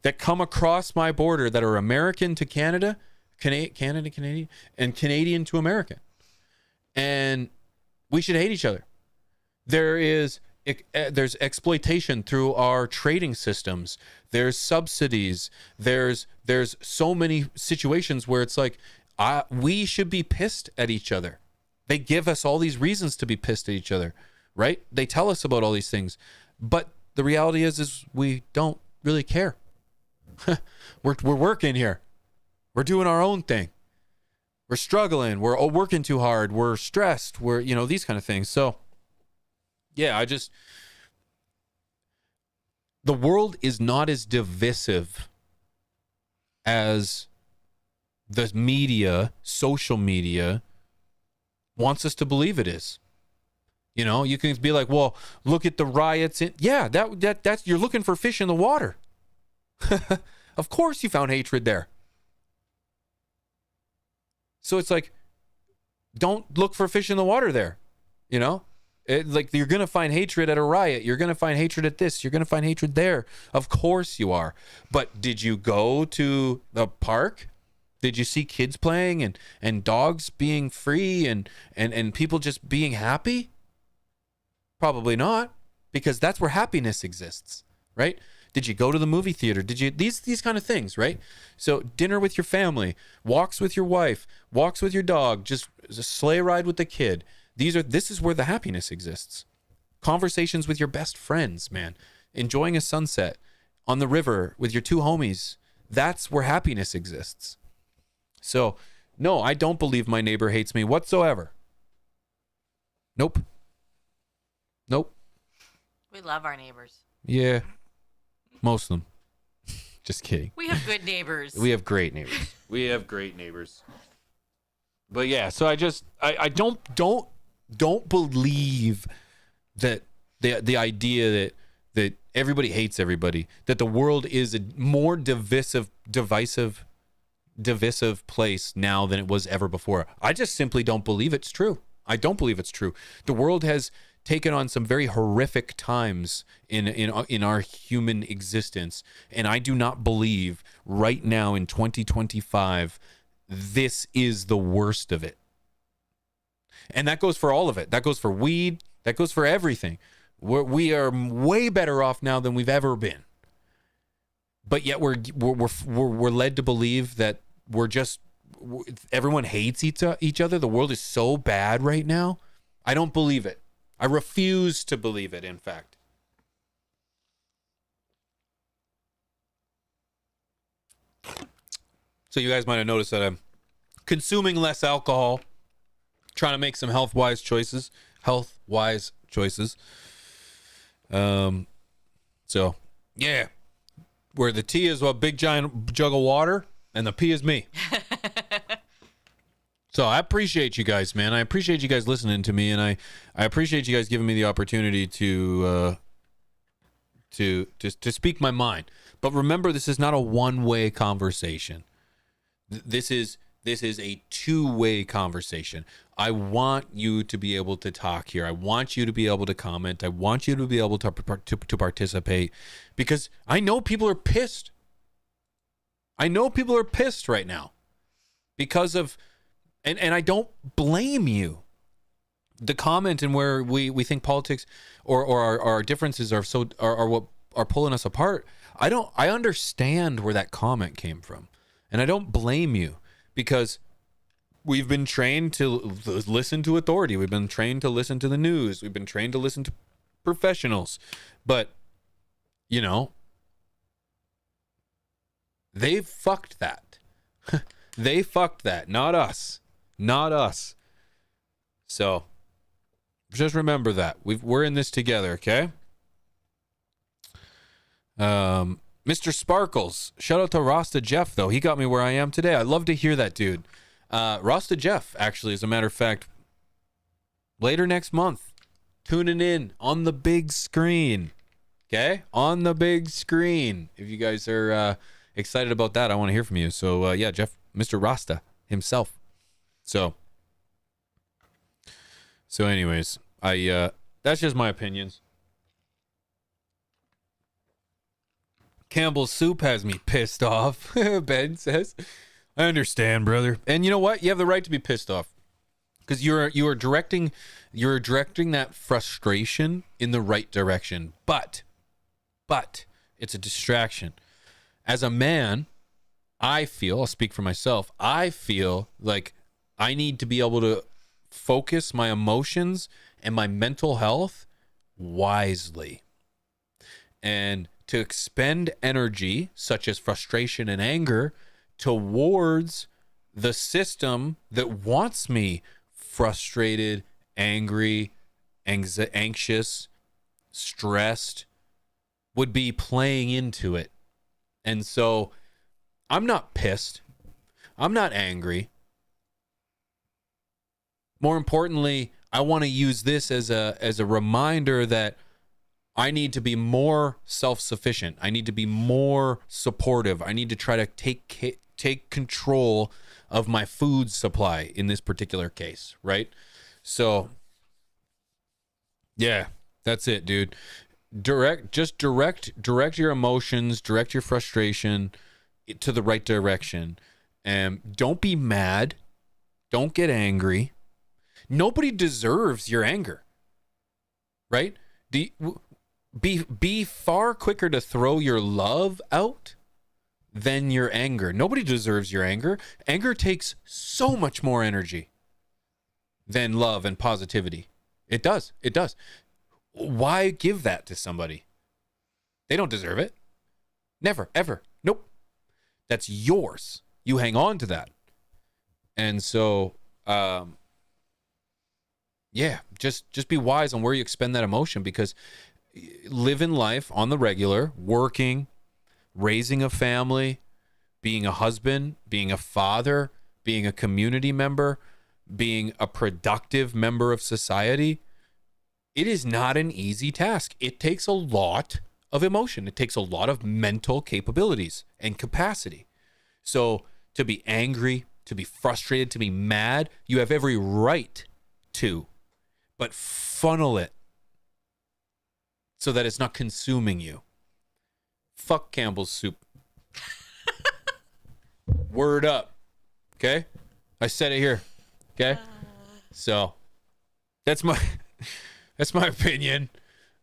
that come across my border that are American to Canada, Canada to Canadian, and Canadian to American. And we should hate each other. There's exploitation through our trading systems. There's subsidies. There's so many situations where it's like, we should be pissed at each other. They give us all these reasons to be pissed at each other, right? They tell us about all these things. But the reality is we don't really care. We're working here. We're doing our own thing. We're struggling. We're working too hard. We're stressed. We're, these kind of things. So, yeah, the world is not as divisive as the media, social media, wants us to believe it is. You can be like, well, look at the riots. That's you're looking for fish in the water. Of course you found hatred there. So it's like, don't look for fish in the water there. Like you're going to find hatred at a riot. You're going to find hatred at this. You're going to find hatred there. Of course you are. But did you go to the park? Did you see kids playing and dogs being free and people just being happy? Probably not, because that's where happiness exists, right? Did you go to the movie theater? Did you these kind of things, right? So dinner with your family, walks with your wife, walks with your dog, just a sleigh ride with the kid. This is where the happiness exists. Conversations with your best friends, man. Enjoying a sunset on the river with your two homies. That's where happiness exists. So, no, I don't believe my neighbor hates me whatsoever. Nope. We love our neighbors. Yeah. Most of them. Just kidding. We have good neighbors. We have great neighbors. But yeah, so I don't believe that the idea that everybody hates everybody, that the world is a more divisive place now than it was ever before. I just simply don't believe it's true. I don't believe it's true. The world has taken on some very horrific times in our human existence, and I do not believe right now in 2025 this is the worst of it. And that goes for all of it. That goes for weed. That goes for everything. We are way better off now than we've ever been. But yet we're led to believe that everyone hates each other. The world is so bad right now. I don't believe it. I refuse to believe it, in fact. So you guys might have noticed that I'm consuming less alcohol, trying to make some health-wise choices. So Yeah. Where the T is a big giant jug of water and the P is me. So I appreciate you guys, man. I appreciate you guys listening to me, and I appreciate you guys giving me the opportunity to speak my mind. But remember, this is not a one-way conversation. This is a two-way conversation. I want you to be able to talk here. I want you to be able to comment. I want you to be able to participate, because I know people are pissed. I know people are pissed right now because of, and I don't blame you. The comment and where we think politics or our differences are what are pulling us apart. I understand where that comment came from, and I don't blame you, because we've been trained to listen to authority. We've been trained to listen to the news. We've been trained to listen to professionals. But, you know, they've fucked that. They fucked that, not us. Not us. So, just remember that. We're in this together, okay? Mr. Sparkles, shout out to Rasta Jeff, though. He got me where I am today. I love to hear that, dude. Rasta Jeff, actually, as a matter of fact, later next month, tuning in on the big screen. Okay? On the big screen. If you guys are excited about that, I want to hear from you. So, yeah, Jeff, Mr. Rasta himself. So anyways, that's just my opinions. Campbell's soup has me pissed off, Ben says. I understand, brother. And you know what? You have the right to be pissed off, because you are directing that frustration in the right direction. But it's a distraction. As a man, I'll speak for myself, I feel like I need to be able to focus my emotions and my mental health wisely, and to expend energy such as frustration and anger towards the system that wants me frustrated, angry, anxious, stressed, would be playing into it. And so I'm not pissed. I'm not angry. More importantly, I want to use this as a reminder that I need to be more self-sufficient. I need to be more supportive. I need to try to take control of my food supply in this particular case, right? So, yeah, that's it, dude. Direct your emotions, direct your frustration to the right direction. And don't be mad. Don't get angry. Nobody deserves your anger, right? Be far quicker to throw your love out than your anger. Nobody deserves your anger. Anger takes so much more energy than love and positivity. It does. It does. Why give that to somebody? They don't deserve it. Never, ever. Nope. That's yours. You hang on to that. And so, yeah, just be wise on where you expend that emotion, because living life on the regular, working, raising a family, being a husband, being a father, being a community member, being a productive member of society, it is not an easy task. It takes a lot of emotion. It takes a lot of mental capabilities and capacity. So to be angry, to be frustrated, to be mad, you have every right to, but funnel it so that it's not consuming you. Fuck Campbell's soup. Word up. Okay? I said it here. Okay? So that's my opinion.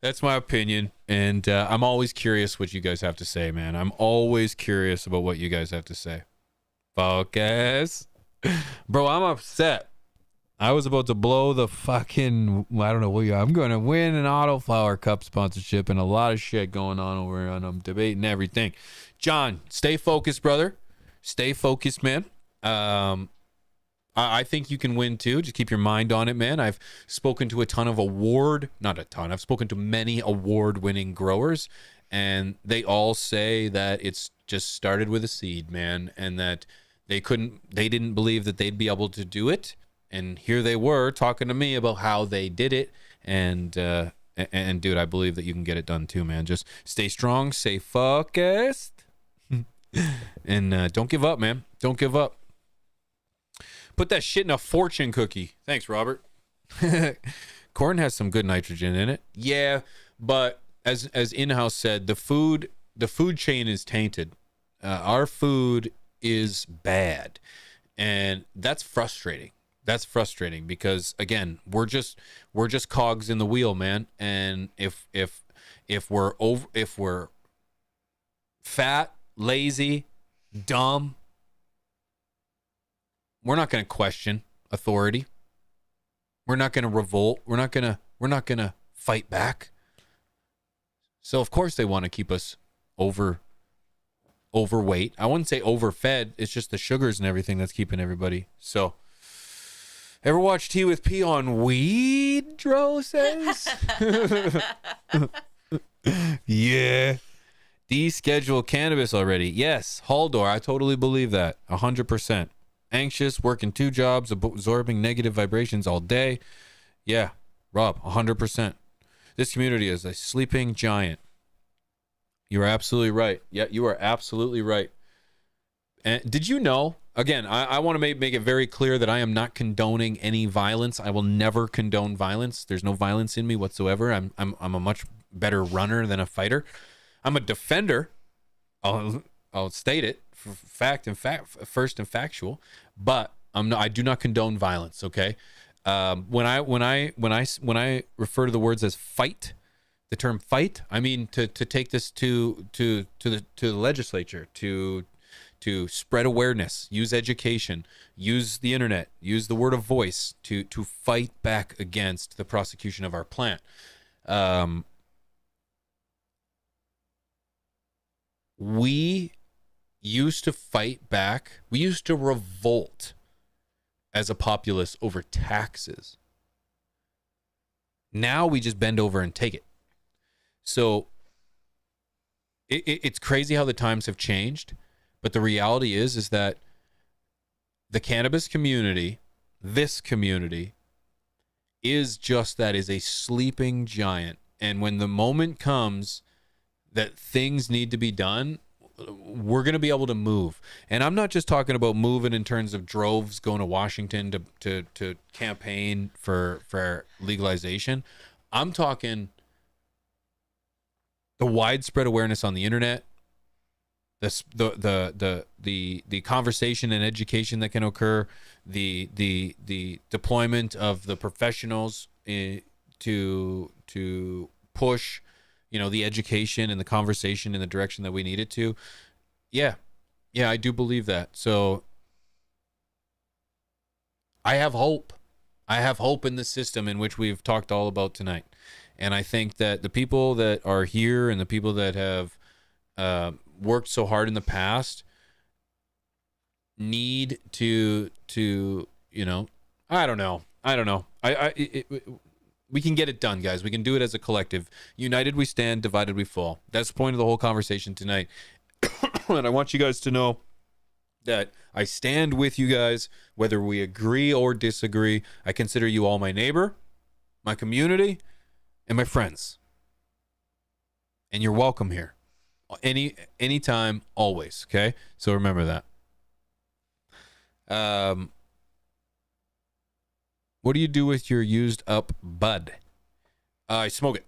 That's my opinion. And I'm always curious what you guys have to say, man. I'm always curious about what you guys have to say. Focus. Bro, I'm upset. I was about to blow the fucking, I don't know what I'm going to win an Autoflower Cup sponsorship and a lot of shit going on over here, and I'm debating everything. John, stay focused, brother. Stay focused, man. I think you can win too. Just keep your mind on it, man. I've spoken to I've spoken to many award-winning growers, and they all say that it's just started with a seed, man, and that they didn't believe that they'd be able to do it, and here they were talking to me about how they did it, and dude, I believe that you can get it done too, man. Just stay strong, stay focused, and don't give up, man. Don't give up. Put that shit in a fortune cookie. Thanks, Robert. Corn has some good nitrogen in it. Yeah, but as In-House said, the food chain is tainted. Our food is bad, and that's frustrating. That's frustrating because, again, we're just cogs in the wheel, man. And if we're fat, lazy, dumb, we're not going to question authority. We're not going to revolt. We're not going to fight back. So of course they want to keep us overweight. I wouldn't say overfed. It's just the sugars and everything that's keeping everybody. So, ever watch Tea with P on weed? Dro says. Yeah. Deschedule cannabis already. Yes, Haldor. I totally believe that. 100%. Anxious, working 2 jobs, absorbing negative vibrations all day. Yeah, Rob, 100%. This community is a sleeping giant. You are absolutely right. Yeah, you are absolutely right. And did you know, again, I want to make it very clear that I am not condoning any violence. I will never condone violence. There's no violence in me whatsoever. I'm a much better runner than a fighter. I'm a defender. I'll state it for first and factual, but I do not condone violence. Okay. When I refer to the words as fight, the term fight, I mean to take this to the legislature, to spread awareness, use education, use the internet, use the word of voice to fight back against the prosecution of our plant. We used to fight back. We used to revolt as a populace over taxes. Now we just bend over and take it. So it's crazy how the times have changed, but the reality is that the cannabis community, this community, is just that, is a sleeping giant. And when the moment comes that things need to be done, we're going to be able to move. And I'm not just talking about moving in terms of droves going to Washington to campaign for legalization. I'm talking the widespread awareness on the internet, the conversation and education that can occur, the deployment of the professionals to push, the education and the conversation in the direction that we need it to. Yeah, I do believe that. So I have hope. I have hope in the system in which we've talked all about tonight. And I think that the people that are here and the people that have worked so hard in the past need to I don't know. We can get it done, guys. We can do it as a collective. United we stand, divided we fall. That's the point of the whole conversation tonight. And I want you guys to know that I stand with you guys, whether we agree or disagree. I consider you all my neighbor, my community, and my friends. And you're welcome here. Anytime, always. Okay? So remember that. What do you do with your used up bud? I smoke it.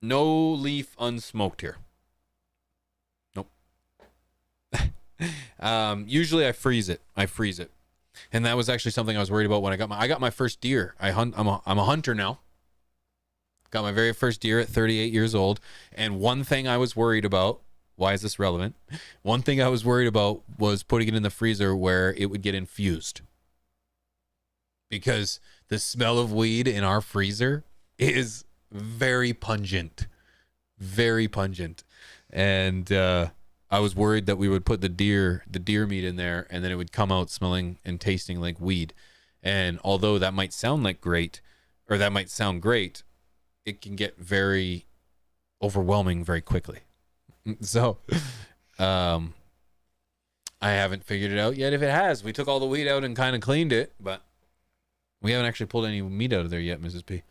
No leaf unsmoked here. Nope. Usually I freeze it. And that was actually something I was worried about when I got my first deer. I'm a hunter now. Got my very first deer at 38 years old. And one thing I was worried about, why is this relevant? One thing I was worried about was putting it in the freezer where it would get infused. Because the smell of weed in our freezer is very pungent. Very pungent. And I was worried that we would put the deer meat in there and then it would come out smelling and tasting like weed. And although that might sound great, it can get very overwhelming very quickly. So, I haven't figured it out yet if it has. We took all the weed out and kind of cleaned it, but we haven't actually pulled any meat out of there yet, Mrs. P.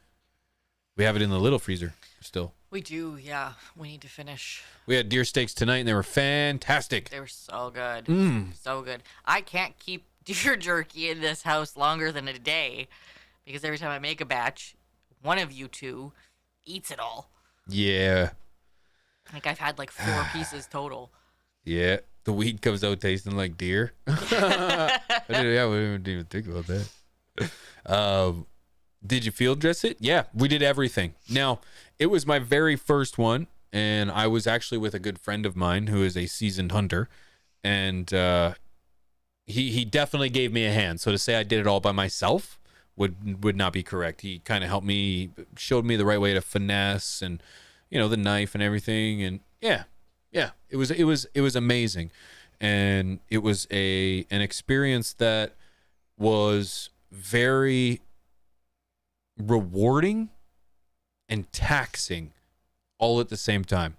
We have it in the little freezer still. We do, yeah. We need to finish. We had deer steaks tonight, and they were fantastic. They were so good. Mm. So good. I can't keep deer jerky in this house longer than a day because every time I make a batch, one of you two eats it all. Yeah. Like I've had like 4 pieces total. Yeah. The weed comes out tasting like deer. I didn't even think about that. Did you field dress it? Yeah, we did everything. Now, it was my very first one, and I was actually with a good friend of mine who is a seasoned hunter, and he definitely gave me a hand. So to say I did it all by myself would not be correct. He kind of helped me, showed me the right way to finesse, and the knife and everything, and yeah, it was amazing, and it was an experience that was very rewarding and taxing all at the same time.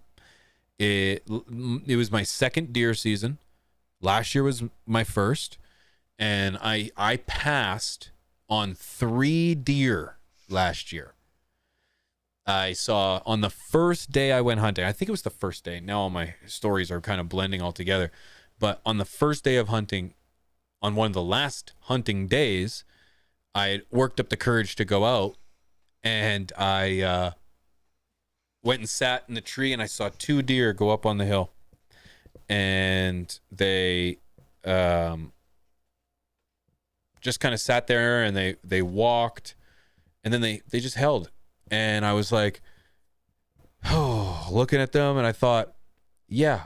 It was my second deer season. Last year was my first, and I passed on 3 deer last year. I saw on the first day I went hunting. I think it was the first day. Now all my stories are kind of blending all together. But on the first day of hunting, on one of the last hunting days, I worked up the courage to go out, and I went and sat in the tree, and I saw 2 deer go up on the hill, and they just kind of sat there, and they walked, and then they just held, and I was like, oh, looking at them, and I thought, yeah,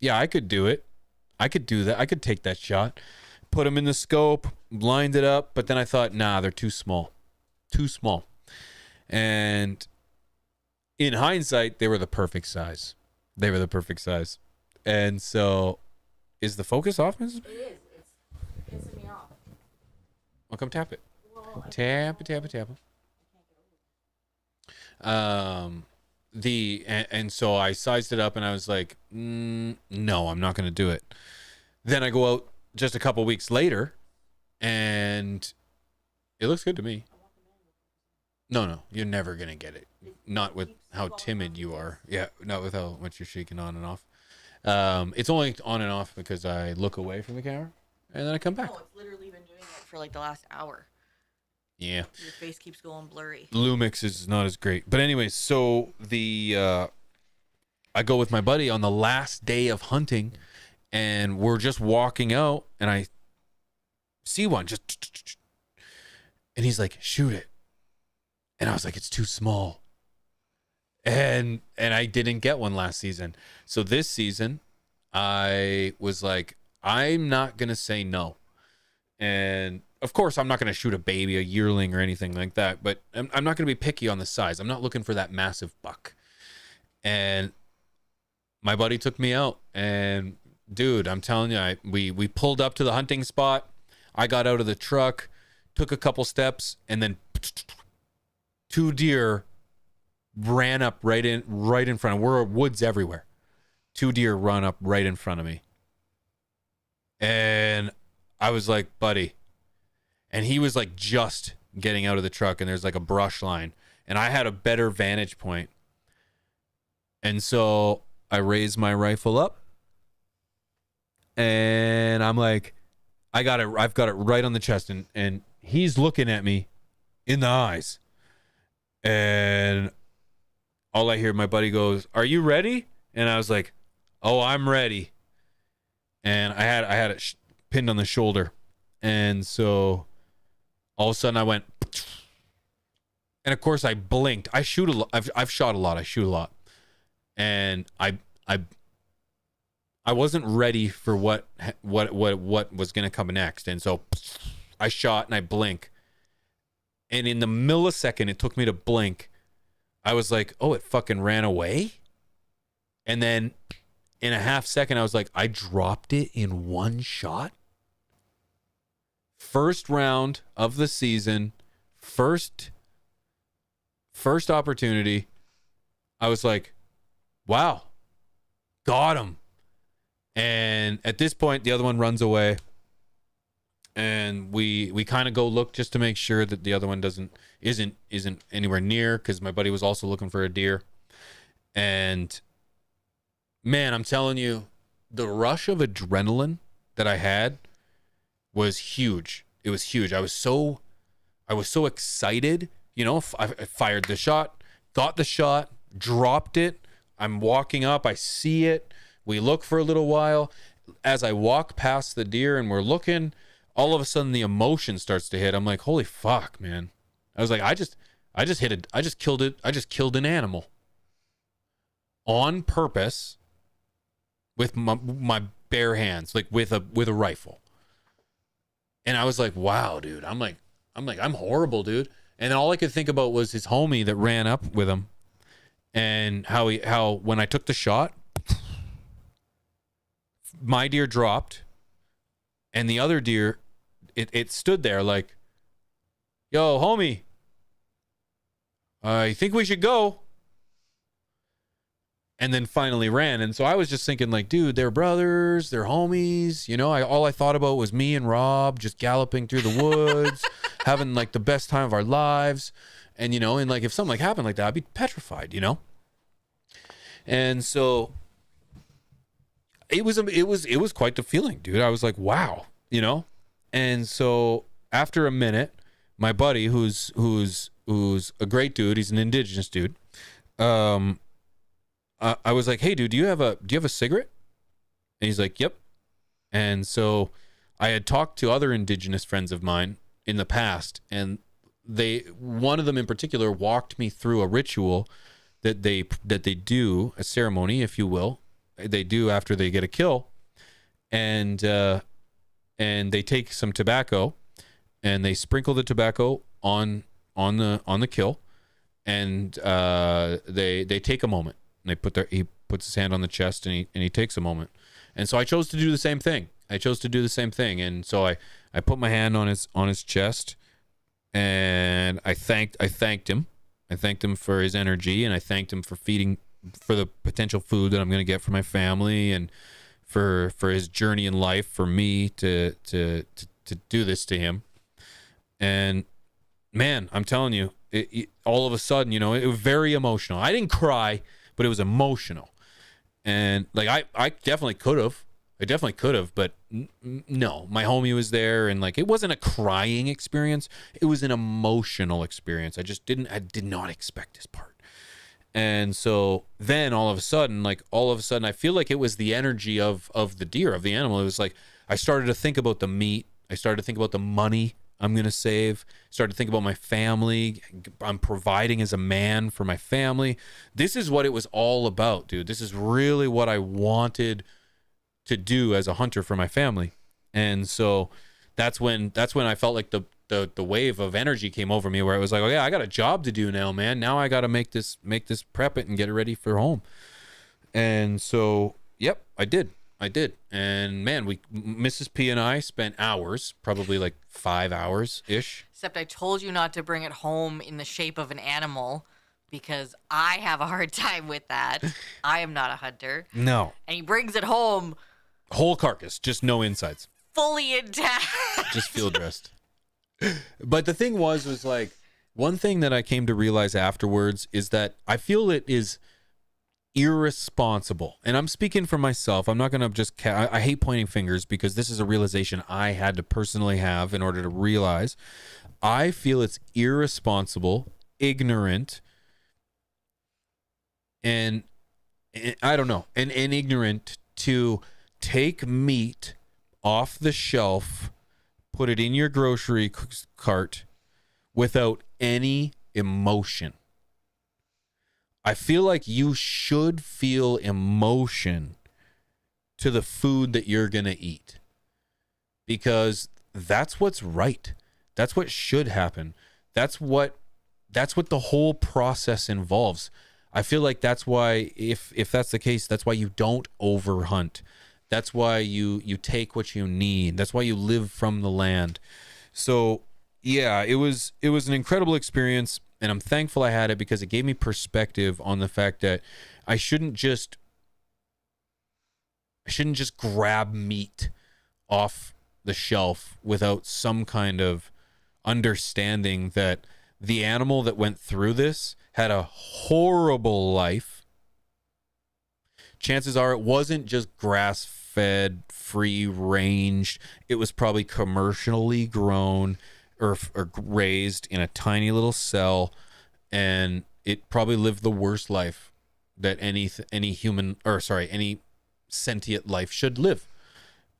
I could do it. I could do that. I could take that shot. Put them in the scope, lined it up, but then I thought, nah, they're too small. And in hindsight, they were the perfect size. And so, is the focus off, Mrs.? It is. It's pissing me off. Well, come tap it. Tap it. And so I sized it up, and I was like, no, I'm not going to do it. Then I go out just a couple weeks later, and it looks good to me. No, you're never going to get it. Not with how timid you are. Yeah, not with how much you're shaking on and off. It's only on and off because I look away from the camera, and then I come back. No, it's literally been doing it for like the last hour. Yeah. Your face keeps going blurry. Lumix is not as great. But anyway, so I go with my buddy on the last day of hunting, and we're just walking out, and I see one and he's like, shoot it. And I was like, it's too small. And I didn't get one last season. So this season, I was like, I'm not going to say no. And of course, I'm not going to shoot a baby, a yearling or anything like that, but I'm not going to be picky on the size. I'm not looking for that massive buck. And my buddy took me out, and dude, I'm telling you, we pulled up to the hunting spot. I got out of the truck, took a couple steps, and then 2 deer ran up right in front of. We're woods everywhere. 2 deer run up right in front of me. And I was like, buddy. And he was like just getting out of the truck, and there's like a brush line, and I had a better vantage point. And so I raised my rifle up, and I'm like, I've got it right on the chest, and he's looking at me in the eyes. And all I hear, my buddy goes, "Are you ready?" And I was like, "Oh, I'm ready." And I had it pinned on the shoulder. And so all of a sudden I went, and of course I blinked. I shoot a lot. I've shot a lot. I shoot a lot. And I wasn't ready for what was going to come next. And so I shot, and I blink. And in the millisecond it took me to blink, I was like, oh, it fucking ran away. And then in a half second, I was like, I dropped it in one shot. First round of the season, first opportunity. I was like, wow, got him. And at this point, the other one runs away. And we kind of go look just to make sure that the other one isn't anywhere near, because my buddy was also looking for a deer. And man, I'm telling you, the rush of adrenaline that I had was huge. It was huge. I was so excited. You know, I fired the shot, got the shot, dropped it. I'm walking up. I see it. We look for a little while. As I walk past the deer and we're looking, all of a sudden the emotion starts to hit. I'm like, holy fuck, man. I was like, I just killed an animal on purpose with my bare hands, like with a rifle. And I was like, wow, dude. I'm horrible, dude. And then all I could think about was his homie that ran up with him, and how when I took the shot, my deer dropped, and the other deer, it stood there like, yo, homie, I think we should go. And then finally ran. And so I was just thinking, like, dude, they're brothers, they're homies. You know, all I thought about was me and Rob just galloping through the woods, having like the best time of our lives. And, you know, and like if something like happened like that, I'd be petrified, you know? And so it was quite the feeling, dude. I was like, wow, you know? And so after a minute, my buddy, who's a great dude, he's an indigenous dude, I was like, hey, dude, do you have a cigarette? And he's like, yep. And so I had talked to other indigenous friends of mine in the past, and one of them in particular walked me through a ritual that they do, a ceremony, if you will, they do after they get a kill, and they take some tobacco and they sprinkle the tobacco on the kill, and they take a moment. And he puts his hand on the chest, and he takes a moment. And so I chose to do the same thing. And so I put my hand on his chest, and I thanked him. I thanked him for his energy, and I thanked him for the potential food that I'm going to get for my family, and for his journey in life, for me to do this to him. And man, I'm telling you, all of a sudden, you know, it was very emotional. I didn't cry, but it was emotional. And like I definitely could have, but no, my homie was there, and like it wasn't a crying experience, it was an emotional experience. I did not expect this part. And so then all of a sudden I feel like it was the energy of the deer, of the animal. It was like I started to think about the meat, I started to think about the money I'm going to save, started to think about my family. I'm providing as a man for my family. This is what it was all about, dude. This is really what I wanted to do as a hunter for my family. And so that's when I felt like the wave of energy came over me, where it was like, oh yeah, I got a job to do now, man. Now I got to make this prep it and get it ready for home. And so, yep, I did. And man, Mrs. P and I spent hours, probably like 5 hours ish. Except I told you not to bring it home in the shape of an animal, because I have a hard time with that. I am not a hunter. No. And he brings it home. Whole carcass, just no insides. Fully intact. Just field dressed. But the thing was like, one thing that I came to realize afterwards is that I feel it is irresponsible, and I'm speaking for myself. I'm not going to just I hate pointing fingers, because this is a realization I had to personally have in order to realize. I feel it's irresponsible, ignorant, and I don't know, and ignorant to take meat off the shelf, put it in your grocery cart without any emotion. I feel like you should feel emotion to the food that you're going to eat, because that's what's right. That's what should happen. That's what the whole process involves. I feel like that's why, if that's the case, that's why you don't overhunt. That's why you take what you need. That's why you live from the land. So yeah, it was an incredible experience. And I'm thankful I had it, because it gave me perspective on the fact that I shouldn't just grab meat off the shelf without some kind of understanding that the animal that went through this had a horrible life. Chances are it wasn't just grass-fed, free-range. It was probably commercially grown or raised in a tiny little cell, and it probably lived the worst life that any sentient life should live.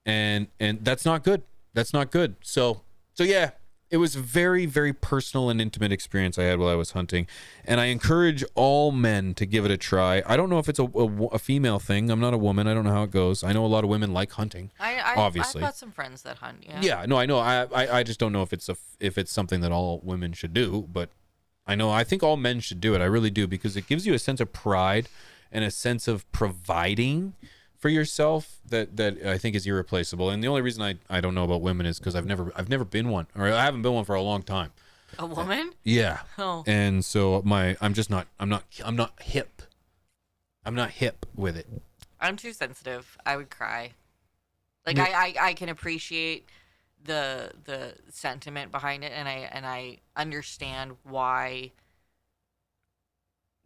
And that's not good. That's not good. So yeah, it was a very, very personal and intimate experience I had while I was hunting, and I encourage all men to give it a try. I don't know if it's a female thing. I'm not a woman. I don't know how it goes. I know a lot of women like hunting. Obviously, I've got some friends that hunt. Yeah, no, I know. I just don't know if it's something that all women should do, but I think all men should do it. I really do, because it gives you a sense of pride and a sense of providing for yourself that I think is irreplaceable. And the only reason I don't know about women is because I've never been one, or I haven't been one for a long time. A woman? Yeah. Oh. And so I'm not hip. I'm not hip with it. I'm too sensitive. I would cry. Like I can appreciate the sentiment behind it, and I understand why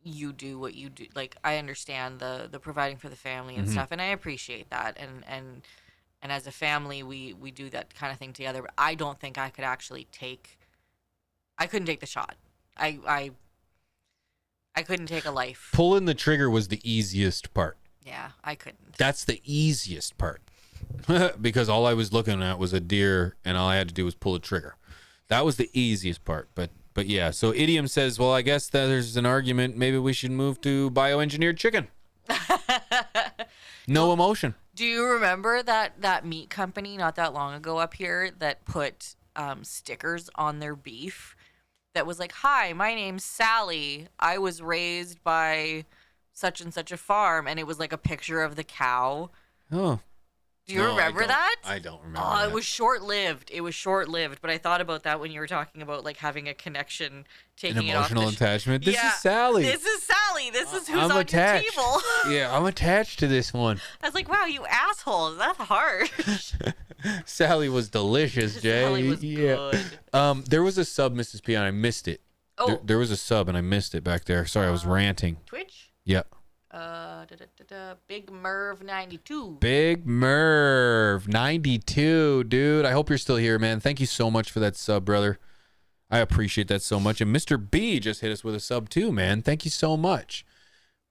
you do what you do. Like, I understand the providing for the family and stuff, and I appreciate that, and as a family we do that kind of thing together. But I don't think I could actually I couldn't take the shot. I couldn't take a life. Pulling the trigger was the easiest part. Yeah, I couldn't. That's the easiest part. Because all I was looking at was a deer, and all I had to do was pull the trigger. That was the easiest part. But yeah, so Idiom says, well, I guess that there's an argument. Maybe we should move to bioengineered chicken. No emotion. Do you remember that meat company not that long ago up here that put stickers on their beef that was like, "Hi, my name's Sally. I was raised by such and such a farm," and it was like a picture of the cow. Oh. Do you remember that? I don't remember. Oh, that. it was short-lived. It was short-lived, but I thought about that when you were talking about like having a connection, taking An it off emotional the attachment. This is Sally. This is Sally. This is who's I'm on attached. your table. Yeah, I'm attached to this one. I was like, wow, you assholes. That's harsh. Sally was delicious, Jay. Sally was good. There was a sub, Mrs. P, and I missed it. Oh. There was a sub, and I missed it back there. Sorry, I was ranting. Twitch? Yeah. Big Merv 92. Big Merv 92, dude. I hope you're still here, man. Thank you so much for that sub, brother. I appreciate that so much. And Mr. B just hit us with a sub too, man. Thank you so much.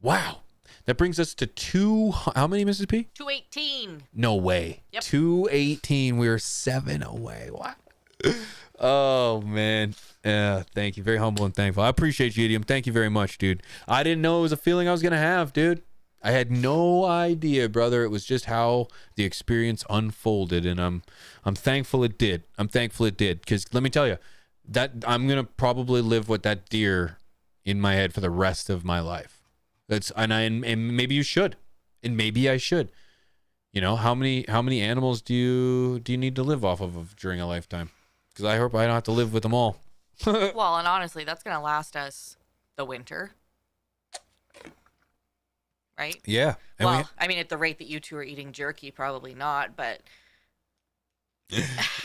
Wow. That brings us to how many, Mrs. P? 218. No way. Yep. 218. We were 7 away. Wow. Oh, man. Yeah, thank you. Very humble and thankful. I appreciate you, Idiom. Thank you very much, dude. I didn't know it was a feeling I was going to have, dude. I had no idea, brother. It was just how the experience unfolded, and I'm thankful it did. I'm thankful it did, because let me tell you, that I'm going to probably live with that deer in my head for the rest of my life. And maybe you should, and maybe I should. You know, how many animals do you need to live off of during a lifetime? Because I hope I don't have to live with them all. Well, and honestly, that's going to last us the winter. Right? Yeah. And well, I mean, at the rate that you two are eating jerky, probably not, but...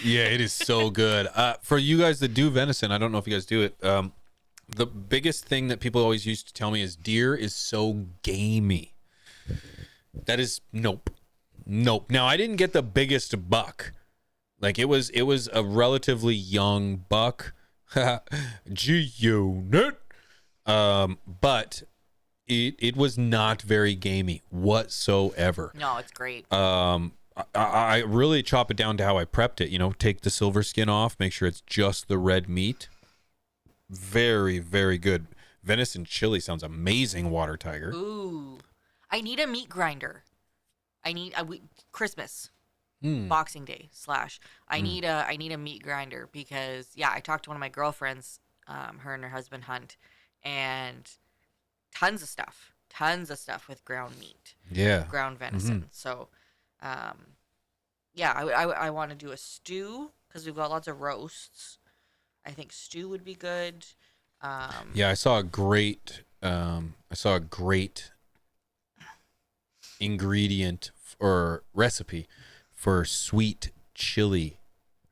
Yeah, it is so good. For you guys that do venison, I don't know if you guys do it. The biggest thing that people always used to tell me is deer is so gamey. That is nope. Now, I didn't get the biggest buck. Like, it was a relatively young buck. G-Unit. But it was not very gamey whatsoever. No, it's great. I really chop it down to how I prepped it. You know, take the silver skin off, make sure it's just the red meat. Very, very good. Venison chili sounds amazing, Water Tiger. Ooh. I need a meat grinder. I need Christmas. Boxing Day / I need a meat grinder, because I talked to one of my girlfriends, her and her husband hunt, and tons of stuff with ground meat, ground venison. So I want to do a stew, because we've got lots of roasts. I think stew would be good. I saw a great ingredient or recipe for sweet chili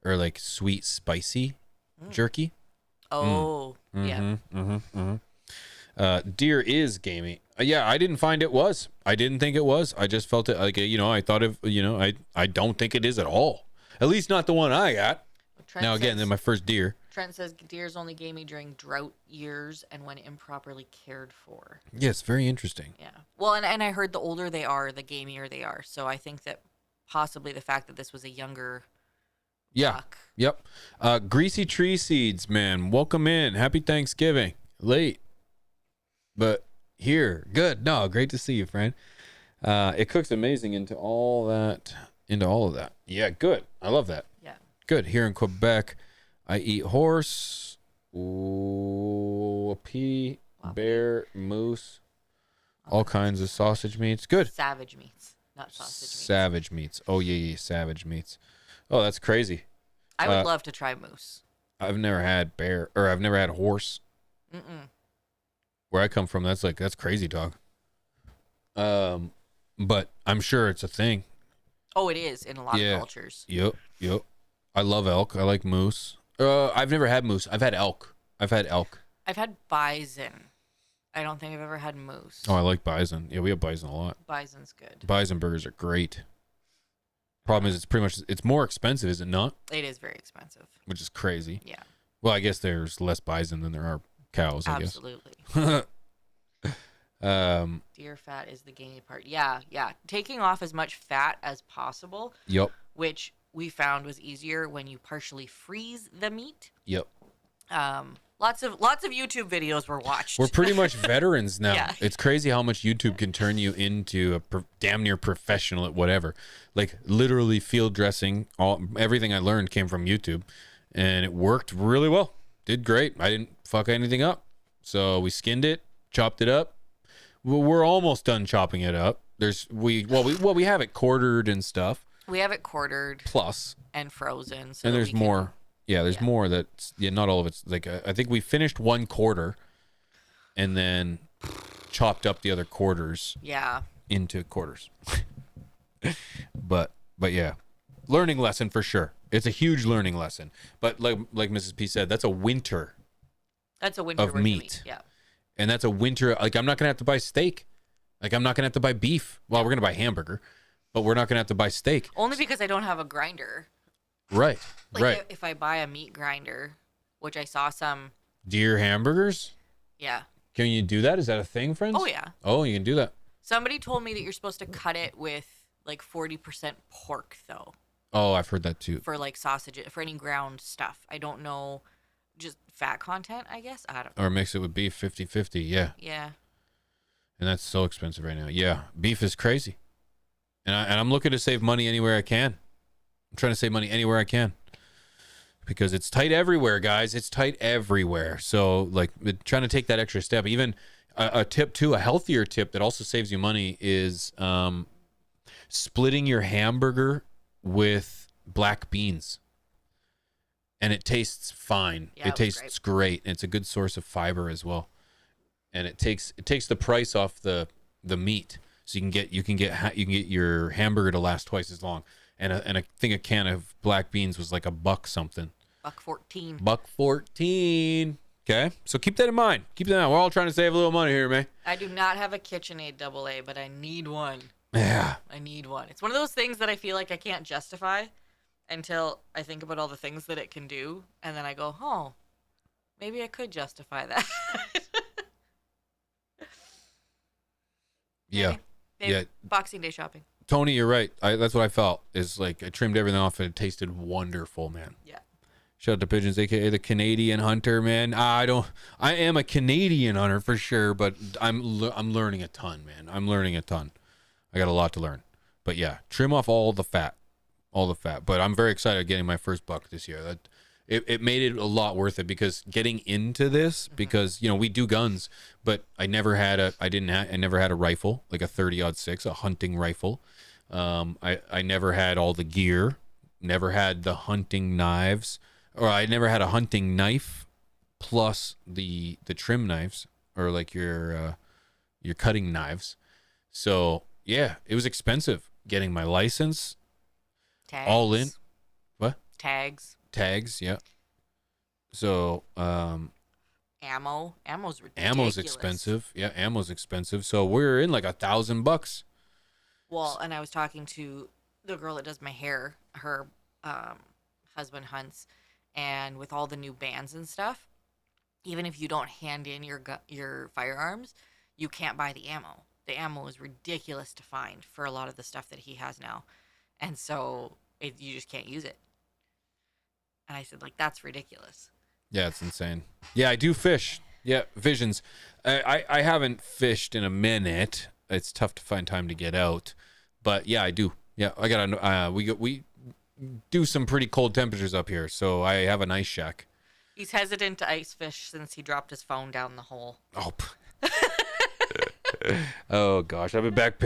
or like sweet spicy jerky. Oh, yeah. Deer is gamey. Yeah, I didn't find it was. I didn't think it was. I just felt it like, I thought of, I don't think it is at all. At least not the one I got. Now, again, they're my first deer. Trent says deer's only gamey during drought years and when improperly cared for. Yes, very interesting. Yeah. Well, and I heard the older they are, the gamier they are. So I think that possibly the fact that this was a younger buck. Yep. Greasy Tree Seeds, man. Welcome in. Happy Thanksgiving. Late. But here. Good. No, great to see you, friend. It cooks amazing into all of that. Yeah, good. I love that. Yeah. Good. Here in Quebec, I eat horse, wapiti, bear, moose, all kinds of sausage meats. Good. Savage meats, not sausage meats. Savage meats. Oh, yeah, savage meats. Oh, that's crazy. I would love to try moose. I've never had bear, or I've never had horse. Where I come from, that's crazy, dog. But I'm sure it's a thing. Oh, it is in a lot of cultures. Yep. I love elk. I like moose. I've never had moose. I've had elk. I've had bison. I don't think I've ever had moose. Oh, I like bison. Yeah, we have bison a lot. Bison's good. Bison burgers are great. Problem is, it's more expensive, is it not? It is very expensive. Which is crazy. Yeah. Well, I guess there's less bison than there are cows, I guess. Absolutely. Deer fat is the gamey part. Yeah. Taking off as much fat as possible. Yep. Which we found was easier when you partially freeze the meat. Yep. Lots of YouTube videos were watched. We're pretty much veterans now. Yeah. It's crazy how much YouTube can turn you into a damn near professional at whatever. Like literally field dressing. Everything I learned came from YouTube, and it worked really well. Did great. I didn't fuck anything up. So we skinned it, chopped it up. We're almost done chopping it up. We have it quartered and stuff. We have it quartered. Plus. And frozen. So and there's more. Yeah, there's more that's, not all of it's like, I think we finished one quarter and then chopped up the other quarters. Yeah. Into quarters. but yeah, learning lesson for sure. It's a huge learning lesson. But like Mrs. P said, that's a winter. That's a winter of meat. Yeah. And that's a winter, like I'm not going to have to buy steak. Like I'm not going to have to buy beef. Well, we're going to buy hamburger, but we're not going to have to buy steak. Only because I don't have a grinder. Right. Like if I buy a meat grinder, which I saw some deer hamburgers. Yeah. Can you do that? Is that a thing, friends? Oh yeah. Oh, you can do that. Somebody told me that you're supposed to cut it with like 40% pork though. Oh, I've heard that too. For like sausage, for any ground stuff. I don't know, just fat content, I guess. I don't know. Or mix it with beef 50-50. Yeah. Yeah. And that's so expensive right now. Yeah. Beef is crazy. And I'm looking to save money anywhere I can. I'm trying to save money anywhere I can. Because it's tight everywhere, guys. It's tight everywhere. So, like, trying to take that extra step. Even a tip, too, a healthier tip that also saves you money is splitting your hamburger with black beans. And it tastes fine. Yeah, it tastes great. And it's a good source of fiber as well. And it takes the price off the meat. So you can get your hamburger to last twice as long. And I think a can of black beans was like $1 something. $1.14. $1.14. Okay, so keep that in mind. We're all trying to save a little money here, man. I do not have a KitchenAid AA, but I need one. Yeah. I need one. It's one of those things that I feel like I can't justify until I think about all the things that it can do, and then I go, oh, maybe I could justify that. Yeah. Maybe. Yeah. Boxing Day shopping. Tony, you're right. That's what I felt. Is like I trimmed everything off and it tasted wonderful, man. Yeah. Shout out to Pigeons, aka the Canadian hunter, man. I am a Canadian hunter for sure, but I'm learning a ton, man. I'm learning a ton. I got a lot to learn. But yeah, trim off all the fat. But I'm very excited getting my first buck this year. It made it a lot worth it because getting into this, because we do guns, but I never had a rifle, like a 30-06, a hunting rifle. I never had all the gear, never had the hunting knives, or I never had a hunting knife plus the trim knives or like your cutting knives. So Yeah, it was expensive getting my license. Tags. All in. What? Tags. Tags, yeah. So, Ammo's ridiculous. ammo's expensive. Yeah, ammo's expensive. So we're in like $1,000. Well, and I was talking to the girl that does my hair. Her husband hunts, and with all the new bans and stuff, even if you don't hand in your firearms, you can't buy the ammo. The ammo is ridiculous to find for a lot of the stuff that he has now, and so you just can't use it. And I said, like, that's ridiculous. Yeah, it's insane. Yeah, I do fish. Yeah, visions. I haven't fished in a minute. It's tough to find time to get out, but yeah, I do. Yeah, I gotta. We do some pretty cold temperatures up here, so I have an ice shack. He's hesitant to ice fish since he dropped his phone down the hole. Oh. Oh gosh, I've been back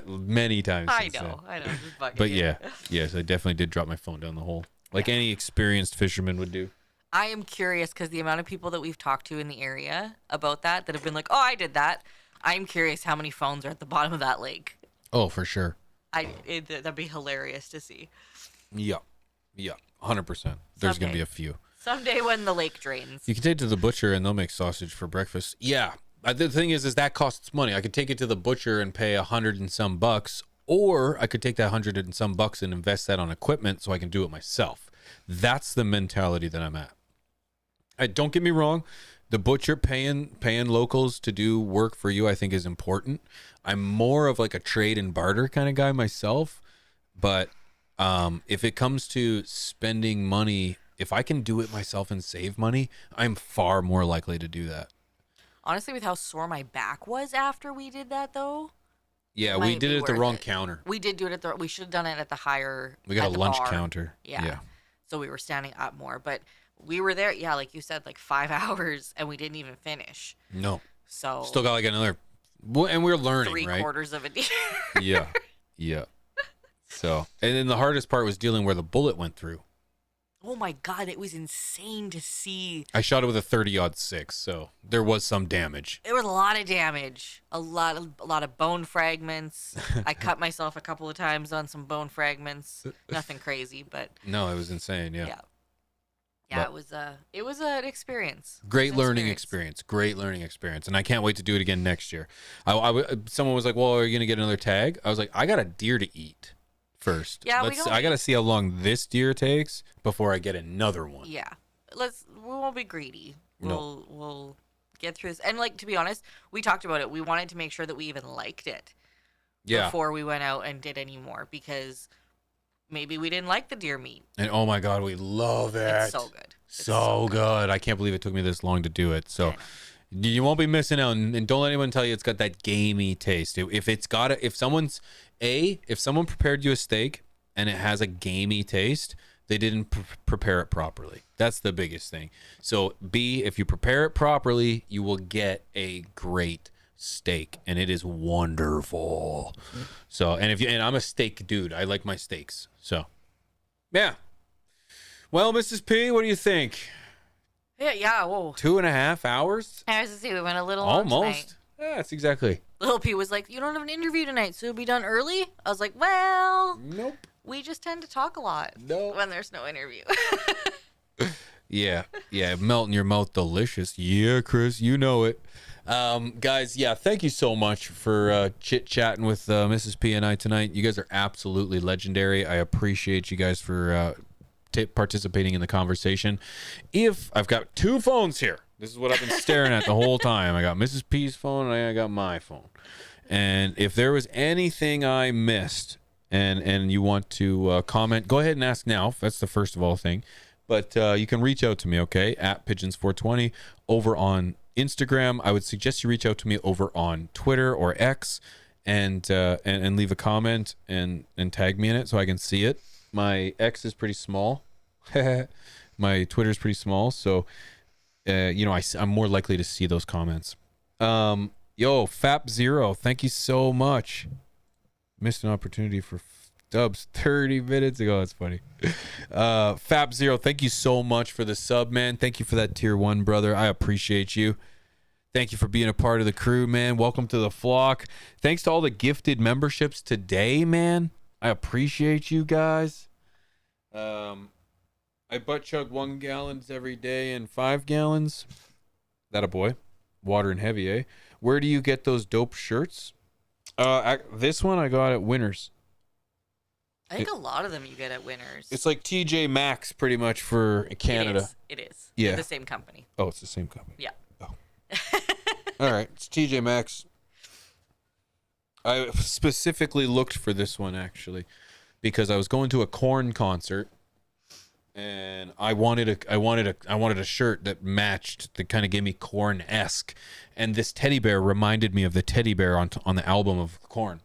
many times. I know. Just bugging but you. yes, I definitely did drop my phone down the hole, like any experienced fisherman would do. I am curious because the amount of people that we've talked to in the area about that have been like, "Oh, I did that." I'm curious how many phones are at the bottom of that lake. Oh, for sure. That'd be hilarious to see. Yeah, 100%. There's gonna be a few. Someday when the lake drains. You can take it to the butcher and they'll make sausage for breakfast. Yeah. The thing is that costs money. I could take it to the butcher and pay $100 and some bucks, or I could take that $100 and some bucks and invest that on equipment so I can do it myself. That's the mentality that I'm at. Don't get me wrong. The butcher paying locals to do work for you, I think, is important. I'm more of like a trade and barter kind of guy myself. But if it comes to spending money, if I can do it myself and save money, I'm far more likely to do that. Honestly, with how sore my back was after we did that, though. Yeah, we did it at the wrong counter. We did do it we should have done it at the higher. We got a lunch bar. counter. Yeah. So we were standing up more, but we were there. Yeah, like you said, like 5 hours, and we didn't even finish. No. So still got like another, and we're learning, right? 3/4 of a deer. Yeah. So, and then the hardest part was dealing where the bullet went through. Oh my God, it was insane to see. I shot it with a 30-06, so there was some damage. There was a lot of damage, a lot of bone fragments. I cut myself a couple of times on some bone fragments. Nothing crazy, but no, it was insane. Yeah, it was an experience. Great learning experience. Great learning experience, and I can't wait to do it again next year. Someone was like, "Well, are you gonna get another tag?" I was like, "I got a deer to eat first. Yeah, I gotta see how long this deer takes before I get another one." Yeah, we won't be greedy. We'll get through this. And like, to be honest, we talked about it. We wanted to make sure that we even liked it before we went out and did any more, because maybe we didn't like the deer meat. And oh my God, we love it. It's so good. So good. I can't believe it took me this long to do it. So you won't be missing out, and don't let anyone tell you it's got that gamey taste. If someone prepared you a steak and it has a gamey taste, they didn't prepare it properly. That's the biggest thing. So if you prepare it properly, you will get a great steak, and it is wonderful. So, and I'm a steak dude. I like my steaks. So, yeah. Well, Mrs. P, what do you think? Yeah. Whoa. 2.5 hours? I was to say we went a little long almost. Yeah, that's exactly. Little P was like, "You don't have an interview tonight, so it'll be done early." I was like, "Well, nope. We just tend to talk a lot when there's no interview." Yeah, melt in your mouth, delicious. Yeah, Chris, you know it. Guys, thank you so much for chit-chatting with Mrs. P and I tonight. You guys are absolutely legendary. I appreciate you guys for participating in the conversation. I've got 2 phones here. This is what I've been staring at the whole time. I got Mrs. P's phone and I got my phone. And if there was anything I missed and you want to comment, go ahead and ask now. That's the first of all thing. But you can reach out to me, okay, at Pigeons420 over on Instagram. I would suggest you reach out to me over on Twitter or X and leave a comment and tag me in it so I can see it. My X is pretty small. My Twitter is pretty small, so I'm more likely to see those comments. Fap0, thank you so much. Missed an opportunity for dubs 30 minutes ago. That's funny. Fap0, thank you so much for the sub, man. Thank you for that tier 1, brother. I appreciate you. Thank you for being a part of the crew, man. Welcome to the flock. Thanks to all the gifted memberships today, man. I appreciate you guys. I butt chug 1 gallons every day and 5 gallons. That a boy. Water and heavy, eh? Where do you get those dope shirts? This one I got at Winners. I think a lot of them you get at Winners. It's like TJ Maxx pretty much for Canada. It is. Yeah. They're the same company. Oh, it's the same company. Yeah. Oh. All right. It's TJ Maxx. I specifically looked for this one actually because I was going to a Korn concert and I wanted a shirt that matched, that kind of gave me Korn-esque, and this teddy bear reminded me of the teddy bear on the album of Korn.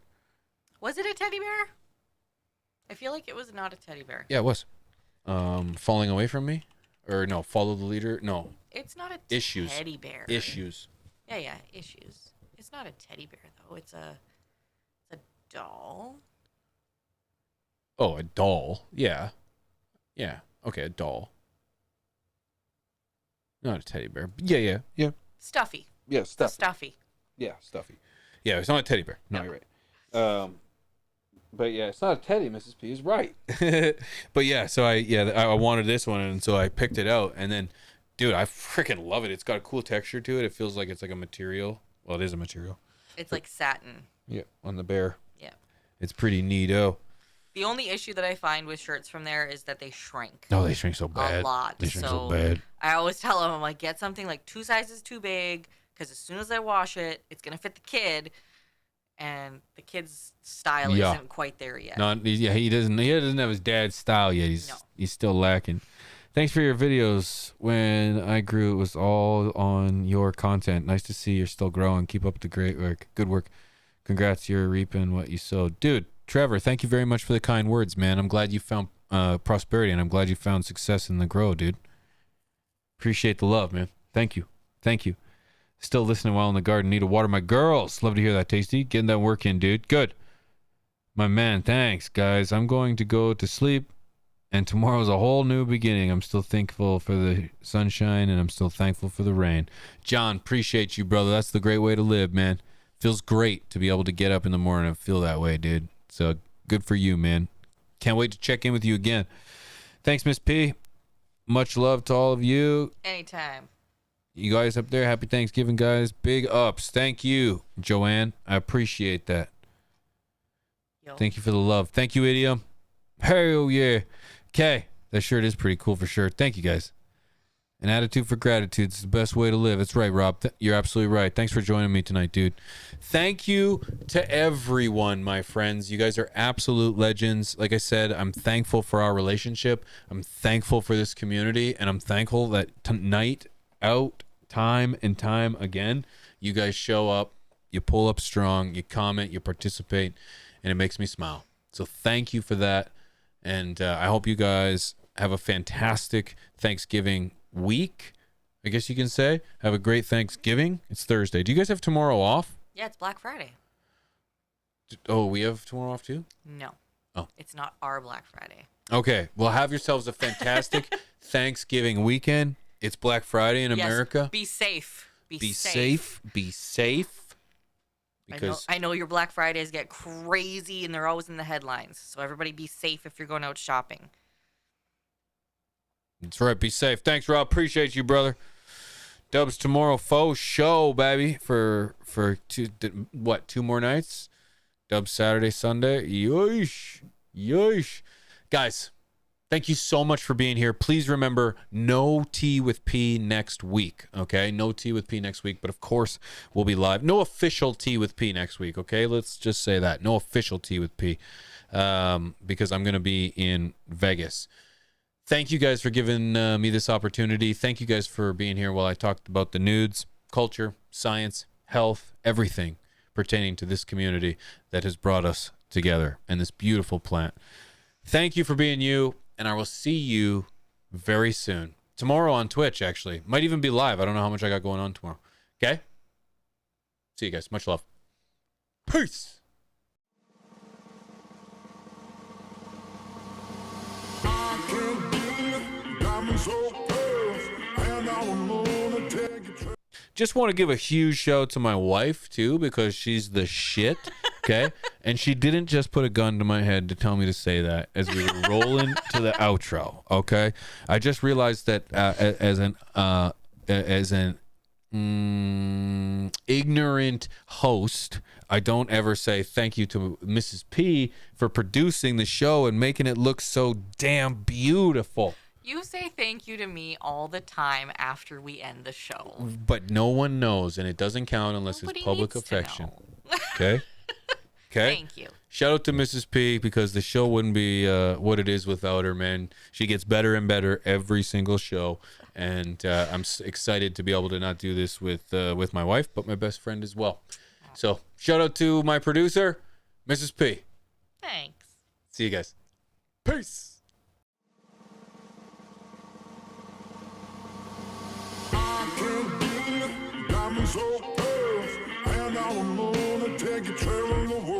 Was it a teddy bear? I feel like it was not a teddy bear. Yeah, it was. Falling Away from Me? Or no, Follow the Leader? No. It's not a Issues. teddy bear. Issues. Yeah, Issues. It's not a teddy bear though. It's a doll. Oh, a doll. Yeah. Yeah. Okay, a doll. Not a teddy bear. Yeah. Stuffy. Yeah, stuffy. Stuffy. Yeah, stuffy. Yeah, it's not a teddy bear. No, you're right. But yeah, it's not a teddy. Mrs. P is right. But yeah, so I wanted this one, and so I picked it out, and then, dude, I freaking love it. It's got a cool texture to it. It feels like it's like a material. Well, it is a material. It's like satin. Yeah, on the bear. Yeah. It's pretty neato. The only issue that I find with shirts from there is that they shrink. Oh, they shrink so bad. A lot. They shrink so bad. I always tell them, I'm like, get something like 2 sizes too big, because as soon as I wash it, it's going to fit the kid, and the kid's style isn't quite there yet. He doesn't have his dad's style yet. He's still lacking. Thanks for your videos. When I grew, it was all on your content. Nice to see you're still growing. Keep up the great work. Good work. Congrats, you're reaping what you sowed. Dude, Trevor, thank you very much for the kind words, man. I'm glad you found prosperity, and I'm glad you found success in the grow, dude. Appreciate the love, man. Thank you. Still listening while in the garden. Need to water my girls. Love to hear that, Tasty. Getting that work in, dude. Good. My man, thanks, guys. I'm going to go to sleep, and tomorrow's a whole new beginning. I'm still thankful for the sunshine, and I'm still thankful for the rain. John, appreciate you, brother. That's the great way to live, man. Feels great to be able to get up in the morning and feel that way, dude. So good for you, man. Can't wait to check in with you again. Thanks, Miss P. Much love to all of you. Anytime. You guys up there, happy Thanksgiving, guys. Big ups. Thank you, Joanne. I appreciate that. Yo. Thank you for the love. Thank you, Idiom. Hell yeah. Okay, that shirt is pretty cool for sure. Thank you, guys. An attitude for gratitude is the best way to live. That's right, Rob. You're absolutely right. Thanks for joining me tonight, dude. Thank you to everyone, my friends. You guys are absolute legends. Like I said, I'm thankful for our relationship. I'm thankful for this community, and I'm thankful that tonight, out, time and time again, you guys show up, you pull up strong, you comment, you participate, and it makes me smile. So thank you for that, and I hope you guys have a fantastic Thanksgiving week, I guess you can say. Have a great Thanksgiving. It's Thursday. Do you guys have tomorrow off? Yeah, it's Black Friday. Oh, we have tomorrow off too? No. Oh. It's not our Black Friday. Okay. Well, have yourselves a fantastic Thanksgiving weekend. It's Black Friday in America. Be safe. Be safe. Be safe. Because I know your Black Fridays get crazy and they're always in the headlines. So everybody be safe if you're going out shopping. That's right. Be safe. Thanks, Rob. Appreciate you, brother. Dubs tomorrow, faux show, baby. For 2 more nights? Dubs Saturday, Sunday. Yeesh. Guys, thank you so much for being here. Please remember, no tea with P next week, okay? No tea with P next week, but of course we'll be live. No official tea with P next week, okay? Let's just say that. No official tea with P because I'm going to be in Vegas. Thank you guys for giving me this opportunity. Thank you guys for being here while I talked about the nudes, culture, science, health, everything pertaining to this community that has brought us together and this beautiful plant. Thank you for being you, and I will see you very soon. Tomorrow on Twitch, actually. Might even be live. I don't know how much I got going on tomorrow. Okay? See you guys. Much love. Peace. just want to give a huge shout out to my wife too, because she's the shit. Okay, and she didn't just put a gun to my head to tell me to say that as we were rolling to the outro. Okay, I just realized that as an ignorant host, I don't ever say thank you to Mrs. P for producing the show and making it look so damn beautiful. You say thank you to me all the time after we end the show. But no one knows, and it doesn't count unless Nobody it's public needs to affection. know. Okay? Okay? Thank you. Shout out to Mrs. P, because the show wouldn't be what it is without her, man. She gets better and better every single show, and I'm excited to be able to not do this with my wife, but my best friend as well. So shout out to my producer, Mrs. P. Thanks. See you guys. Peace. I can't deal with diamonds or pearls, and I don't wanna take you traveling the world.